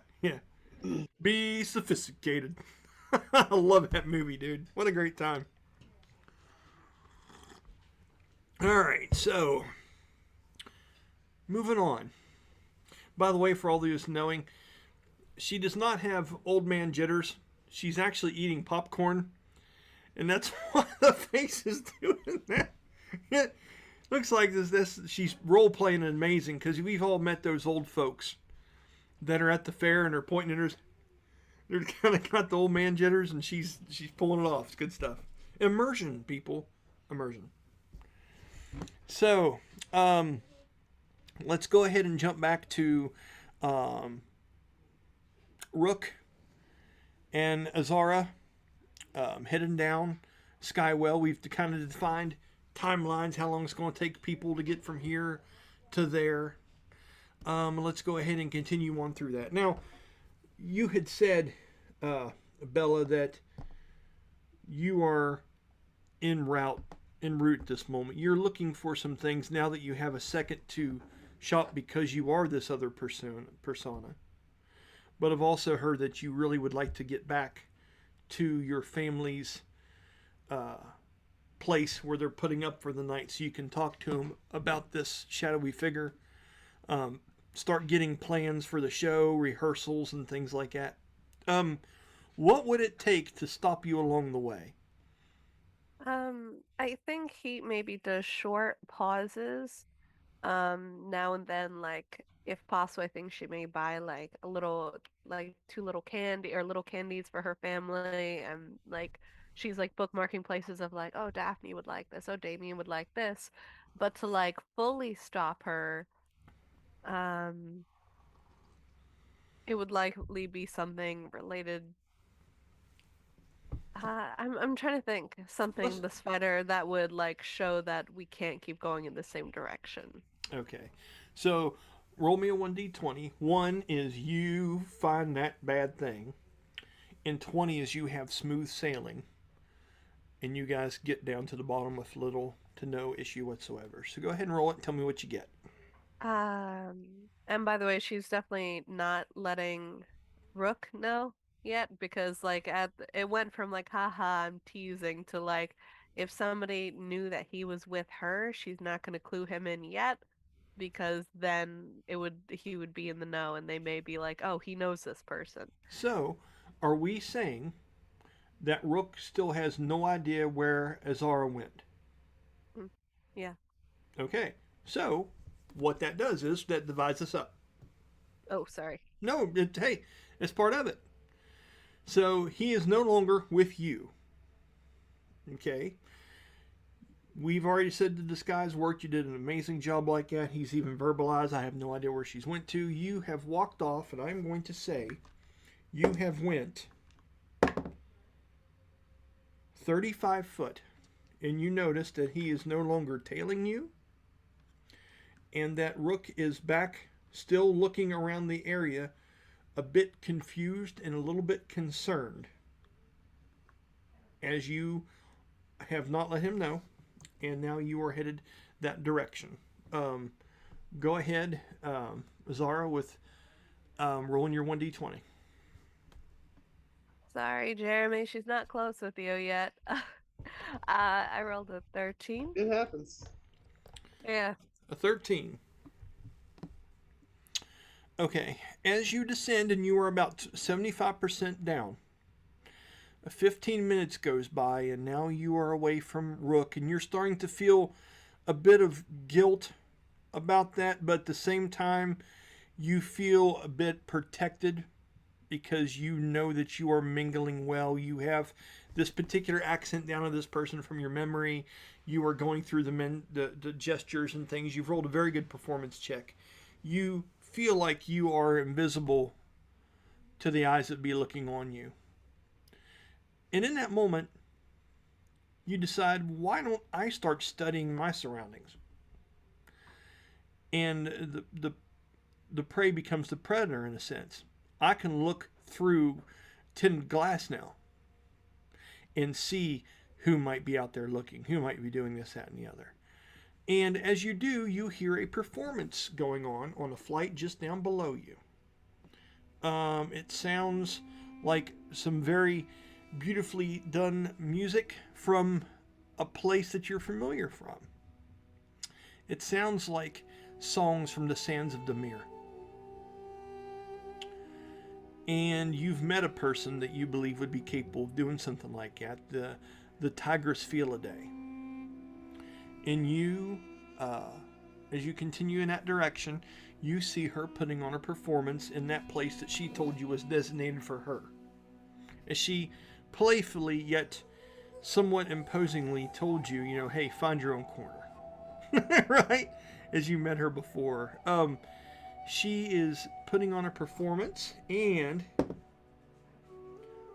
Be sophisticated. I love that movie, dude. What a great time. Alright, so moving on. By the way, for all those knowing, she does not have old man jitters. She's actually eating popcorn. And that's why the face is doing that. It looks like this she's role playing amazing, because we've all met those old folks that are at the fair and are pointing at her. They're kind of got the old man jitters, and she's pulling it off. It's good stuff. Immersion, people. Immersion. So, let's go ahead and jump back to Rook and Azara heading down Skywell. We've kind of defined timelines, how long it's going to take people to get from here to there. Let's go ahead and continue on through that. Now, you had said, Bella, that you are en route at this moment. You're looking for some things now that you have a second to shop, because you are this other persona. But I've also heard that you really would like to get back to your family's place where they're putting up for the night, so you can talk to them about this shadowy figure. Start getting plans for the show, rehearsals, and things like that. What would it take to stop you along the way? I think he maybe does short pauses, now and then, like if possible. I think she may buy like a little, like two little little candies for her family, and like she's like bookmarking places of like, oh, Daphne would like this, oh, Damien would like this. But to like fully stop her, um, it would likely be something related. I'm trying to think something Let's, the spider that would like show that we can't keep going in the same direction. okay. So, roll me a 1d20. 1 is you find that bad thing, and 20 is you have smooth sailing, and you guys get down to the bottom with little to no issue whatsoever. So go ahead and roll it and tell me what you get. And by the way, she's definitely not letting Rook know yet, because like it went from like, haha, I'm teasing, to like, if somebody knew that he was with her, she's not gonna clue him in yet, because then he would be in the know, and they may be like, oh, he knows this person. So, are we saying that Rook still has no idea where Azara went? Mm, yeah. Okay. So, what that does is that divides us up. Oh, sorry. No, hey, it's part of it. So, he is no longer with you. Okay. We've already said the disguise worked. You did an amazing job like that. He's even verbalized, I have no idea where she's went to. You have walked off, and I'm going to say you have went 35 foot, and you notice that he is no longer tailing you, and that Rook is back, still looking around the area, a bit confused and a little bit concerned, as you have not let him know, and now you are headed that direction. Go ahead, Zara, with rolling your 1d20. Sorry, Jeremy, she's not close with you yet. I rolled a 13. It happens. Yeah. A 13. Okay, as you descend and you are about 75% down, 15 minutes goes by and now you are away from Rook and you're starting to feel a bit of guilt about that, but at the same time, you feel a bit protected because you know that you are mingling well. You have this particular accent down to this person from your memory. You are going through the gestures and things. You've rolled a very good performance check. You feel like you are invisible to the eyes that be looking on you. And in that moment, you decide, why don't I start studying my surroundings? And the prey becomes the predator in a sense. I can look through tinted glass now and see who might be out there looking, who might be doing this, that, and the other. And as you do, you hear a performance going on a flight just down below you. It sounds like some very beautifully done music from a place that you're familiar from. It sounds like songs from the sands of Demir. And you've met a person that you believe would be capable of doing something like that, the Tigress Fieldae. And you, as you continue in that direction, you see her putting on a performance in that place that she told you was designated for her. As she playfully yet somewhat imposingly told you, hey, find your own corner. Right? As you met her before. She is putting on a performance, and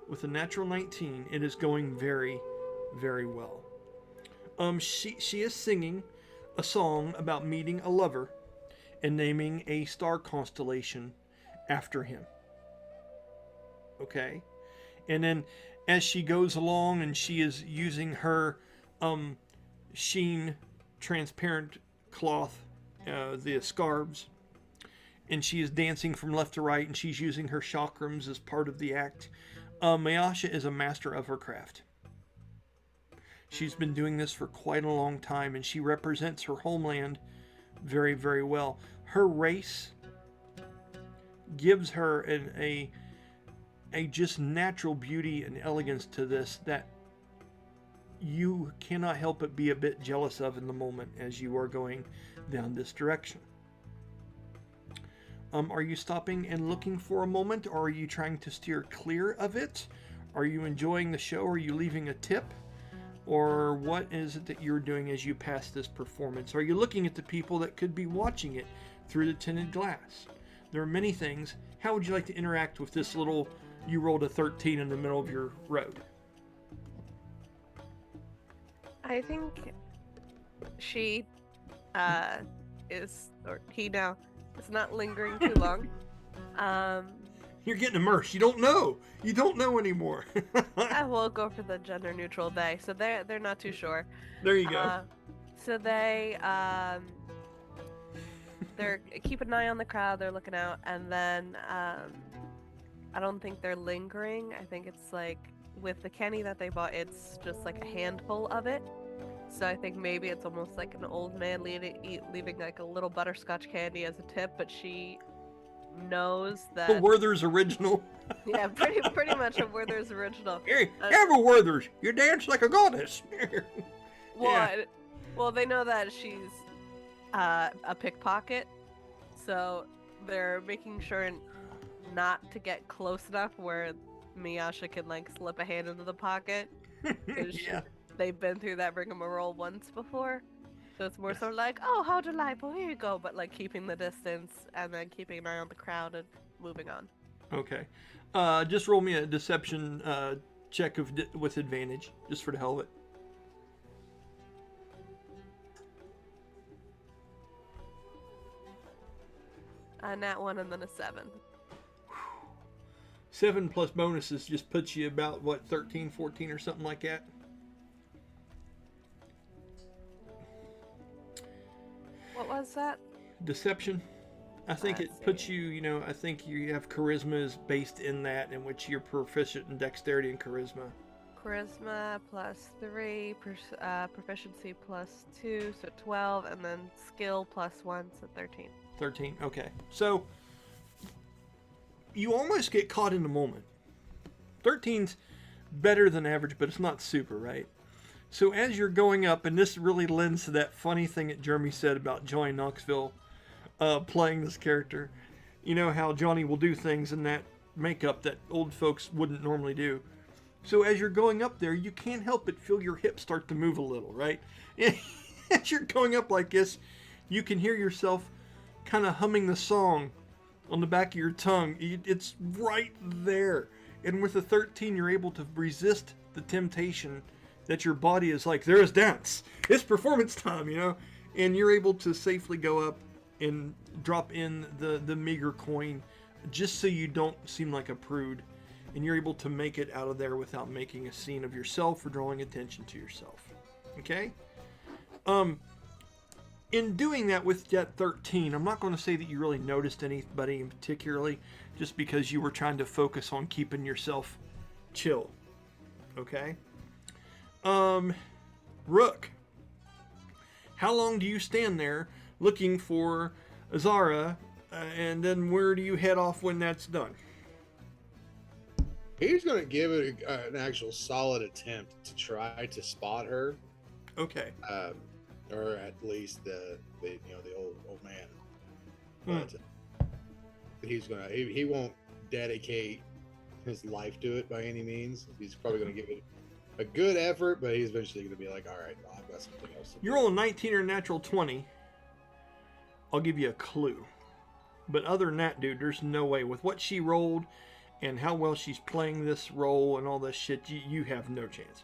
with a natural 19, it is going very, very well. She is singing a song about meeting a lover and naming a star constellation after him. Okay? And then as she goes along and she is using her sheen transparent cloth, the scarves, and she is dancing from left to right, and she's using her chakrams as part of the act. Mayasha is a master of her craft. She's been doing this for quite a long time, and she represents her homeland very, very well. Her race gives her a just natural beauty and elegance to this that you cannot help but be a bit jealous of in the moment as you are going down this direction. Are you stopping and looking for a moment, or are you trying to steer clear of it? Are you enjoying the show? Are you leaving a tip? Or what is it that you're doing as you pass this performance? Are you looking at the people that could be watching it through the tinted glass? There are many things. How would you like to interact with this little, you rolled a 13 in the middle of your road? I think she is, or he now, is not lingering too long. You're getting immersed. You don't know. You don't know anymore. I will go for the gender neutral they. So they're not too sure. There you go. So they're keeping an eye on the crowd. They're looking out, and then I don't think they're lingering. I think it's like with the candy that they bought, it's just like a handful of it. So I think maybe it's almost like an old man leaving like a little butterscotch candy as a tip, but she knows that. A Werther's original. Yeah, pretty much a Werther's original. Here, have a Werther's. You dance like a goddess. Well, they know that she's a pickpocket, so they're making sure not to get close enough where Miyasha can like slip a hand into the pocket. Yeah. They've been through that rigmarole once before. So it's more sort of like, oh, how delightful, here you go, but like keeping the distance and then keeping an eye on the crowd and moving on. Okay. Just roll me a deception check with advantage, just for the hell of it. A nat 1 and then a 7. 7 plus bonuses just puts you about, what, 13, 14 or something like that? What was that? Deception. I think Let's it puts see. you, I think you have charisma is based in that, in which you're proficient in dexterity and charisma. Charisma plus 3, proficiency plus 2, so 12, and then skill plus 1, so 13. 13, okay. So, you almost get caught in the moment. 13's better than average, but it's not super, right? So as you're going up, and this really lends to that funny thing that Jeremy said about Johnny Knoxville playing this character. You know how Johnny will do things in that makeup that old folks wouldn't normally do. So as you're going up there, you can't help but feel your hips start to move a little, right? As you're going up like this, you can hear yourself kind of humming the song on the back of your tongue. It's right there. And with the 13, you're able to resist the temptation that your body is like, there is dance. It's performance time. And you're able to safely go up and drop in the meager coin just so you don't seem like a prude. And you're able to make it out of there without making a scene of yourself or drawing attention to yourself. Okay? In doing that with that 13, I'm not going to say that you really noticed anybody in particularly, just because you were trying to focus on keeping yourself chill. Okay? Rook. How long do you stand there looking for Azara, and then where do you head off when that's done? He's going to give it an actual solid attempt to try to spot her, Okay. or at least the old man. Hmm. But he won't dedicate his life to it by any means. He's probably going to give it a good effort, but he's eventually going to be like, all right, well, I've got something else to You're do. on 19 or natural 20. I'll give you a clue. But other than that, dude, there's no way. With what she rolled and how well she's playing this role and all this shit, you have no chance.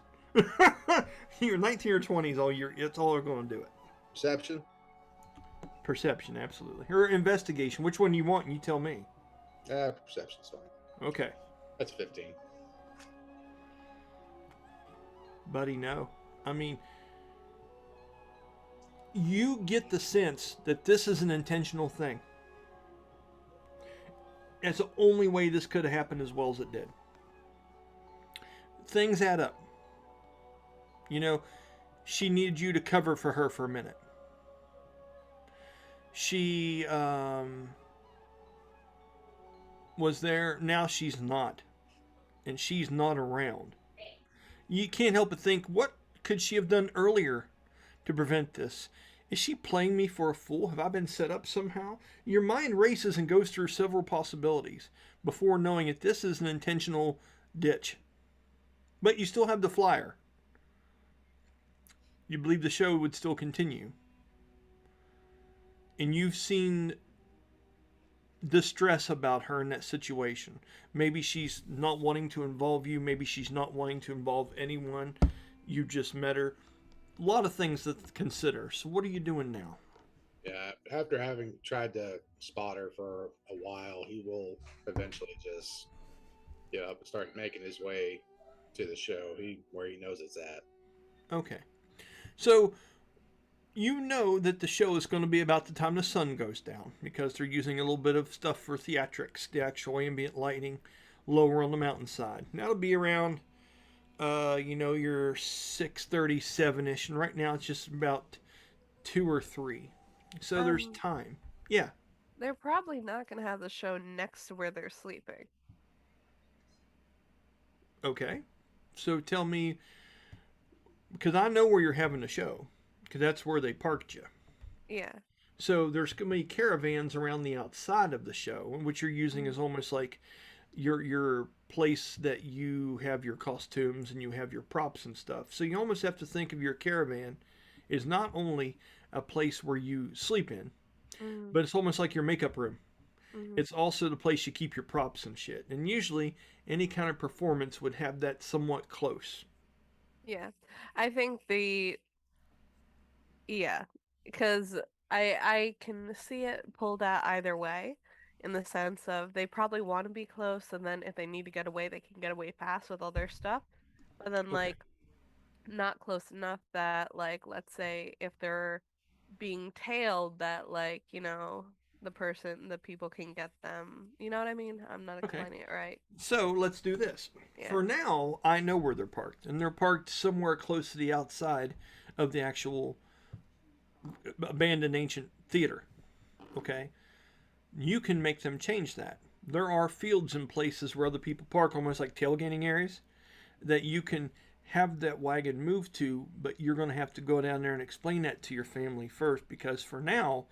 You're 19 or 20 is all it's all going to do it. Perception? Perception, absolutely. Or investigation. Which one you want, and you tell me. Perception's fine. Okay. That's 15. Buddy, no. I mean, you get the sense that this is an intentional thing. It's the only way this could have happened as well as it did. Things add up. She needed you to cover for her for a minute. She was there. Now she's not. And she's not around. You can't help but think, what could she have done earlier to prevent this? Is she playing me for a fool? Have I been set up somehow? Your mind races and goes through several possibilities before knowing that this is an intentional ditch. But you still have the flyer. You believe the show would still continue. And you've seen distress about her in that situation. Maybe she's not wanting to involve you. Maybe she's not wanting to involve anyone. You just met her. A lot of things to consider. So what are you doing now? Yeah, after having tried to spot her for a while, he will eventually just start making his way to the show where he knows it's at. Okay. So you know that the show is going to be about the time the sun goes down, because they're using a little bit of stuff for theatrics, the actual ambient lighting lower on the mountainside. And that'll be around your 6:37ish, and right now it's just about 2 or 3. So there's time. Yeah. They're probably not going to have the show next to where they're sleeping. Okay. So tell me, because I know where you're having the show, because that's where they parked you. Yeah. So there's going to be caravans around the outside of the show, which you're using as almost like your place that you have your costumes and you have your props and stuff. So you almost have to think of your caravan is not only a place where you sleep in, but it's almost like your makeup room. It's also the place you keep your props and shit. And usually any kind of performance would have that somewhat close. Yeah. I think because I can see it pulled out either way. in the sense of they probably want to be close, and then if they need to get away, they can get away fast with all their stuff. But then, Okay. like, not close enough that, like, let's say if they're being tailed, that, like, the people can get them. You know what I mean? I'm not Okay. explaining it right. So let's do this. Yeah. For now, I know where they're parked, and they're parked somewhere close to the outside of the actual abandoned ancient theater. Okay? You can make them change that. There are fields and places where other people park, almost like tailgating areas, that you can have that wagon move to, but you're going to have to go down there and explain that to your family first, because for now,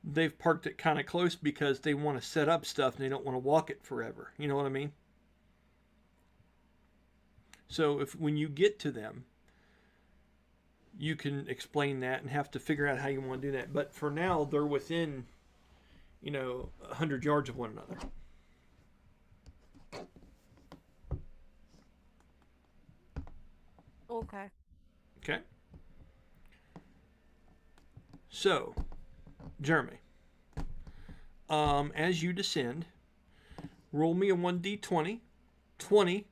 they've parked it kind of close because they want to set up stuff and they don't want to walk it forever. You know what I mean? So if when you get to them, you can explain that and have to figure out how you want to do that. But for now, they're within, 100 yards of one another. Okay. Okay? So, Jeremy, as you descend, roll me a 1d20. 20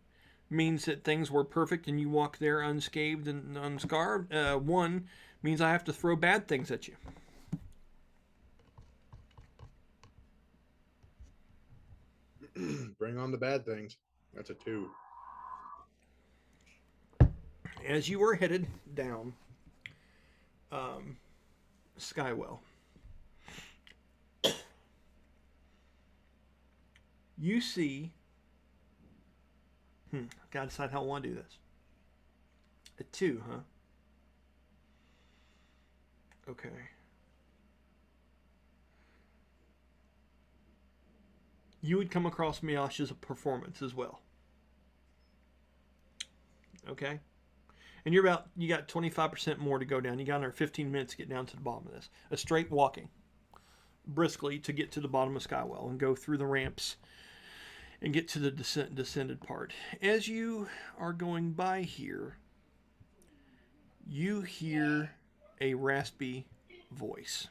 means that things were perfect and you walk there unscathed and unscarred. 1 means I have to throw bad things at you. Bring on the bad things. That's a 2. As you are headed down Skywell, you see. Gotta decide how I want to do this. A 2, huh? Okay. You would come across Miyosh's performance as well. Okay? And you got 25% more to go down. You got another 15 minutes to get down to the bottom of this. A straight walking briskly to get to the bottom of Skywell and go through the ramps and get to the descended part. As you are going by here, you hear a raspy voice.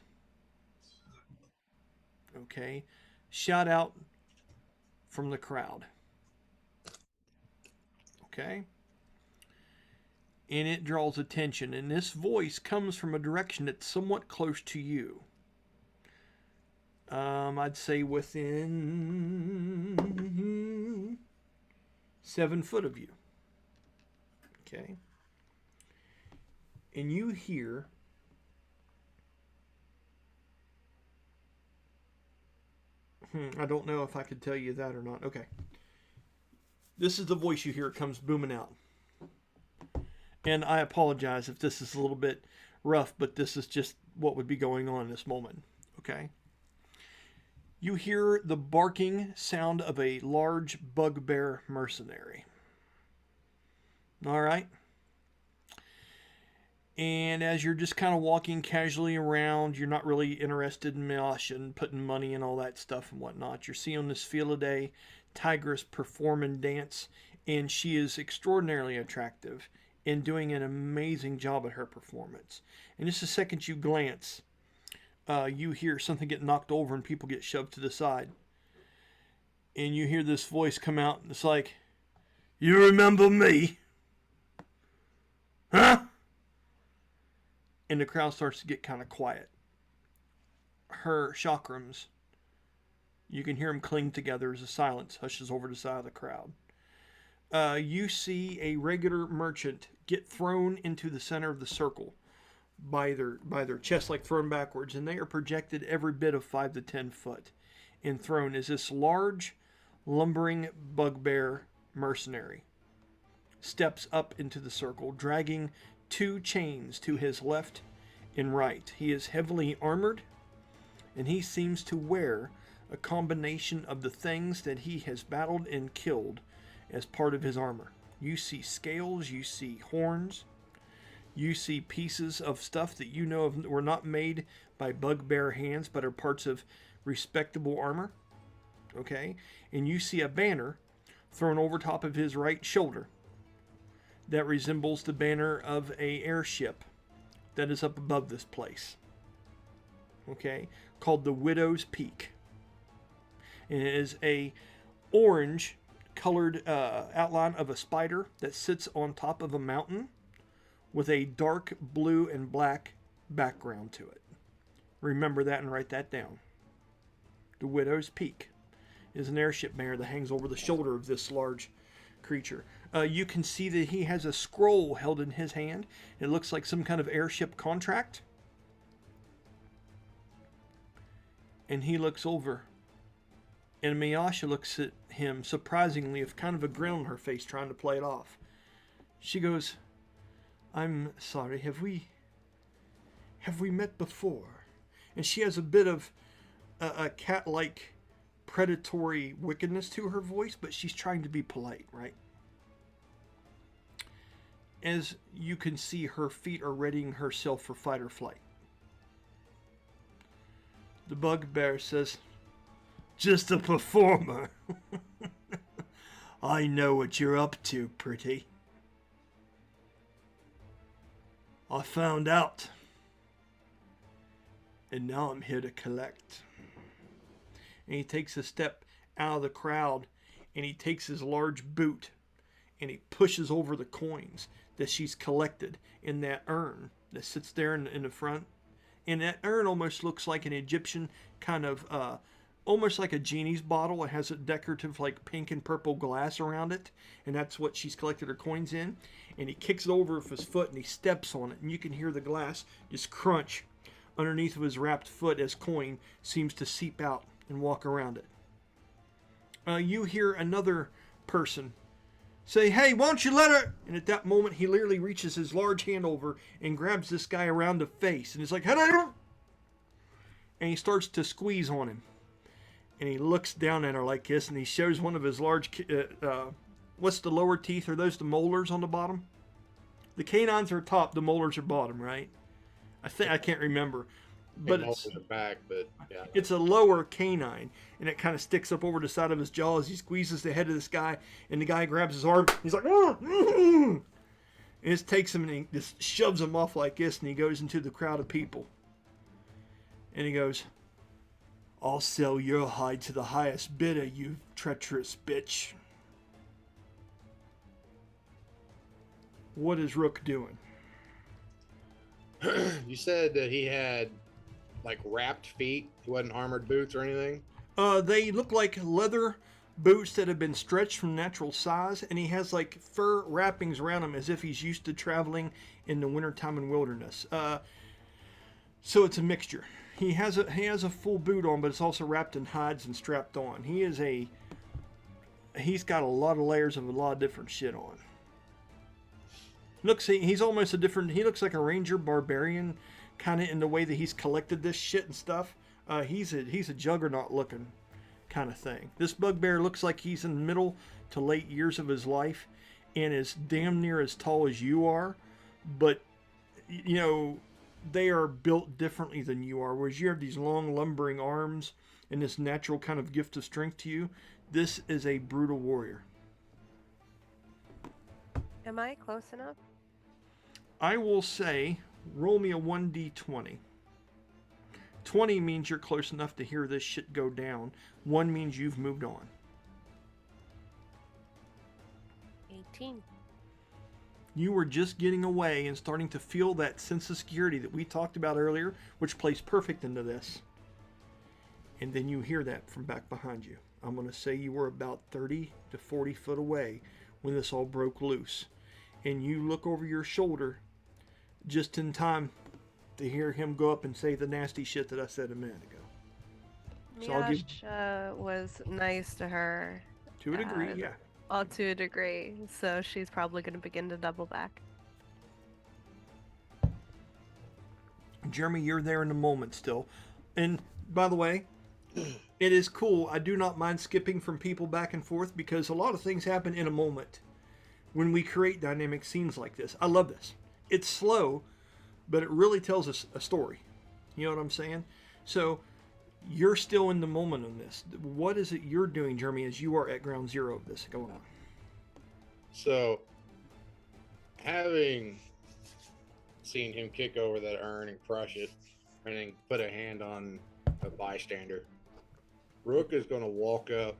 Okay? Shout out from the crowd. Okay? And it draws attention. And this voice comes from a direction that's somewhat close to you. I'd say within 7 foot of you. Okay? And you hear I don't know if I could tell you that or not. Okay. This is the voice you hear. It comes booming out. And I apologize if this is a little bit rough, but this is just what would be going on in this moment. Okay? You hear the barking sound of a large bugbear mercenary. All right? And as you're just kind of walking casually around, you're not really interested in Miyosh and putting money and all that stuff and whatnot. You're seeing this field day tigress perform and dance, and she is extraordinarily attractive and doing an amazing job at her performance. And just the second you glance, you hear something get knocked over and people get shoved to the side. And you hear this voice come out, and it's like, "You remember me? Huh?" And the crowd starts to get kind of quiet. Her chakrams, you can hear them cling together as the silence hushes over the side of the crowd. You see a regular merchant get thrown into the center of the circle by their chest, like thrown backwards, and they are projected every bit of 5 to 10 foot and thrown as this large, lumbering bugbear mercenary steps up into the circle, dragging 2 chains to his left and right. He is heavily armored, and he seems to wear a combination of the things that he has battled and killed as part of his armor. You see scales, you see horns, you see pieces of stuff that you know were not made by bugbear hands but are parts of respectable armor. Okay? And you see a banner thrown over top of his right shoulder that resembles the banner of a airship that is up above this place. Okay? Called the Widow's Peak. And it is a orange colored outline of a spider that sits on top of a mountain with a dark blue and black background to it. Remember that and write that down. The Widow's Peak is an airship banner that hangs over the shoulder of this large creature. You can see that he has a scroll held in his hand. It looks like some kind of airship contract. And he looks over. And Miyasha looks at him surprisingly with kind of a grin on her face, trying to play it off. She goes, "I'm sorry, have we met before?" And she has a bit of a cat-like predatory wickedness to her voice, but she's trying to be polite, right? As you can see, her feet are readying herself for fight or flight. The bugbear says, "Just a performer. I know what you're up to, pretty. I found out. And now I'm here to collect." And he takes a step out of the crowd, and he takes his large boot, and he pushes over the coins that she's collected in that urn that sits there in the front. And that urn almost looks like an Egyptian kind of, almost like a genie's bottle. It has a decorative, like, pink and purple glass around it, and that's what she's collected her coins in. And he kicks it over with his foot, and he steps on it, and you can hear the glass just crunch underneath of his wrapped foot as coin seems to seep out and walk around it. You hear another person say, "Hey, why don't you let her?" And at that moment, he literally reaches his large hand over and grabs this guy around the face. And he's like, "Hello!" And he starts to squeeze on him. And he looks down at her like this, and he shows one of his large, what's the lower teeth? Are those the molars on the bottom? The canines are top, the molars are bottom, right? I can't remember. But it's back, but yeah. It's a lower canine, and it kind of sticks up over the side of his jaw as he squeezes the head of this guy, and the guy grabs his arm. He's like, "Ah!" And just takes him and he just shoves him off like this, and he goes into the crowd of people. And he goes, "I'll sell your hide to the highest bidder, you treacherous bitch." What is Rook doing? You said that he had like wrapped feet. He wasn't armored boots or anything. They look like leather boots that have been stretched from natural size, and he has like fur wrappings around him as if he's used to traveling in the wintertime in wilderness. So it's a mixture. He has a full boot on, but it's also wrapped in hides and strapped on. He's got a lot of layers of a lot of different shit on. He's almost he looks like a ranger barbarian, kind of in the way that he's collected this shit and stuff. He's a juggernaut looking kind of thing. This bugbear looks like he's in the middle to late years of his life and is damn near as tall as you are, but you know, they are built differently than you are. Whereas you have these long lumbering arms and this natural kind of gift of strength to you, this is a brutal warrior. Am I close enough? I will say, roll me a 1d20. 20 means you're close enough to hear this shit go down. 1 means you've moved on. 18. You were just getting away and starting to feel that sense of security that we talked about earlier, which plays perfect into this. And then you hear that from back behind you. I'm going to say you were about 30 to 40 foot away when this all broke loose. And you look over your shoulder just in time to hear him go up and say the nasty shit that I said a minute ago. So Miyasha was nice to her. To a degree, yeah. All to a degree. So she's probably going to begin to double back. Jeremy, you're there in the moment still. And by the way, it is cool. I do not mind skipping from people back and forth because a lot of things happen in a moment when we create dynamic scenes like this. I love this. It's slow, but it really tells us a story. You know what I'm saying? So you're still in the moment on this. What is it you're doing, Jeremy, as you are at ground zero of this going on? So, having seen him kick over that urn and crush it, and then put a hand on a bystander, Rook is going to walk up,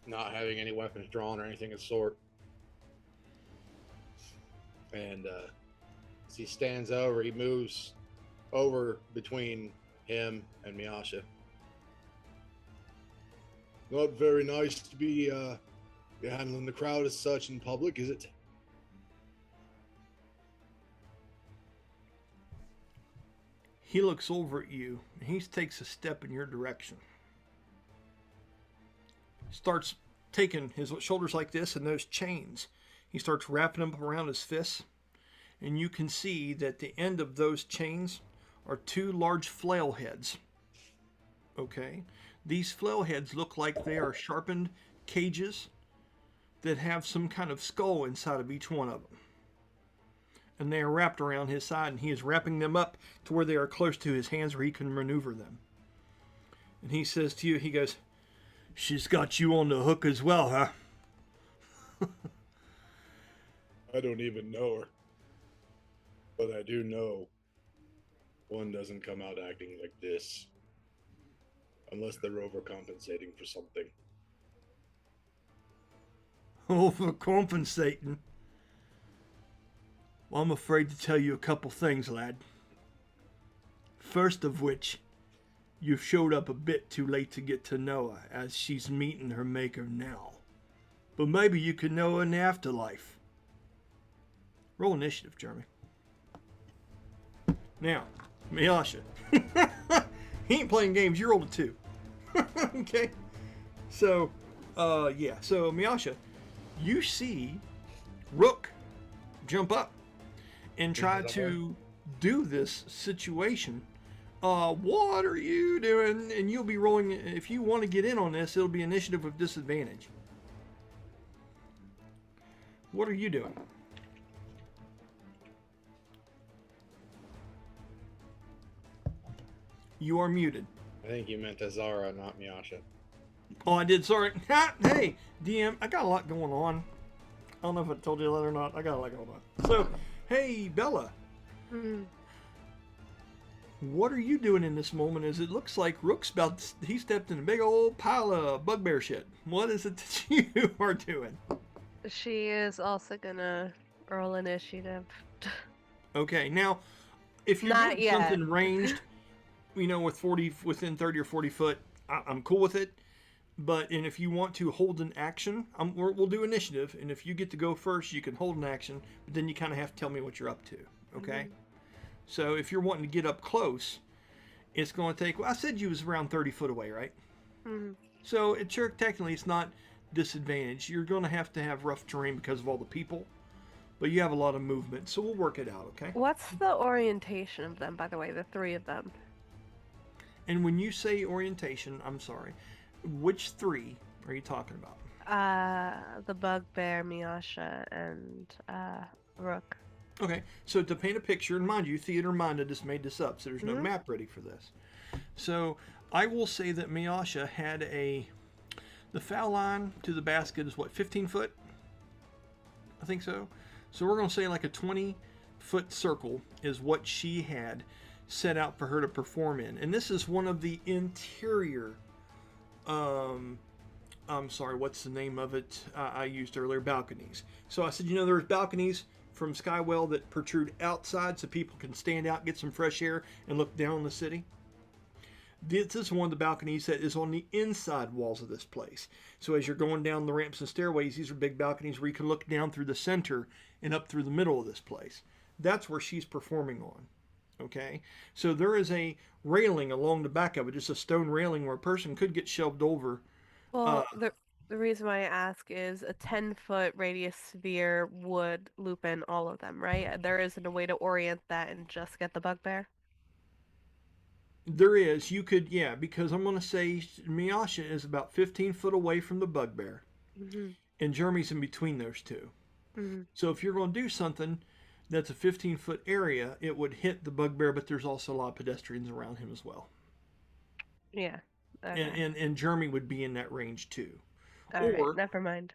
not having any weapons drawn or anything of the sort. And as he stands over, he moves over between him and Miyasha. Not very nice to be handling the crowd as such in public, is it? He looks over at you and he takes a step in your direction. Starts taking his shoulders like this and those chains. He starts wrapping them around his fists. And you can see that the end of those chains are two large flail heads. Okay? These flail heads look like they are sharpened cages that have some kind of skull inside of each one of them. And they are wrapped around his side, and he is wrapping them up to where they are close to his hands where he can maneuver them. And he says to you, he goes, "She's got you on the hook as well, huh?" I don't even know her. But I do know one doesn't come out acting like this unless they're overcompensating for something. Overcompensating? Well, I'm afraid to tell you a couple things, lad. First of which, you've showed up a bit too late to get to know her, as she's meeting her maker now. But maybe you could know her in the afterlife. Roll initiative, Jeremy. Now, Miyasha. He ain't playing games, you rolled a 2. Okay? So, yeah. So, Miyasha, you see Rook jump up and try to do this situation. What are you doing? And you'll be rolling, if you want to get in on this, it'll be initiative with disadvantage. What are you doing? You are muted. I think you meant Azara, not Miyasha. Oh, I did. Sorry. Hey, DM, I got a lot going on. I don't know if I told you that or not. I got a lot going on. So, hey, Bella. What are you doing in this moment? As it looks like Rook's he stepped in a big old pile of bugbear shit. What is it that you are doing? She is also gonna roll initiative. Okay, now, if you're Not doing yet. something ranged, within 30 or 40 foot, I'm cool with it. And if you want to hold an action, we'll do initiative. And if you get to go first, you can hold an action. But then you kind of have to tell me what you're up to. Okay? So if you're wanting to get up close, it's going to take... Well, I said you was around 30 foot away, right? So technically it's not disadvantage. You're going to have rough terrain because of all the people. But you have a lot of movement. So we'll work it out, okay? What's the orientation of them, by the way, the three of them? And when you say orientation, I'm sorry... Which 3 are you talking about? The bugbear, Miyasha, and Rook. Okay, so to paint a picture, and mind you, theater minded just made this up, so there's no map ready for this. So I will say that Miyasha had the foul line to the basket is what, 15 foot? I think so. So we're going to say like a 20-foot circle is what she had set out for her to perform in. And this is one of the interior I'm sorry, what's the name of it? I used earlier, balconies. So I said, there's balconies from Skywell that protrude outside so people can stand out, get some fresh air, and look down on the city. This is one of the balconies that is on the inside walls of this place. So as you're going down the ramps and stairways, these are big balconies where you can look down through the center and up through the middle of this place. That's where she's performing on. Okay, so there is a railing along the back of it, just a stone railing where a person could get shoved over. Well, the reason why I ask is a 10-foot radius sphere would loop in all of them, right? There isn't a way to orient that and just get the bugbear? There is. You could, yeah, because I'm going to say Miyasha is about 15 foot away from the bugbear. And Jeremy's in between those two. So if you're going to do something that's a 15-foot area, it would hit the bugbear, but there's also a lot of pedestrians around him as well. Yeah. Okay. And Jeremy would be in that range too. All right, never mind.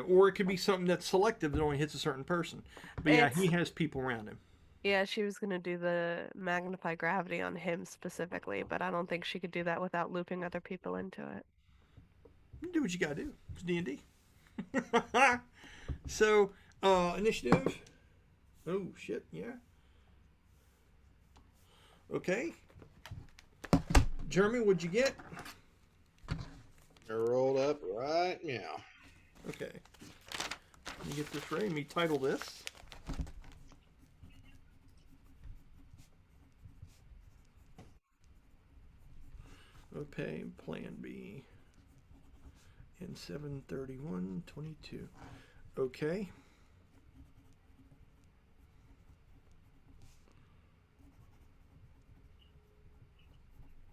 Or it could be something that's selective that only hits a certain person. But yeah, he has people around him. Yeah, she was gonna do the magnify gravity on him specifically, but I don't think she could do that without looping other people into it. Do what you gotta do. It's D&D. So, initiative. Oh, shit, yeah. Okay. Jeremy, what'd you get? I rolled up right now. Okay. Let me get this ready. Let me title this. Okay, Plan B. And 7/31/22. Okay.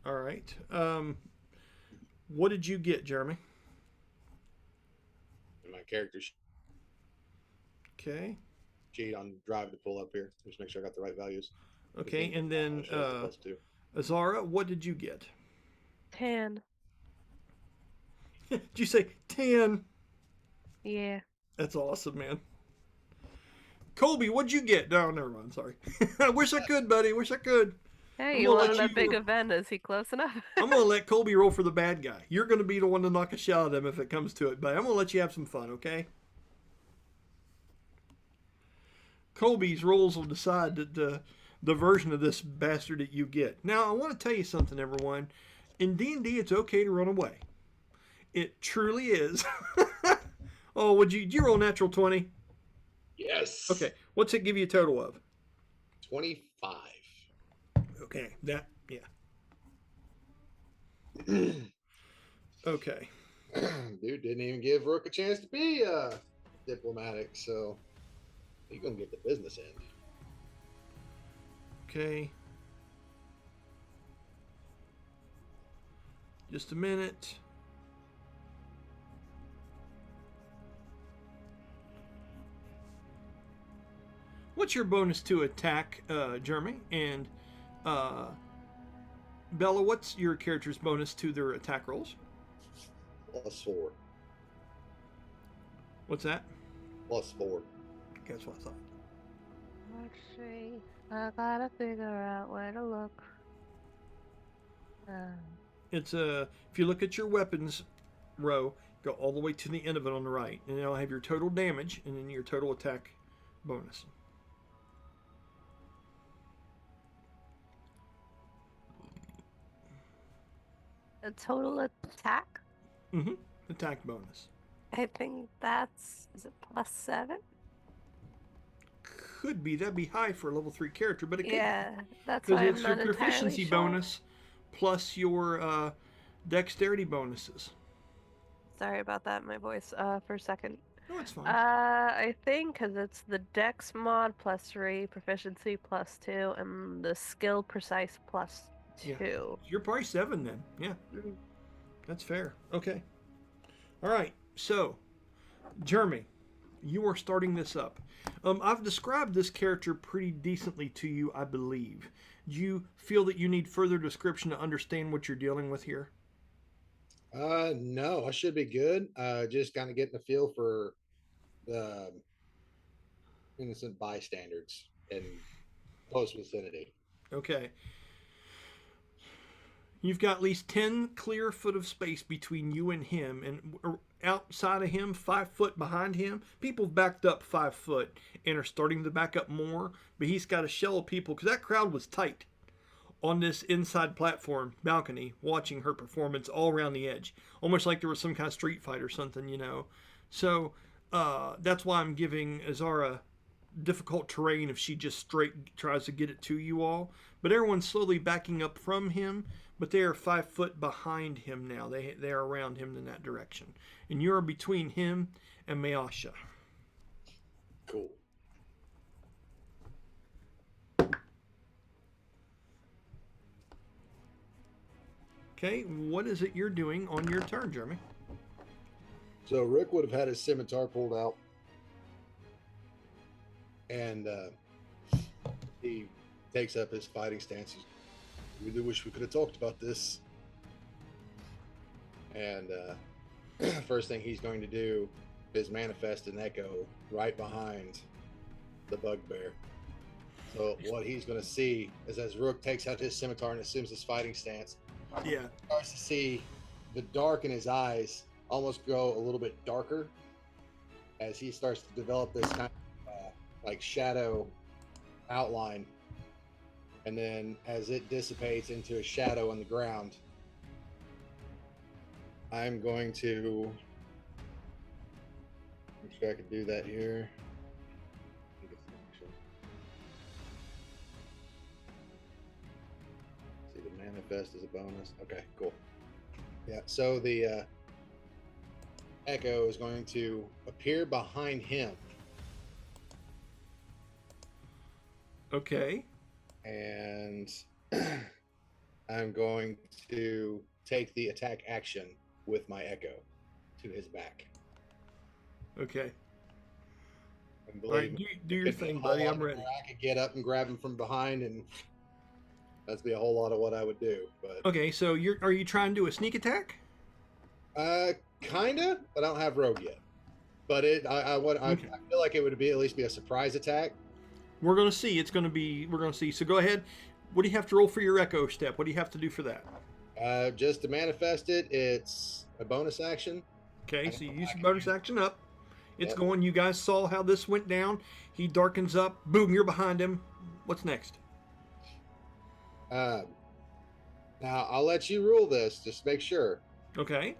All right. What did you get, Jeremy? And my character Okay. sheet on Drive to pull up here. Just make sure I got the right values. Okay, and then Show us the plus 2. Azara, what did you get? 10. Did you say 10? Yeah. That's awesome, man. Colby, what'd you get? No, never mind. Sorry. I wish I could, buddy. Wish I could. Hey, I'm you gonna wanted let a big you- event. Is he close enough? I'm gonna let Colby roll for the bad guy. You're gonna be the one to knock a shot at him if it comes to it, but I'm gonna let you have some fun, okay? Colby's rolls will decide the version of this bastard that you get. Now, I want to tell you something, everyone. In D&D, it's okay to run away. It truly is. Oh, did you roll natural 20? Yes. Okay, what's it give you a total of? 25. Okay, yeah. Okay. Dude didn't even give Rook a chance to be diplomatic, so he's gonna get the business end. Okay. Just a minute. What's your bonus to attack, Jeremy? And Bella, what's your character's bonus to their attack rolls? +4. What's that? +4. Guess what I thought. Let's see. I gotta figure out where to look. It's if you look at your weapons row, go all the way to the end of it on the right, and it'll have your total damage and then your total attack bonus. A total attack? Mm-hmm. Attack bonus. I think is it +7? Could be. That'd be high for a level 3 character, but it could Yeah, that's because why it's I'm your not entirely proficiency sure. bonus plus your dexterity bonuses. Sorry about that, my voice, for a second. No, it's fine. I think because it's the Dex mod +3, proficiency +2, and the skill precise +2. Yeah. You're probably 7 then. Yeah, Mm. that's fair. Okay. All right. So, Jeremy, you are starting this up. I've described this character pretty decently to you, I believe. Do you feel that you need further description to understand what you're dealing with here? No, I should be good. Just kind of getting a feel for the innocent bystanders in close vicinity. Okay. You've got at least 10 clear foot of space between you and him, and outside of him, 5 foot behind him, people have backed up 5 foot and are starting to back up more, but he's got a shell of people because that crowd was tight on this inside platform balcony watching her performance all around the edge, almost like there was some kind of street fight or something, you know. So that's why I'm giving Azara difficult terrain if she just straight tries to get it to you all. But everyone's slowly backing up from him, but they are 5 foot behind him now. They are around him in that direction. And you're between him and Mayasha. Cool. Okay, what is it you're doing on your turn, Jeremy? So Rick would have had his scimitar pulled out, and he takes up his fighting stance. We do wish we could have talked about this. And first thing he's going to do is manifest an echo right behind the bugbear. So what he's going to see is as Rook takes out his scimitar and assumes his fighting stance, Yeah. starts to see the dark in his eyes almost go a little bit darker as he starts to develop this kind of like shadow outline. And then as it dissipates into a shadow on the ground, I'm going to make sure I can do that here. See, the manifest is a bonus. Okay, cool. Yeah, so the echo is going to appear behind him, Okay. and I'm going to take the attack action with my echo to his back. Okay. And All right, believe me, do your could be a thing, whole buddy. lot I'm more. ready. I could get up and grab him from behind, and that'd be a whole lot of what I would do. But Okay, so are you trying to do a sneak attack? kinda, but I don't have rogue yet. But I Okay. feel like it would be at least be a surprise attack. We're gonna see. We're gonna see. So go ahead. What do you have to roll for your echo step? What do you have to do for that? Just to manifest it, it's a bonus action. Okay, I so know you use I your can bonus use- action up. It's Yep. going. You guys saw how this went down. He darkens up. Boom, you're behind him. What's next? Now I'll let you rule this. Just make sure. Okay.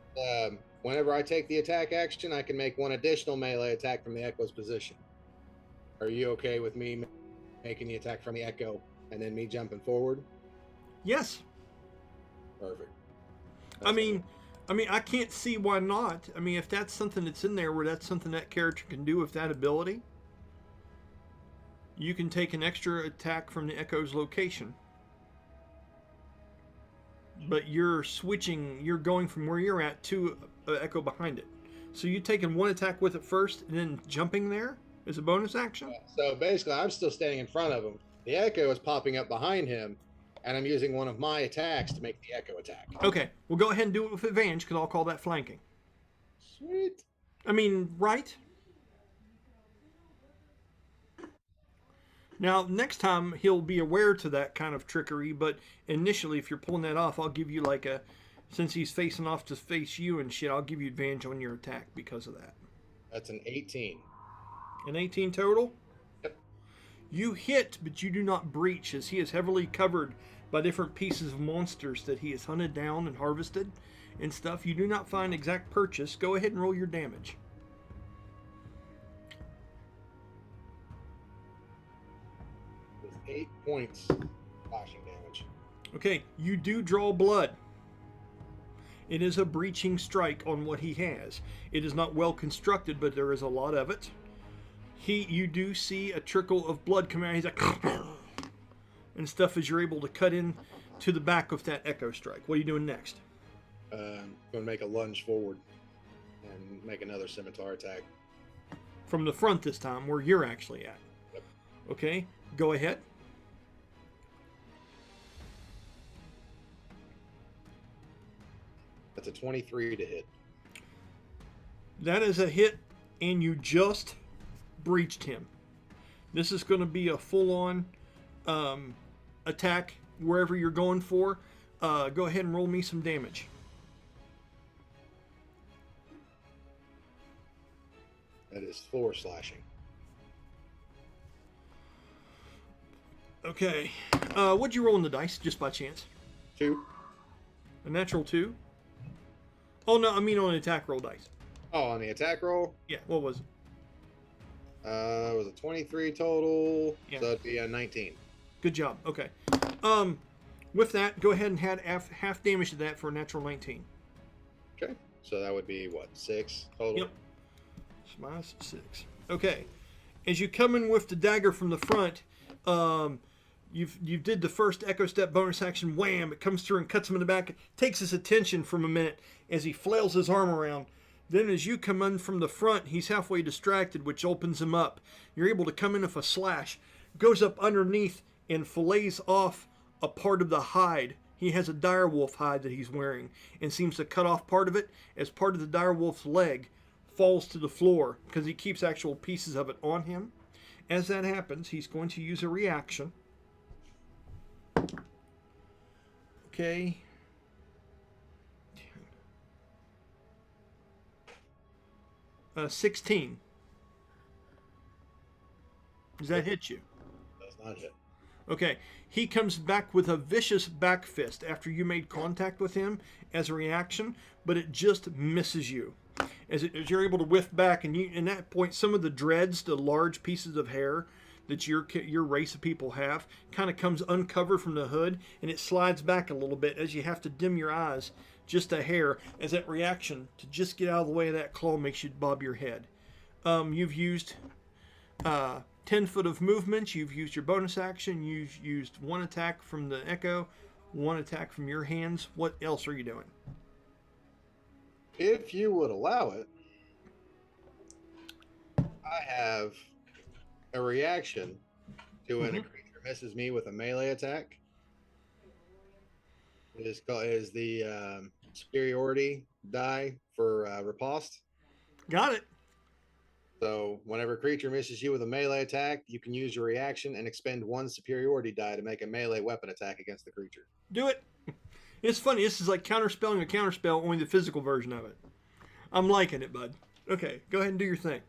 Whenever I take the attack action, I can make one additional melee attack from the echo's position. Are you okay with me making the attack from the echo and then me jumping forward? Yes. Perfect. I mean, I can't see why not. I mean, if that's something that's in there where that's something that character can do with that ability, you can take an extra attack from the echo's location. But you're switching, you're going from where you're at to echo behind it. So you taking one attack with it first and then jumping there as a bonus action? So basically, I'm still standing in front of him. The echo is popping up behind him, and I'm using one of my attacks to make the echo attack. Okay, well go ahead and do it with advantage because I'll call that flanking. Sweet. I mean, right? Now, next time he'll be aware to that kind of trickery, but initially, if you're pulling that off, I'll give you like a, since he's facing off to face you and shit, I'll give you advantage on your attack because of that. That's an 18. An 18 total? Yep. You hit, but you do not breach, as he is heavily covered by different pieces of monsters that he has hunted down and harvested and stuff. You do not find exact purchase. Go ahead and roll your damage. With 8 points slashing damage. Okay, you do draw blood. It is a breaching strike on what he has. It is not well constructed, but there is a lot of it. You do see a trickle of blood come out. He's like, and stuff as you're able to cut in to the back of that echo strike. What are you doing next? I'm going to make a lunge forward and make another scimitar attack. From the front this time, where you're actually at. Yep. Okay, go ahead. That's a 23 to hit. That is a hit, and you just breached him. This is going to be a full-on attack wherever you're going for. Go ahead and roll me some damage. That is 4 slashing. Okay. What'd you roll in the dice, just by chance? 2. A natural 2? Oh, no, I mean on an attack roll dice. Oh, on the attack roll, Yeah, what was it? it was a 23 total, Yeah. so it'd be a 19. Good job. Okay. With that, go ahead and add half damage to that for a natural 19. Okay, so that would be what, 6 total? Yep. Minus 6. Okay. As you come in with the dagger from the front, you did the first echo step bonus action. Wham! It comes through and cuts him in the back. It takes his attention from a minute as he flails his arm around. Then as you come in from the front, he's halfway distracted, which opens him up. You're able to come in with a slash. Goes up underneath and fillets off a part of the hide. He has a direwolf hide that he's wearing and seems to cut off part of it as part of the direwolf's leg falls to the floor because he keeps actual pieces of it on him. As that happens, he's going to use a reaction. Okay. 16. Does that hit you? Does not hit. Okay. He comes back with a vicious back fist after you made contact with him as a reaction, but it just misses you. As you're able to whiff back, and you, in that point, some of the dreads, the large pieces of hair that your race of people have, kind of comes uncovered from the hood, and it slides back a little bit as you have to dim your eyes just a hair, as that reaction to just get out of the way of that claw makes you bob your head. You've used 10 foot of movement. You've used your bonus action. You've used one attack from the echo, one attack from your hands. What else are you doing? If you would allow it, I have a reaction to when a creature misses me with a melee attack. It is the superiority die for riposte. Got it. So whenever a creature misses you with a melee attack, you can use your reaction and expend one superiority die to make a melee weapon attack against the creature. Do it. It's funny. This is like counterspelling a counterspell, only the physical version of it. I'm liking it, bud. Okay, go ahead and do your thing.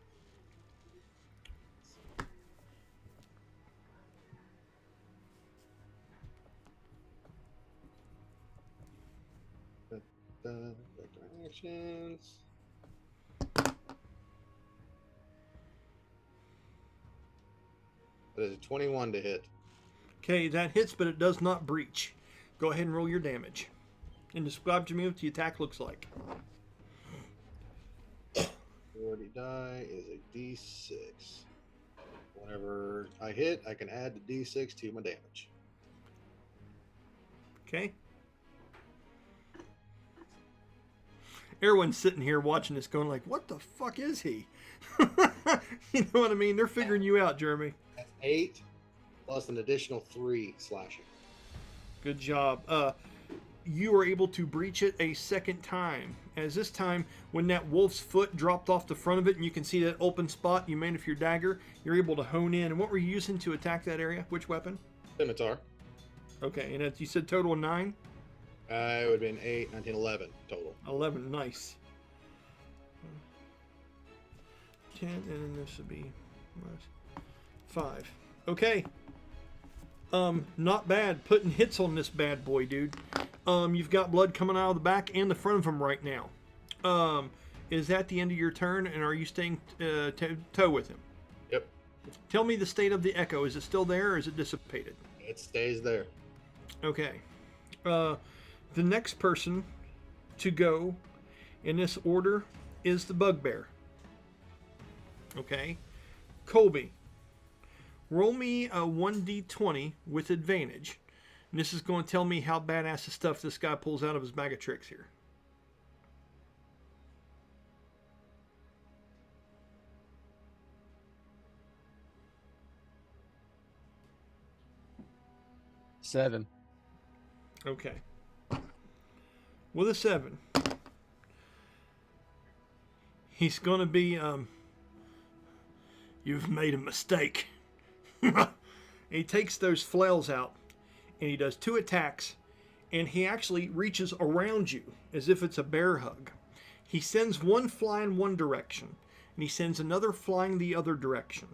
Actions. That is a 21 to hit. Okay, that hits, but it does not breach. Go ahead and roll your damage. And describe to me what the attack looks like. Superiority die is a d6. Whenever I hit, I can add the d6 to my damage. Okay. Everyone's sitting here watching this going like, what the fuck is he? You know what I mean? They're figuring you out, Jeremy. That's 8 plus an additional 3 slashing. Good job. You were able to breach it a second time. As this time, when that wolf's foot dropped off the front of it and you can see that open spot you made with your dagger, you're able to hone in. And what were you using to attack that area? Which weapon? Scimitar. Okay, and you said total 9? It would have been 8, 19, 11 total. 11, nice. 10, and then this would be 5. Okay. Not bad. Putting hits on this bad boy, dude. You've got blood coming out of the back and the front of him right now. Is that the end of your turn, and are you staying toe with him? Yep. Tell me the state of the echo. Is it still there, or is it dissipated? It stays there. Okay. The next person to go in this order is the bugbear. Okay. Colby, roll me a 1d20 with advantage. And this is going to tell me how badass the stuff this guy pulls out of his bag of tricks here. Seven. Okay. With a 7, he's going to be, you've made a mistake. He takes those flails out, and he does 2 attacks, and he actually reaches around you as if it's a bear hug. He sends one flying one direction, and he sends another flying the other direction.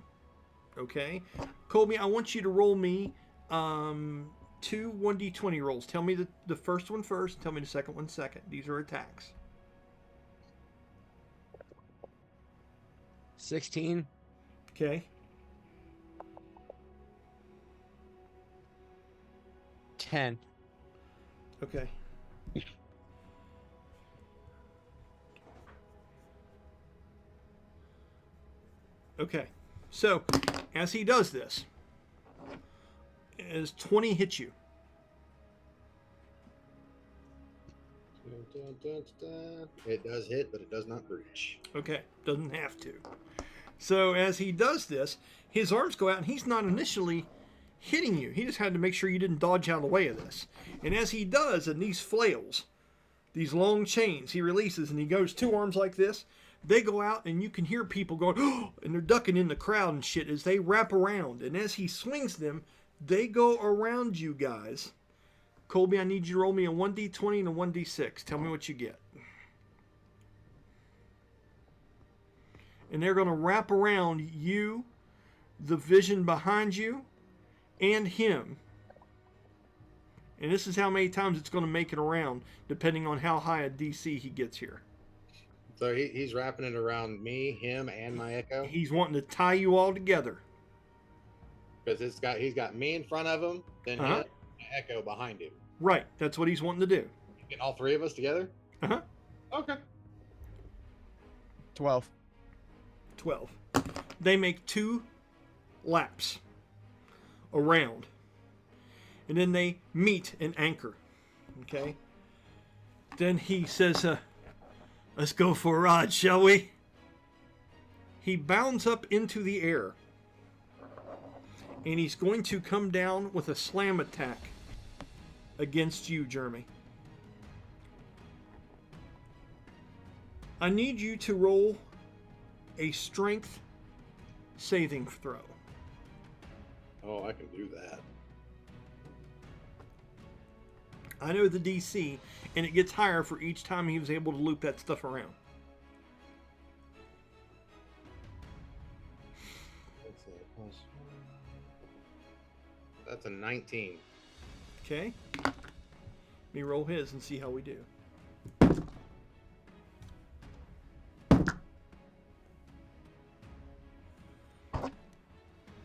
Okay? Colby, I want you to roll me 2 1d20 rolls. Tell me the first one first, tell me the second one second. These are attacks. 16. Okay. 10. Okay. Okay. So, as he does this, as 20 hits you. It does hit, but it does not breach. Okay, doesn't have to. So as he does this, his arms go out and he's not initially hitting you. He just had to make sure you didn't dodge out of the way of this. And as he does, in these flails, these long chains, he releases and he goes 2 arms like this. They go out and you can hear people going, oh, and they're ducking in the crowd and shit as they wrap around. And as he swings them, they go around you guys. Colby, I need you to roll me a 1d20 and a 1d6. Tell me what you get. And they're going to wrap around you, the vision behind you, and him. And this is how many times it's going to make it around, depending on how high a DC he gets here. So he's wrapping it around me, him, and my echo. He's wanting to tie you all together. Because he's got me in front of him, then him, and echo behind him. Right, that's what he's wanting to do. Getting all three of us together? Uh-huh. Okay. 12. 12. They make 2 laps around. And then they meet and anchor. Okay? Then he says, let's go for a ride, shall we? He bounds up into the air. And he's going to come down with a slam attack against you, Jeremy. I need you to roll a strength saving throw. Oh, I can do that. I know the DC, and it gets higher for each time he was able to loop that stuff around. That's a 19. Okay? Let me roll his and see how we do.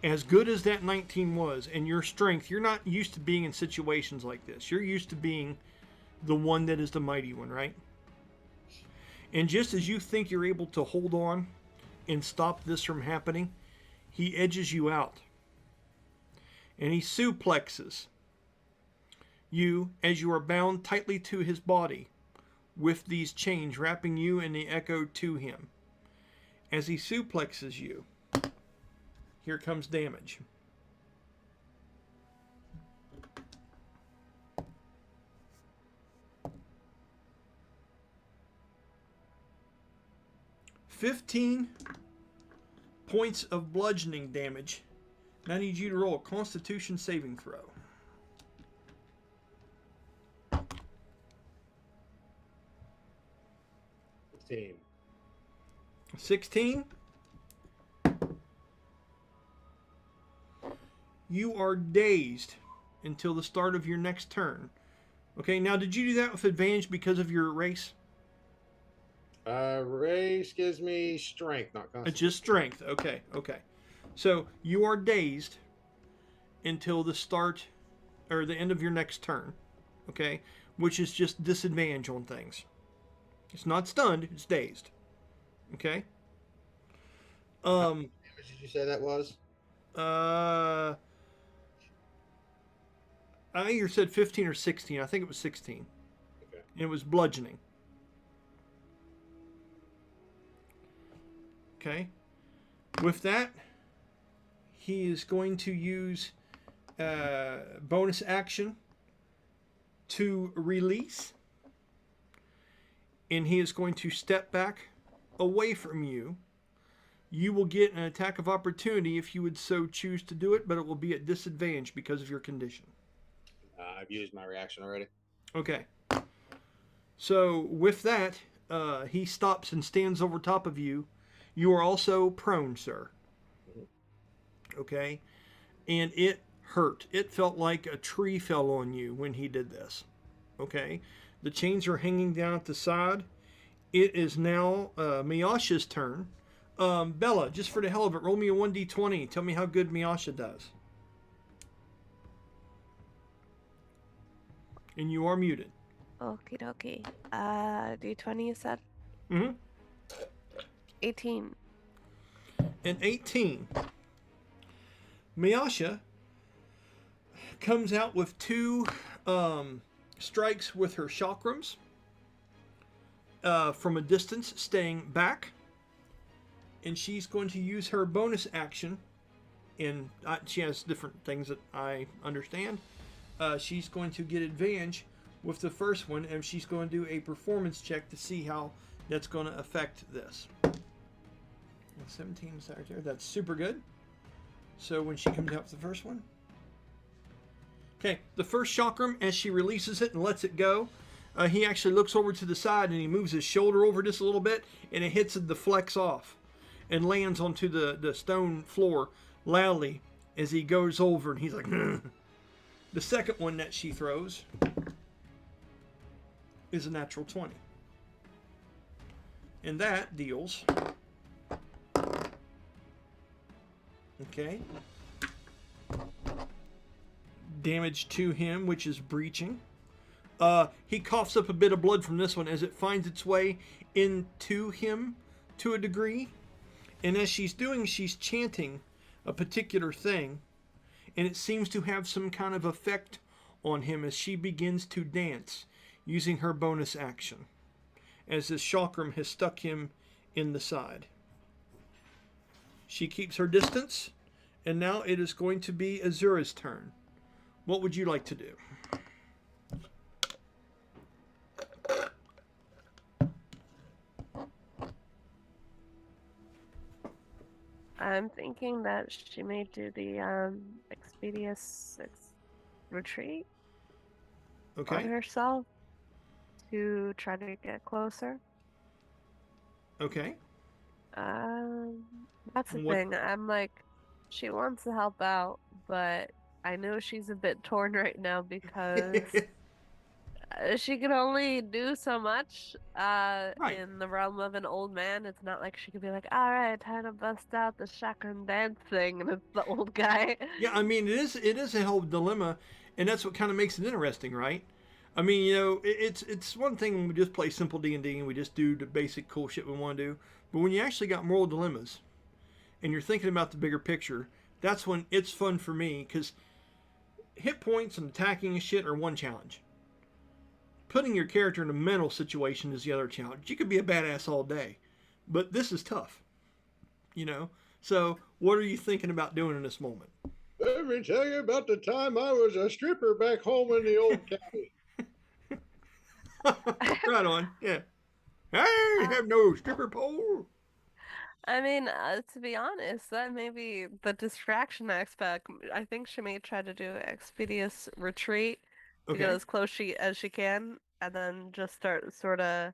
As good as that 19 was, and your strength, you're not used to being in situations like this. You're used to being the one that is the mighty one, right? And just as you think you're able to hold on and stop this from happening, he edges you out. And he suplexes you as you are bound tightly to his body with these chains wrapping you and the echo to him. As he suplexes you, here comes damage. $15 points of bludgeoning damage. And I need you to roll a Constitution saving throw. 16. You are dazed until the start of your next turn. Okay, now did you do that with advantage because of your race? Race gives me strength, not It's constitution. just strength. Okay, okay. So you are dazed until the start or the end of your next turn. Okay, which is just disadvantage on things. It's not stunned, it's dazed. Okay? How much damage did you say that was? I either said 15 or 16. I think it was 16. Okay. And it was bludgeoning. Okay. With that, he is going to use bonus action to release. And he is going to step back away from you. You will get an attack of opportunity if you would so choose to do it, but it will be at disadvantage because of your condition. I've used my reaction already. Okay. So with that, he stops and stands over top of you. You are also prone, sir. Okay? And it hurt. It felt like a tree fell on you when he did this. Okay? The chains are hanging down at the side. It is now Miyasha's turn. Bella, just for the hell of it, roll me a 1d20. Tell me how good Miyasha does. And you are muted. Okie dokie. D20 you said? Mm-hmm. 18. And 18. Miyasha comes out with 2 strikes with her chakrams from a distance, staying back. And she's going to use her bonus action. And she has different things that I understand. She's going to get advantage with the first one, and she's going to do a performance check to see how that's going to affect this. 17 is right there. That's super good. So when she comes out with the first one. Okay, the first chakram, as she releases it and lets it go, he actually looks over to the side and he moves his shoulder over just a little bit and it hits the flex off and lands onto the stone floor loudly as he goes over and he's like, "Ugh." The second one that she throws is a natural 20. And that deals, okay, damage to him, which is breaching. He coughs up a bit of blood from this one as it finds its way into him to a degree. And as she's doing, she's chanting a particular thing. And it seems to have some kind of effect on him as she begins to dance using her bonus action. As this chakram has stuck him in the side. She keeps her distance. And now it is going to be Azura's turn. What would you like to do? I'm thinking that she may do the expeditious retreat on Okay. herself to try to get closer. Okay. That's the What? thing. I'm like, she wants to help out, but I know she's a bit torn right now because she can only do so much Right. in the realm of an old man. It's not like she could be like, all right, time to bust out the chakram dance thing, and it's the old guy. Yeah, I mean, it is a whole dilemma, and that's what kind of makes it interesting, right? I mean, it's one thing when we just play simple D&D and we just do the basic cool shit we want to do, but when you actually got moral dilemmas, and you're thinking about the bigger picture, that's when it's fun for me, because hit points and attacking and shit are one challenge. Putting your character in a mental situation is the other challenge. You could be a badass all day, but this is tough, So, what are you thinking about doing in this moment? Let me tell you about the time I was a stripper back home in the old county. Right on, yeah. I have no stripper pole. I mean, to be honest, that may be the distraction aspect. I think she may try to do expeditious retreat to get Okay. as close as she can, and then just start sort of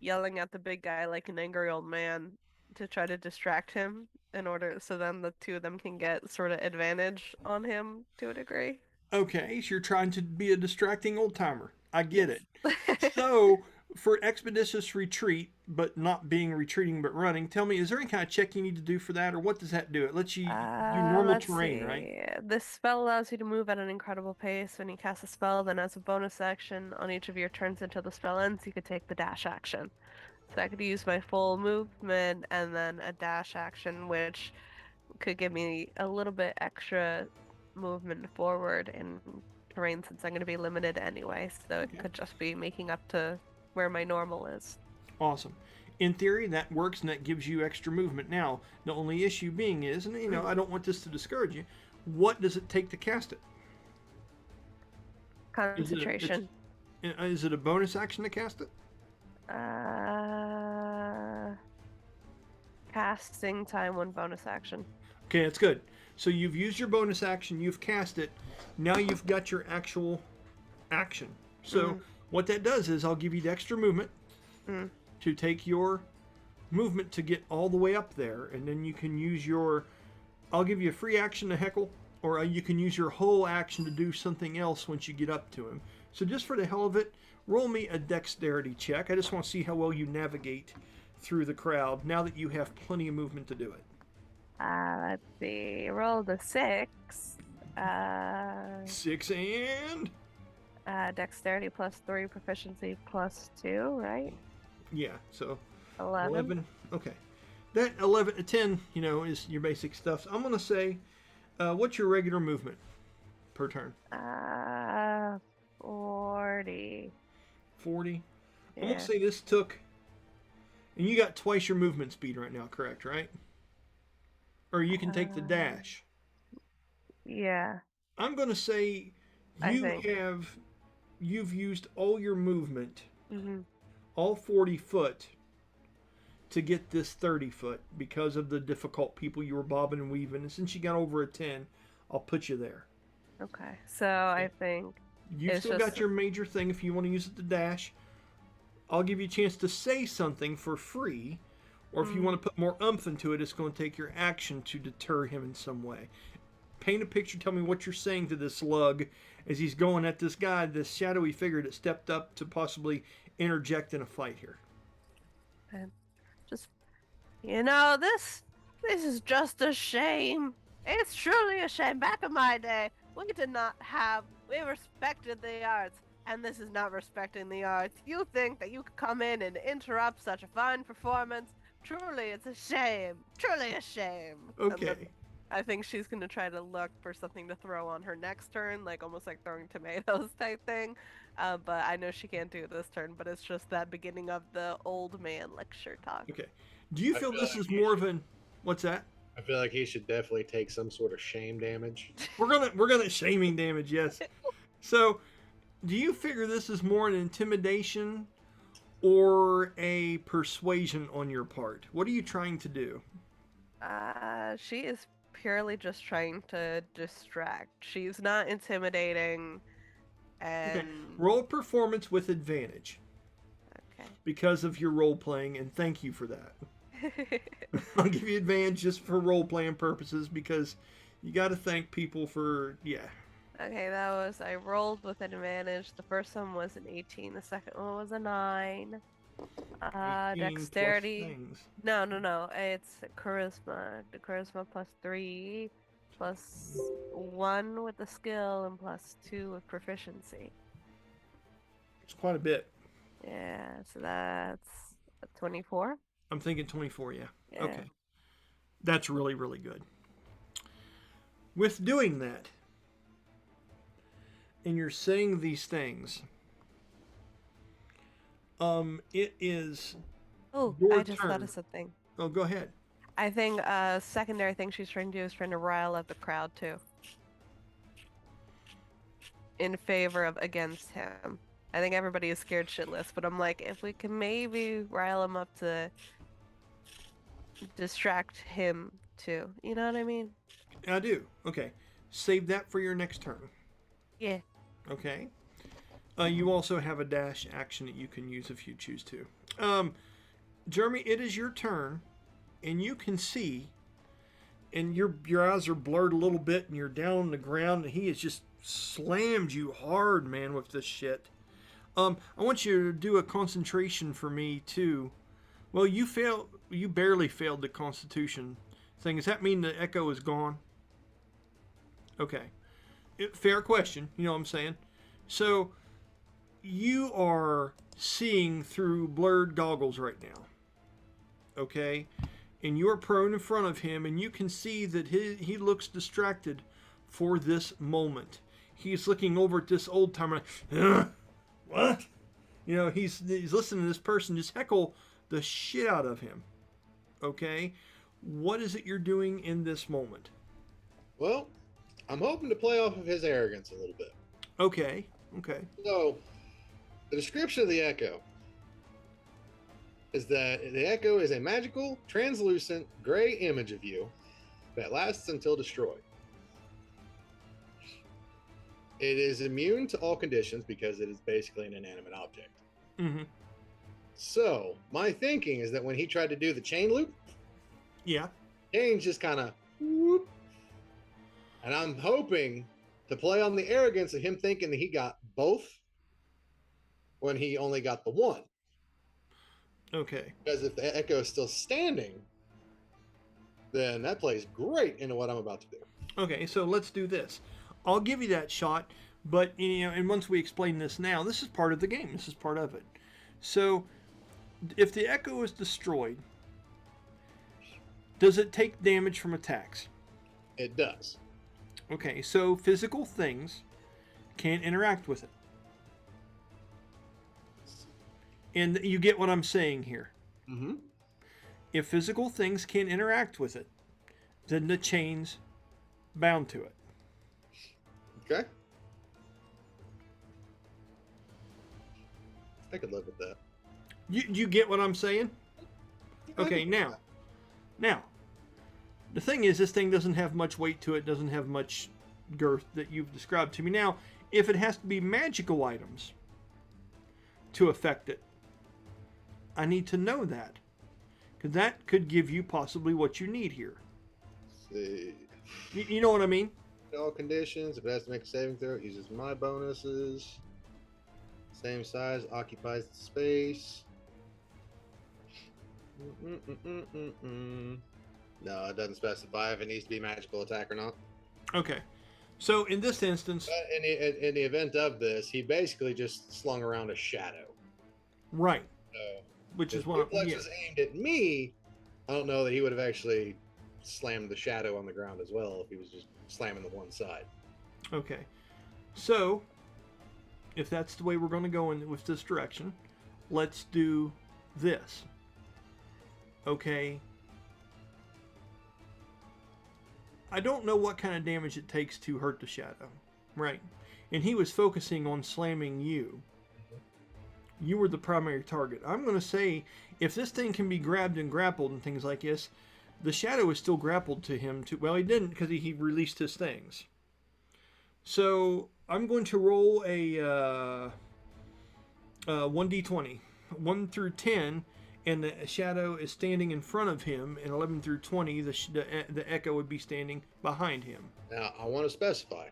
yelling at the big guy like an angry old man to try to distract him in order so then the two of them can get sort of advantage on him to a degree. Okay, so you're trying to be a distracting old timer. I get Yes. it. So, for expeditious retreat, but not being retreating but running, tell me, is there any kind of check you need to do for that, or what does that do? It lets you do normal Let's terrain, see. right? This spell allows you to move at an incredible pace. When you cast a spell, then as a bonus action on each of your turns until the spell ends, you could take the dash action. So I could use my full movement and then a dash action, which could give me a little bit extra movement forward in terrain since I'm going to be limited anyway. So it Okay. could just be making up to where my normal is. Awesome. In theory, that works and that gives you extra movement. Now, the only issue being is, and I don't want this to discourage you, what does it take to cast it? Concentration. Is it a bonus action to cast it? Casting time, one bonus action. Okay, that's good. So you've used your bonus action, you've cast it, now you've got your actual action. So what that does is I'll give you the extra movement to take your movement to get all the way up there, and then you can use I'll give you a free action to heckle, or you can use your whole action to do something else once you get up to him. So just for the hell of it, roll me a dexterity check. I just want to see how well you navigate through the crowd now that you have plenty of movement to do it. Let's see. Roll the 6. 6 and... Dexterity plus 3, proficiency plus 2, right? Yeah, so 11. Okay. That 11 to 10, is your basic stuff. So I'm going to say, what's your regular movement per turn? 40. 40. I'm going Yeah. to say this took... And you got twice your movement speed right now, correct, right? Or you can take the dash. Yeah. I'm going to say I think. you've used all your movement, Mm-hmm. all 40 foot, to get this 30 foot because of the difficult people you were bobbing and weaving. And since you got over a 10, I'll put you there. Okay. So I think You've it's still just got your major thing if you want to use it to dash. I'll give you a chance to say something for free, or if you want to put more umph into it, it's going to take your action to deter him in some way. Paint a picture, tell me what you're saying to this lug as he's going at this guy, this shadowy figure that stepped up to possibly interject in a fight here. and just this is just a shame. It's truly a shame. Back in my day, we respected the arts, and this is not respecting the arts. You think that you could come in and interrupt such a fine performance? Truly, it's a shame. Truly a shame. And then Okay. I think she's gonna try to look for something to throw on her next turn, like almost like throwing tomatoes type thing. But I know she can't do it this turn. But it's just that beginning of the old man lecture talk. Okay. Do you I feel feel this like is he more of an what's that? I feel like he should definitely take some sort of shame damage. We're gonna shaming damage, yes. So do you figure this is more an intimidation or a persuasion on your part? What are you trying to do? She is purely just trying to distract. She's not intimidating, Okay. and Roll performance with advantage okay. because of your role playing, and thank you for that. I'll give you advantage just for role playing purposes because you got to thank people for Okay, I rolled with advantage. The first one was an 18, the second one was a 9. 18 plus Dexterity. things. No. It's charisma. The charisma plus 3, plus 1 with the skill, and plus 2 with proficiency. It's quite a bit. Yeah, so that's 24. I'm thinking 24. Yeah. Yeah. Okay. That's really really good. With doing that, and you're saying these things, it is Oh, your I just thought turn. of something. Oh, go ahead. I think secondary thing she's trying to do is trying to rile up the crowd too. In favor of against him. I think everybody is scared shitless, but I'm like, if we can maybe rile him up to distract him too. You know what I mean? I do. Okay. Save that for your next turn. Yeah. Okay. You also have a dash action that you can use if you choose to. Jeremy, it is your turn, and you can see, and your eyes are blurred a little bit, and you're down on the ground, and he has just slammed you hard, man, with this shit. I want you to do a concentration for me too. Well, you barely failed the Constitution thing. Does that mean the echo is gone? Okay. Fair question. You know what I'm saying? So, you are seeing through blurred goggles right now. Okay? And you're prone in front of him, and you can see that he looks distracted for this moment. He's looking over at this old timer like, what? You know, he's listening to this person just heckle the shit out of him. Okay? What is it you're doing in this moment? Well, I'm hoping to play off of his arrogance a little bit. Okay. So, the description of the Echo is that the Echo is a magical, translucent, gray image of you that lasts until destroyed. It is immune to all conditions because it is basically an inanimate object. Mm-hmm. So, my thinking is that when he tried to do the chain loop, Yeah. chains just kind of whoop. And I'm hoping to play on the arrogance of him thinking that he got both when he only got the one. Okay. Because if the Echo is still standing, then that plays great into what I'm about to do. Okay, so let's do this. I'll give you that shot, but and once we explain this now, this is part of the game. This is part of it. So, if the Echo is destroyed, does it take damage from attacks? It does. Okay, so physical things can't interact with it. And you get what I'm saying here. Mm-hmm. If physical things can't interact with it, then the chain's bound to it. Okay. I could live with that. You get what I'm saying? Okay, now, the thing is, this thing doesn't have much weight to it, doesn't have much girth that you've described to me. Now, if it has to be magical items to affect it, I need to know that. Because that could give you possibly what you need here. Let's see. You know what I mean? All conditions. If it has to make a saving throw, it uses my bonuses. Same size, occupies the space. No, it doesn't specify if it needs to be magical attack or not. Okay. So in this instance, But in the event of this, he basically just slung around a shadow. right, So, which is if one of Duplex was aimed at me, I don't know that he would have actually slammed the shadow on the ground as well if he was just slamming the one side. Okay. So, if that's the way we're going to go in with this direction, let's do this. Okay. I don't know what kind of damage it takes to hurt the shadow. Right. And he was focusing on slamming you. You were the primary target. I'm going to say, if this thing can be grabbed and grappled and things like this, the shadow is still grappled to him too. Well, he didn't because he released his things. So I'm going to roll a 1d20, 1 through 10, and the shadow is standing in front of him, and 11 through 20, the echo would be standing behind him. Now, I want to specify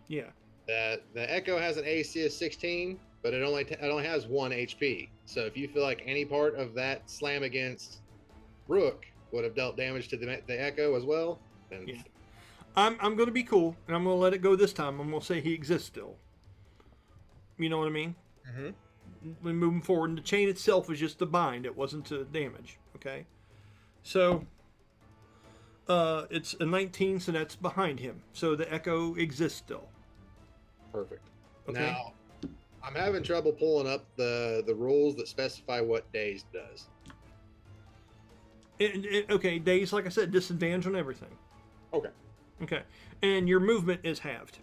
Yeah. that the Echo has an AC of 16, but it only has 1 HP. So if you feel like any part of that slam against Rook would have dealt damage to the Echo as well, then Yeah. I'm going to be cool, and I'm going to let it go this time. I'm going to say he exists still. You know what I mean? Mm-hmm. When moving forward, and the chain itself was just to bind. It wasn't to damage. Okay? So, it's a 19, so that's behind him. So the Echo exists still. Perfect. Okay. Now, I'm having trouble pulling up the rules that specify what Dazed does. Okay, days, like I said, disadvantage on everything. Okay. Okay. And your movement is halved.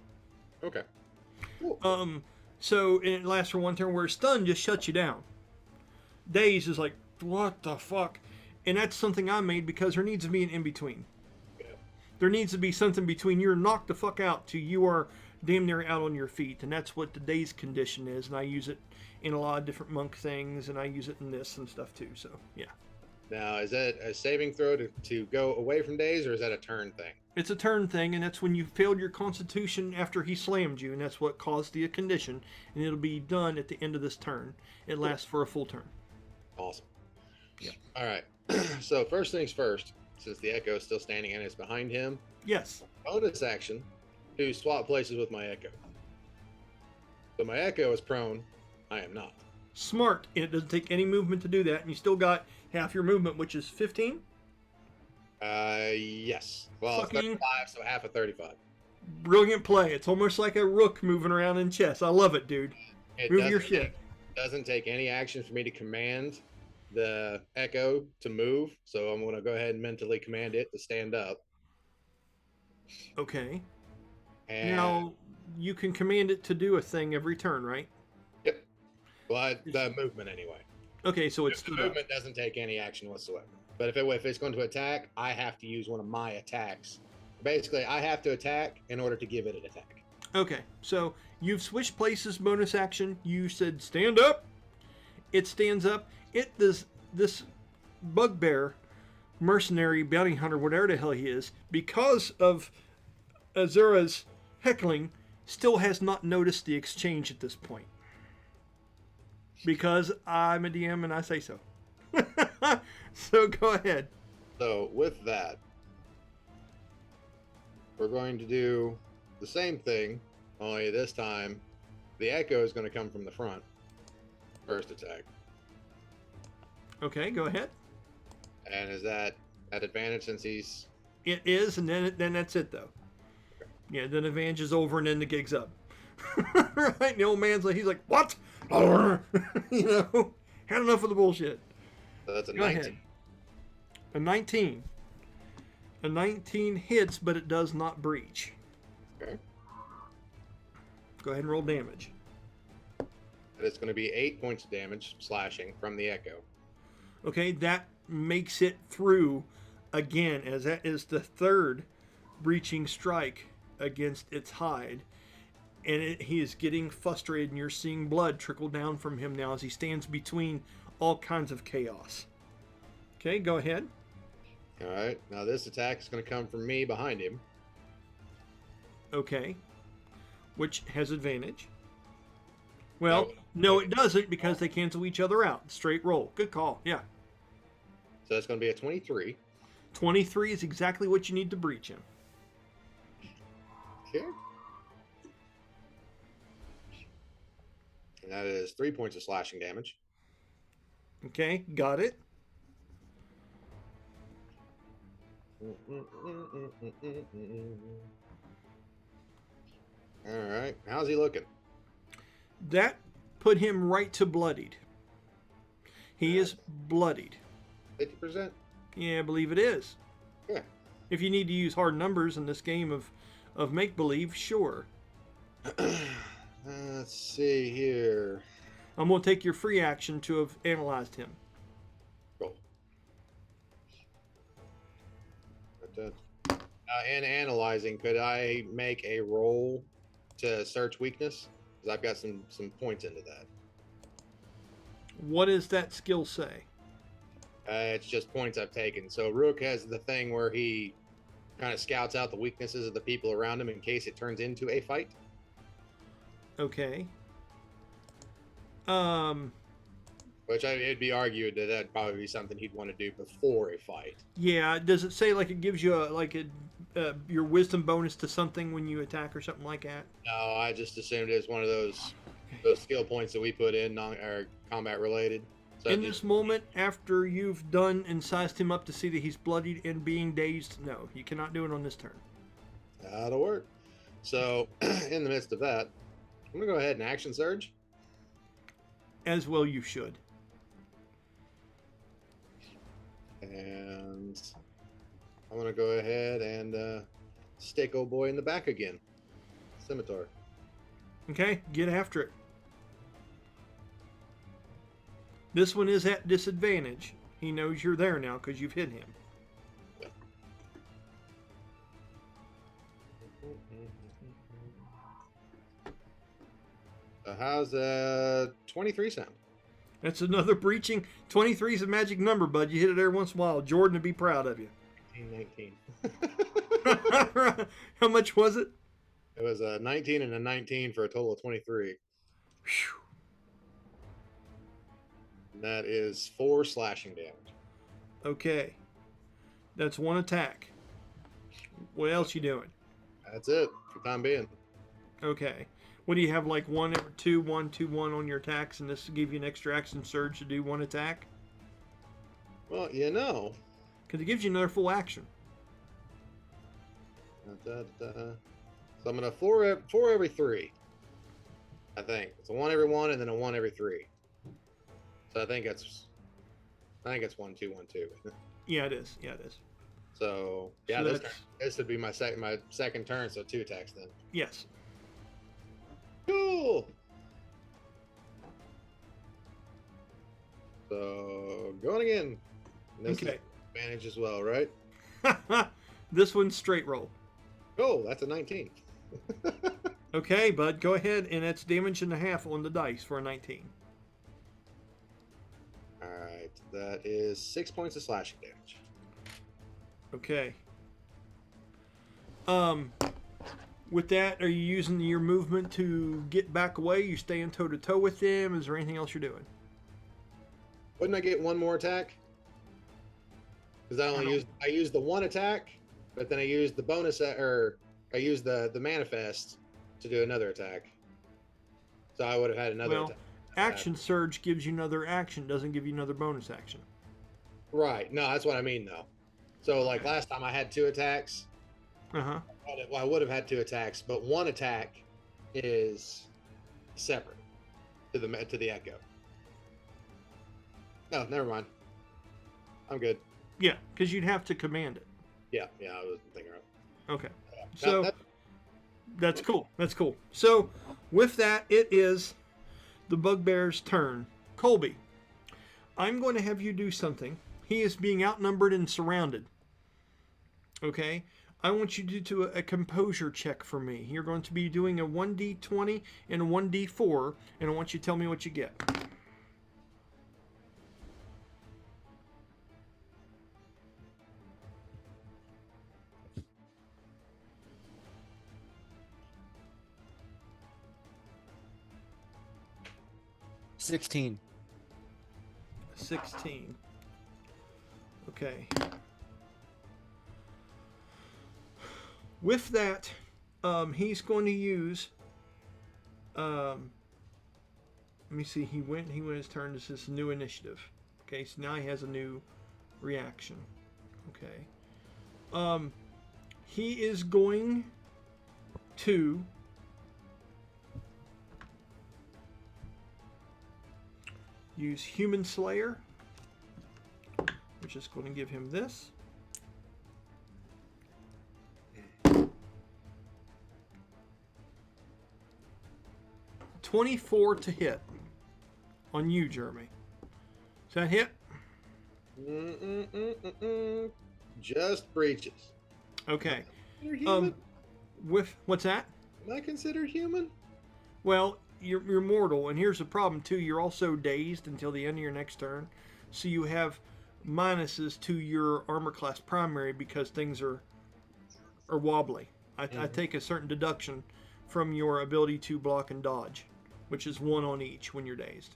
Okay. Cool. So and it lasts for one turn, where stun just shuts you down. Daze is like, what the fuck? And that's something I made because there needs to be an in-between. Yeah. There needs to be something between you're knocked the fuck out to you are damn near out on your feet. And that's what the daze condition is. And I use it in a lot of different monk things, and I use it in this and stuff too. So, yeah. Now, is that a saving throw to go away from Daze, or is that a turn thing? It's a turn thing, and that's when you failed your constitution after he slammed you, and that's what caused the condition, and it'll be done at the end of this turn. It lasts for a full turn. Awesome. Yeah. All right. So first things first, since the Echo is still standing and it's behind him, Yes. bonus action to swap places with my Echo. So my Echo is prone. I am not. Smart, and it doesn't take any movement to do that, and you still got half your movement, which is 15. Yes. Well, it's Fucking 35, so half of 35. brilliant play. It's almost like a rook moving around in chess. I love it, dude. It Move your doesn't shit. take- doesn't take any action for me to command the Echo to move, so I'm going to go ahead and mentally command it to stand up. Okay. And Now, you can command it to do a thing every turn, right? yep. Well, the movement anyway. Okay, so it's The stood up. movement doesn't take any action whatsoever. But if it's going to attack, I have to use one of my attacks. Basically, I have to attack in order to give it an attack. Okay, so you've switched places, bonus action. You said stand up. It stands up. It does this bugbear, mercenary, bounty hunter, whatever the hell he is, because of Azura's heckling, still has not noticed the exchange at this point. Because I'm a DM and I say so. So go ahead. So with that, we're going to do the same thing, only this time the Echo is going to come from the front. First attack. Okay, go ahead. And is that at advantage since he's... It is, and then that's it though. Yeah, then advantage is over, and then the gig's up. Right? And the old man's like, he's like, what? You know, had enough of the bullshit. So that's a Go 19. ahead. A 19. A 19 hits, but it does not breach. Okay. Go ahead and roll damage. And it's going to be 8 points of damage, slashing, from the Echo. Okay, that makes it through again, as that is the third breaching strike against its hide. And he is getting frustrated, and you're seeing blood trickle down from him now as he stands between all kinds of chaos. Okay, go ahead. All right. Now this attack is going to come from me behind him. Okay. Which has advantage. Well, no, it doesn't, because they cancel each other out. Straight roll. Good call. Yeah. So that's going to be a 23. 23 is exactly what you need to breach him. Okay. And that is 3 points of slashing damage. Okay, got it. All right. How's he looking? That put him right to bloodied. He is bloodied. 50%? Yeah, I believe it is. Yeah. If you need to use hard numbers in this game of make-believe, sure. Let's see here. I'm going to take your free action to have analyzed him. Roll. In analyzing, could I make a roll to search weakness? Because I've got some points into that. What does that skill say? It's just points I've taken. So Rook has the thing where he kind of scouts out the weaknesses of the people around him in case it turns into a fight. Okay. Which it'd be argued that that'd probably be something he'd want to do before a fight. Yeah, does it say like it gives you your wisdom bonus to something when you attack or something like that? No, I just assumed it was one of those skill points that we put in or combat related. So In this moment, after you've done and sized him up to see that he's bloodied and being dazed, no, you cannot do it on this turn. That'll work. So in the midst of that, I'm gonna go ahead and action surge. As well you should. And I'm gonna go ahead and stick old boy in the back again. Scimitar. Okay, get after it. This one is at disadvantage. He knows you're there now because you've hit him. How's 23 sound? That's another breaching. 23 is a magic number, bud. You hit it every once in a while. Jordan would be proud of you. 19. How much was it? It was a 19 and a 19 for a total of 23. Whew. And that is 4 slashing damage. Okay. That's one attack. What else you doing? That's it for the time being. Okay. What do you have, like 1, 2, 1, 2, 1 on your attacks, and this will give you an extra action surge to do one attack? Well, you know. Because it gives you another full action. So I'm gonna 4 every 3. I think it's a 1 every 1 and then a 1 every 3. So I think it's 1, 2, 1, 2. Isn't it? Yeah, it is. Yeah, it is. So yeah, So this would be my second turn. So 2 attacks then. Yes. Cool. So going again. And this Okay. is advantage as well, right? This one's straight roll. Oh, that's a 19. Okay, bud, go ahead, and that's damage and a half on the dice for a 19. All right, that is 6 points of slashing damage. Okay. With that, are you using your movement to get back away? You staying toe to toe with them? Is there anything else you're doing? Wouldn't I get one more attack? Because I used the 1 attack, but then I used the bonus or I used the manifest to do another attack. So I would have had another attack. Action surge gives you another action, doesn't give you another bonus action. Right. No, that's what I mean though. So like last time I had 2 attacks. Uh-huh. Well, I would have had 2 attacks, but 1 attack is separate to the echo. No, never mind. I'm good. Yeah, because you'd have to command it. Yeah, I wasn't thinking right. Okay. Yeah. So that's cool. That's cool. So with that, it is the bugbear's turn. Colby, I'm going to have you do something he is being outnumbered and surrounded. Okay? I want you to do a composure check for me. You're going to be doing a 1d20 and a 1d4, and I want you to tell me what you get. $16. 16. Okay. With that, he's going to use. Let me see. He went his turn. This is new initiative. Okay, so now he has a new reaction. Okay. He is going to use Human Slayer, which is going to give him this. $24 to hit on you, Jeremy. Is that hit? Just breaches. Okay. Considered human? With what's that? Am I considered human? Well, you're mortal, and here's the problem too. You're also dazed until the end of your next turn, so you have minuses to your armor class primary because things are wobbly. I take a certain deduction from your ability to block and dodge, which is 1 on each when you're dazed.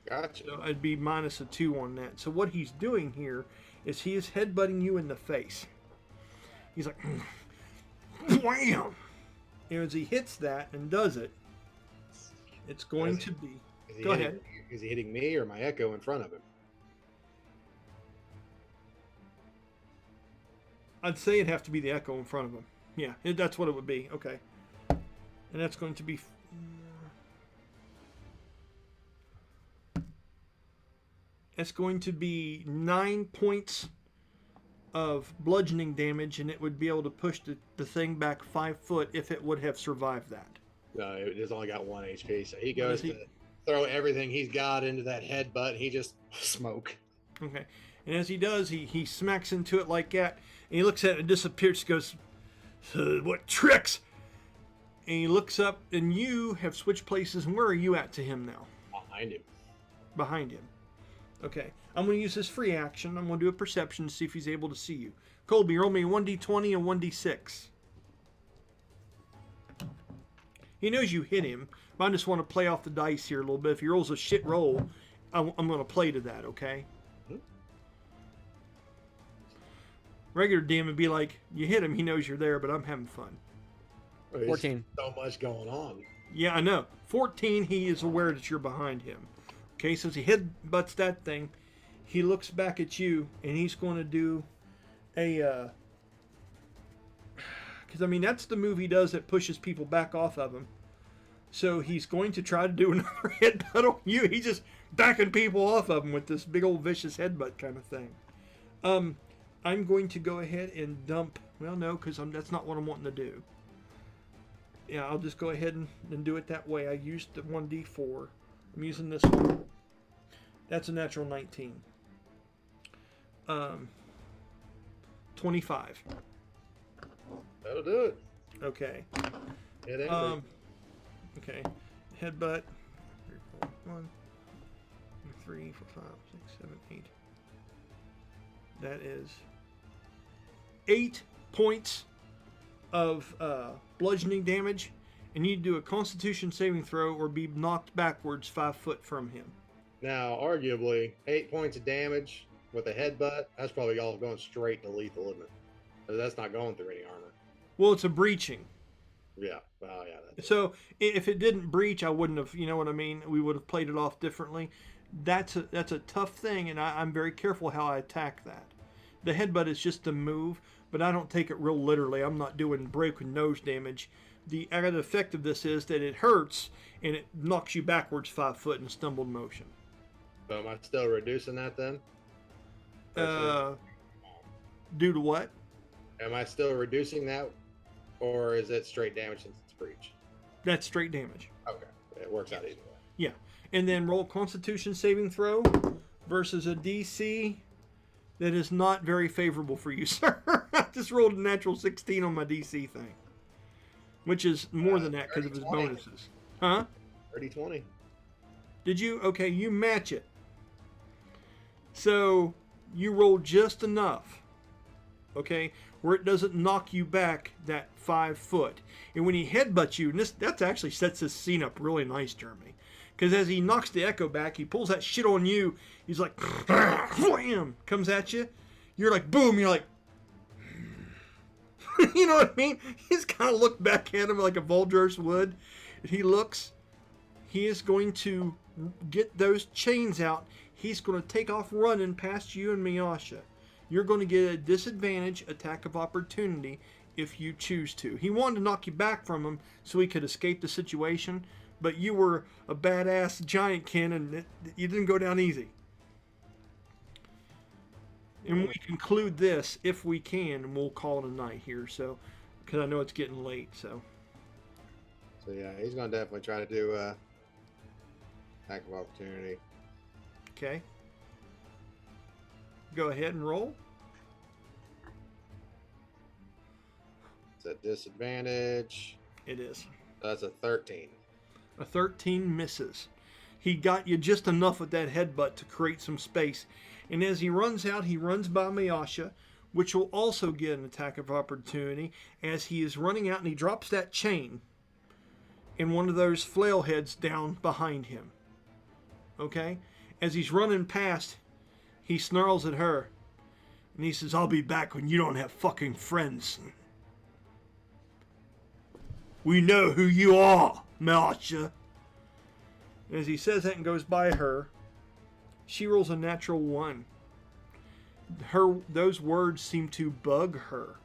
Gotcha. So I'd be minus a 2 on that. So what he's doing here is he is headbutting you in the face. He's like, wham! And as he hits that and does it, it's going to be. Go ahead. Is he hitting me or my echo in front of him? I'd say it'd have to be the echo in front of him. Yeah, that's what it would be. Okay. And that's going to be. That's going to be 9 points of bludgeoning damage, and it would be able to push the thing back 5 foot if it would have survived that. No, it's only got 1 HP, so he goes to throw everything he's got into that headbutt. He just smoke. Okay. And as he does, he smacks into it like that, and he looks at it and disappears. Goes, what tricks? And he looks up, and you have switched places. And where are you at to him now? Behind him. Behind him. Okay. I'm going to use this free action. I'm going to do a perception to see if he's able to see you. Colby, roll me a 1d20 and 1d6. He knows you hit him, but I just want to play off the dice here a little bit. If he rolls a shit roll, I'm going to play to that, okay? Regular DM would be like, you hit him, he knows you're there, but I'm having fun. 14. So much going on. Yeah, I know. 14, he is aware that you're behind him. Okay, so as he headbutts that thing, he looks back at you, and he's going to do a... Because, I mean, that's the move he does that pushes people back off of him. So he's going to try to do another headbutt on you. He's just backing people off of him with this big old vicious headbutt kind of thing. I'm going to go ahead and dump... Well, no, because that's not what I'm wanting to do. Yeah, I'll just go ahead and do it that way. I used the 1d4. I'm using this one. That's a natural 19. 25. That'll do it. Okay. Hit Okay. Headbutt. 1, 2, 3, 4, 5, 6, 7, 8. That is 8 points of bludgeoning damage, and you do a Constitution saving throw or be knocked backwards 5 foot from him. Now, arguably, 8 points of damage with a headbutt, that's probably all going straight to lethal, isn't it? That's not going through any armor. Well, it's a breaching. Yeah. Well, yeah. So if it didn't breach, I wouldn't have, you know what I mean? We would have played it off differently. That's a tough thing, and I'm very careful how I attack that. The headbutt is just a move, but I don't take it real literally. I'm not doing broken nose damage. The added effect of this is that it hurts, and it knocks you backwards 5 foot in stumbled motion. So am I still reducing that then? Due to what? Am I still reducing that, or is it straight damage since it's breach? That's straight damage. Okay, it works out either way. Yeah. And then roll Constitution saving throw versus a DC That is not very favorable for you, sir. I just rolled a natural 16 on my DC thing. Which is more than that because of his 30-20. bonuses. Huh? 30-20. Did you? Okay, you match it. So you roll just enough, okay, where it doesn't knock you back that 5 foot. And when he headbutts you, and that actually sets this scene up really nice, Jeremy. Because as he knocks the echo back, he pulls that shit on you. He's like, wham, comes at you. You're like, boom. You're like, you know what I mean? He's kind of looked back at him like a Voldros would. He looks. He is going to get those chains out. He's going to take off running past you and Miyasha. You're going to get a disadvantage attack of opportunity if you choose to. He wanted to knock you back from him so he could escape the situation, but you were a badass giant, Ken, and you didn't go down easy. And we conclude this, if we can, and we'll call it a night here, so, because I know it's getting late, so. So yeah, he's gonna definitely try to do attack of opportunity. Okay. Go ahead and roll. It's a disadvantage. It is. That's a 13. A 13 misses. He got you just enough with that headbutt to create some space. And as he runs out, he runs by Miyasha, which will also get an attack of opportunity as he is running out, and he drops that chain and one of those flail heads down behind him. Okay? As he's running past, he snarls at her and he says, "I'll be back when you don't have fucking friends. We know who you are, Miyasha." As he says that and goes by her, she rolls a natural 1. Those words seem to bug her,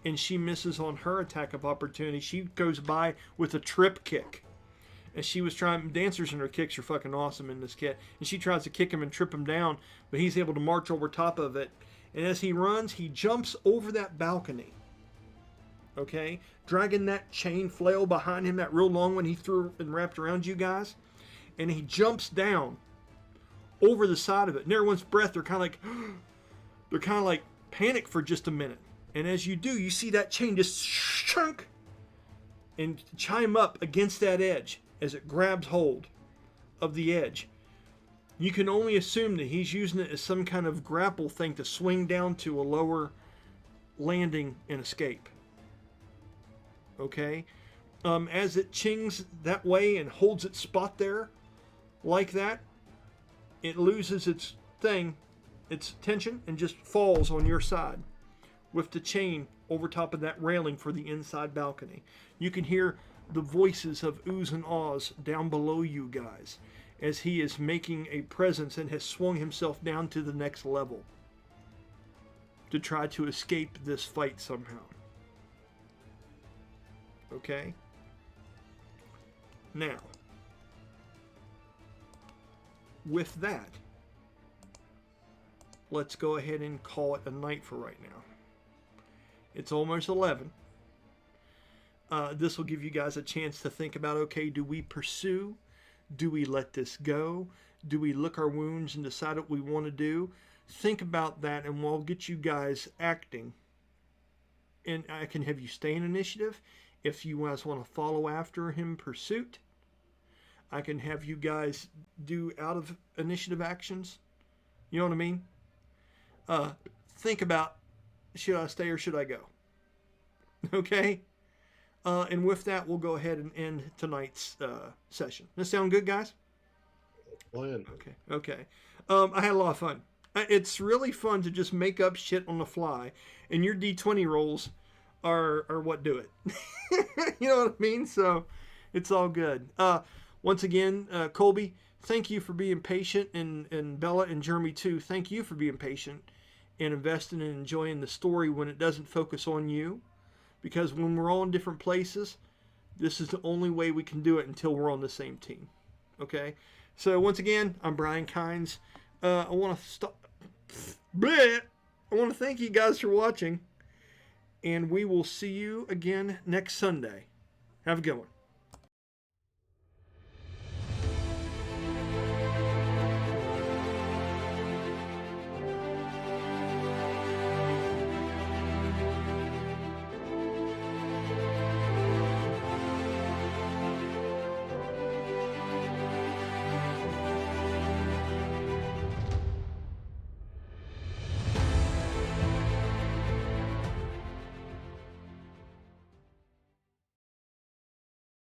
and she misses on her attack of opportunity. She goes by with a trip kick, and she was trying. Dancers and her kicks are fucking awesome in this kit, and she tries to kick him and trip him down, but he's able to march over top of it. And as he runs, he jumps over that balcony. Okay, dragging that chain flail behind him, that real long one he threw and wrapped around you guys, and he jumps down over the side of it. And everyone's breath, they're kind of like panic for just a minute. And as you do, you see that chain just chunk and chime up against that edge as it grabs hold of the edge. You can only assume that he's using it as some kind of grapple thing to swing down to a lower landing and escape. Okay? As it chings that way and holds its spot there like that, it loses its tension, and just falls on your side with the chain over top of that railing for the inside balcony. You can hear the voices of oohs and ahs down below you guys as he is making a presence and has swung himself down to the next level to try to escape this fight somehow. Okay? Now, with that, let's go ahead and call it a night for right now. It's almost 11. This will give you guys a chance to think about, okay, do we pursue? Do we let this go? Do we lick our wounds and decide what we want to do? Think about that, and we'll get you guys acting. And I can have you stay in initiative if you guys want to follow after him pursuit. I can have you guys do out of initiative actions. You know what I mean? Think about, should I stay or should I go? Okay? And with that, we'll go ahead and end tonight's session. Does that sound good, guys? Plan. Okay. I had a lot of fun. It's really fun to just make up shit on the fly, and your D20 rolls are what do it. You know what I mean? So it's all good. Once again, Colby, thank you for being patient, and Bella and Jeremy too. Thank you for being patient and investing and enjoying the story when it doesn't focus on you. Because when we're all in different places, this is the only way we can do it until we're on the same team. Okay? So once again, I'm Brian Kynes. I want to thank you guys for watching. And we will see you again next Sunday. Have a good one.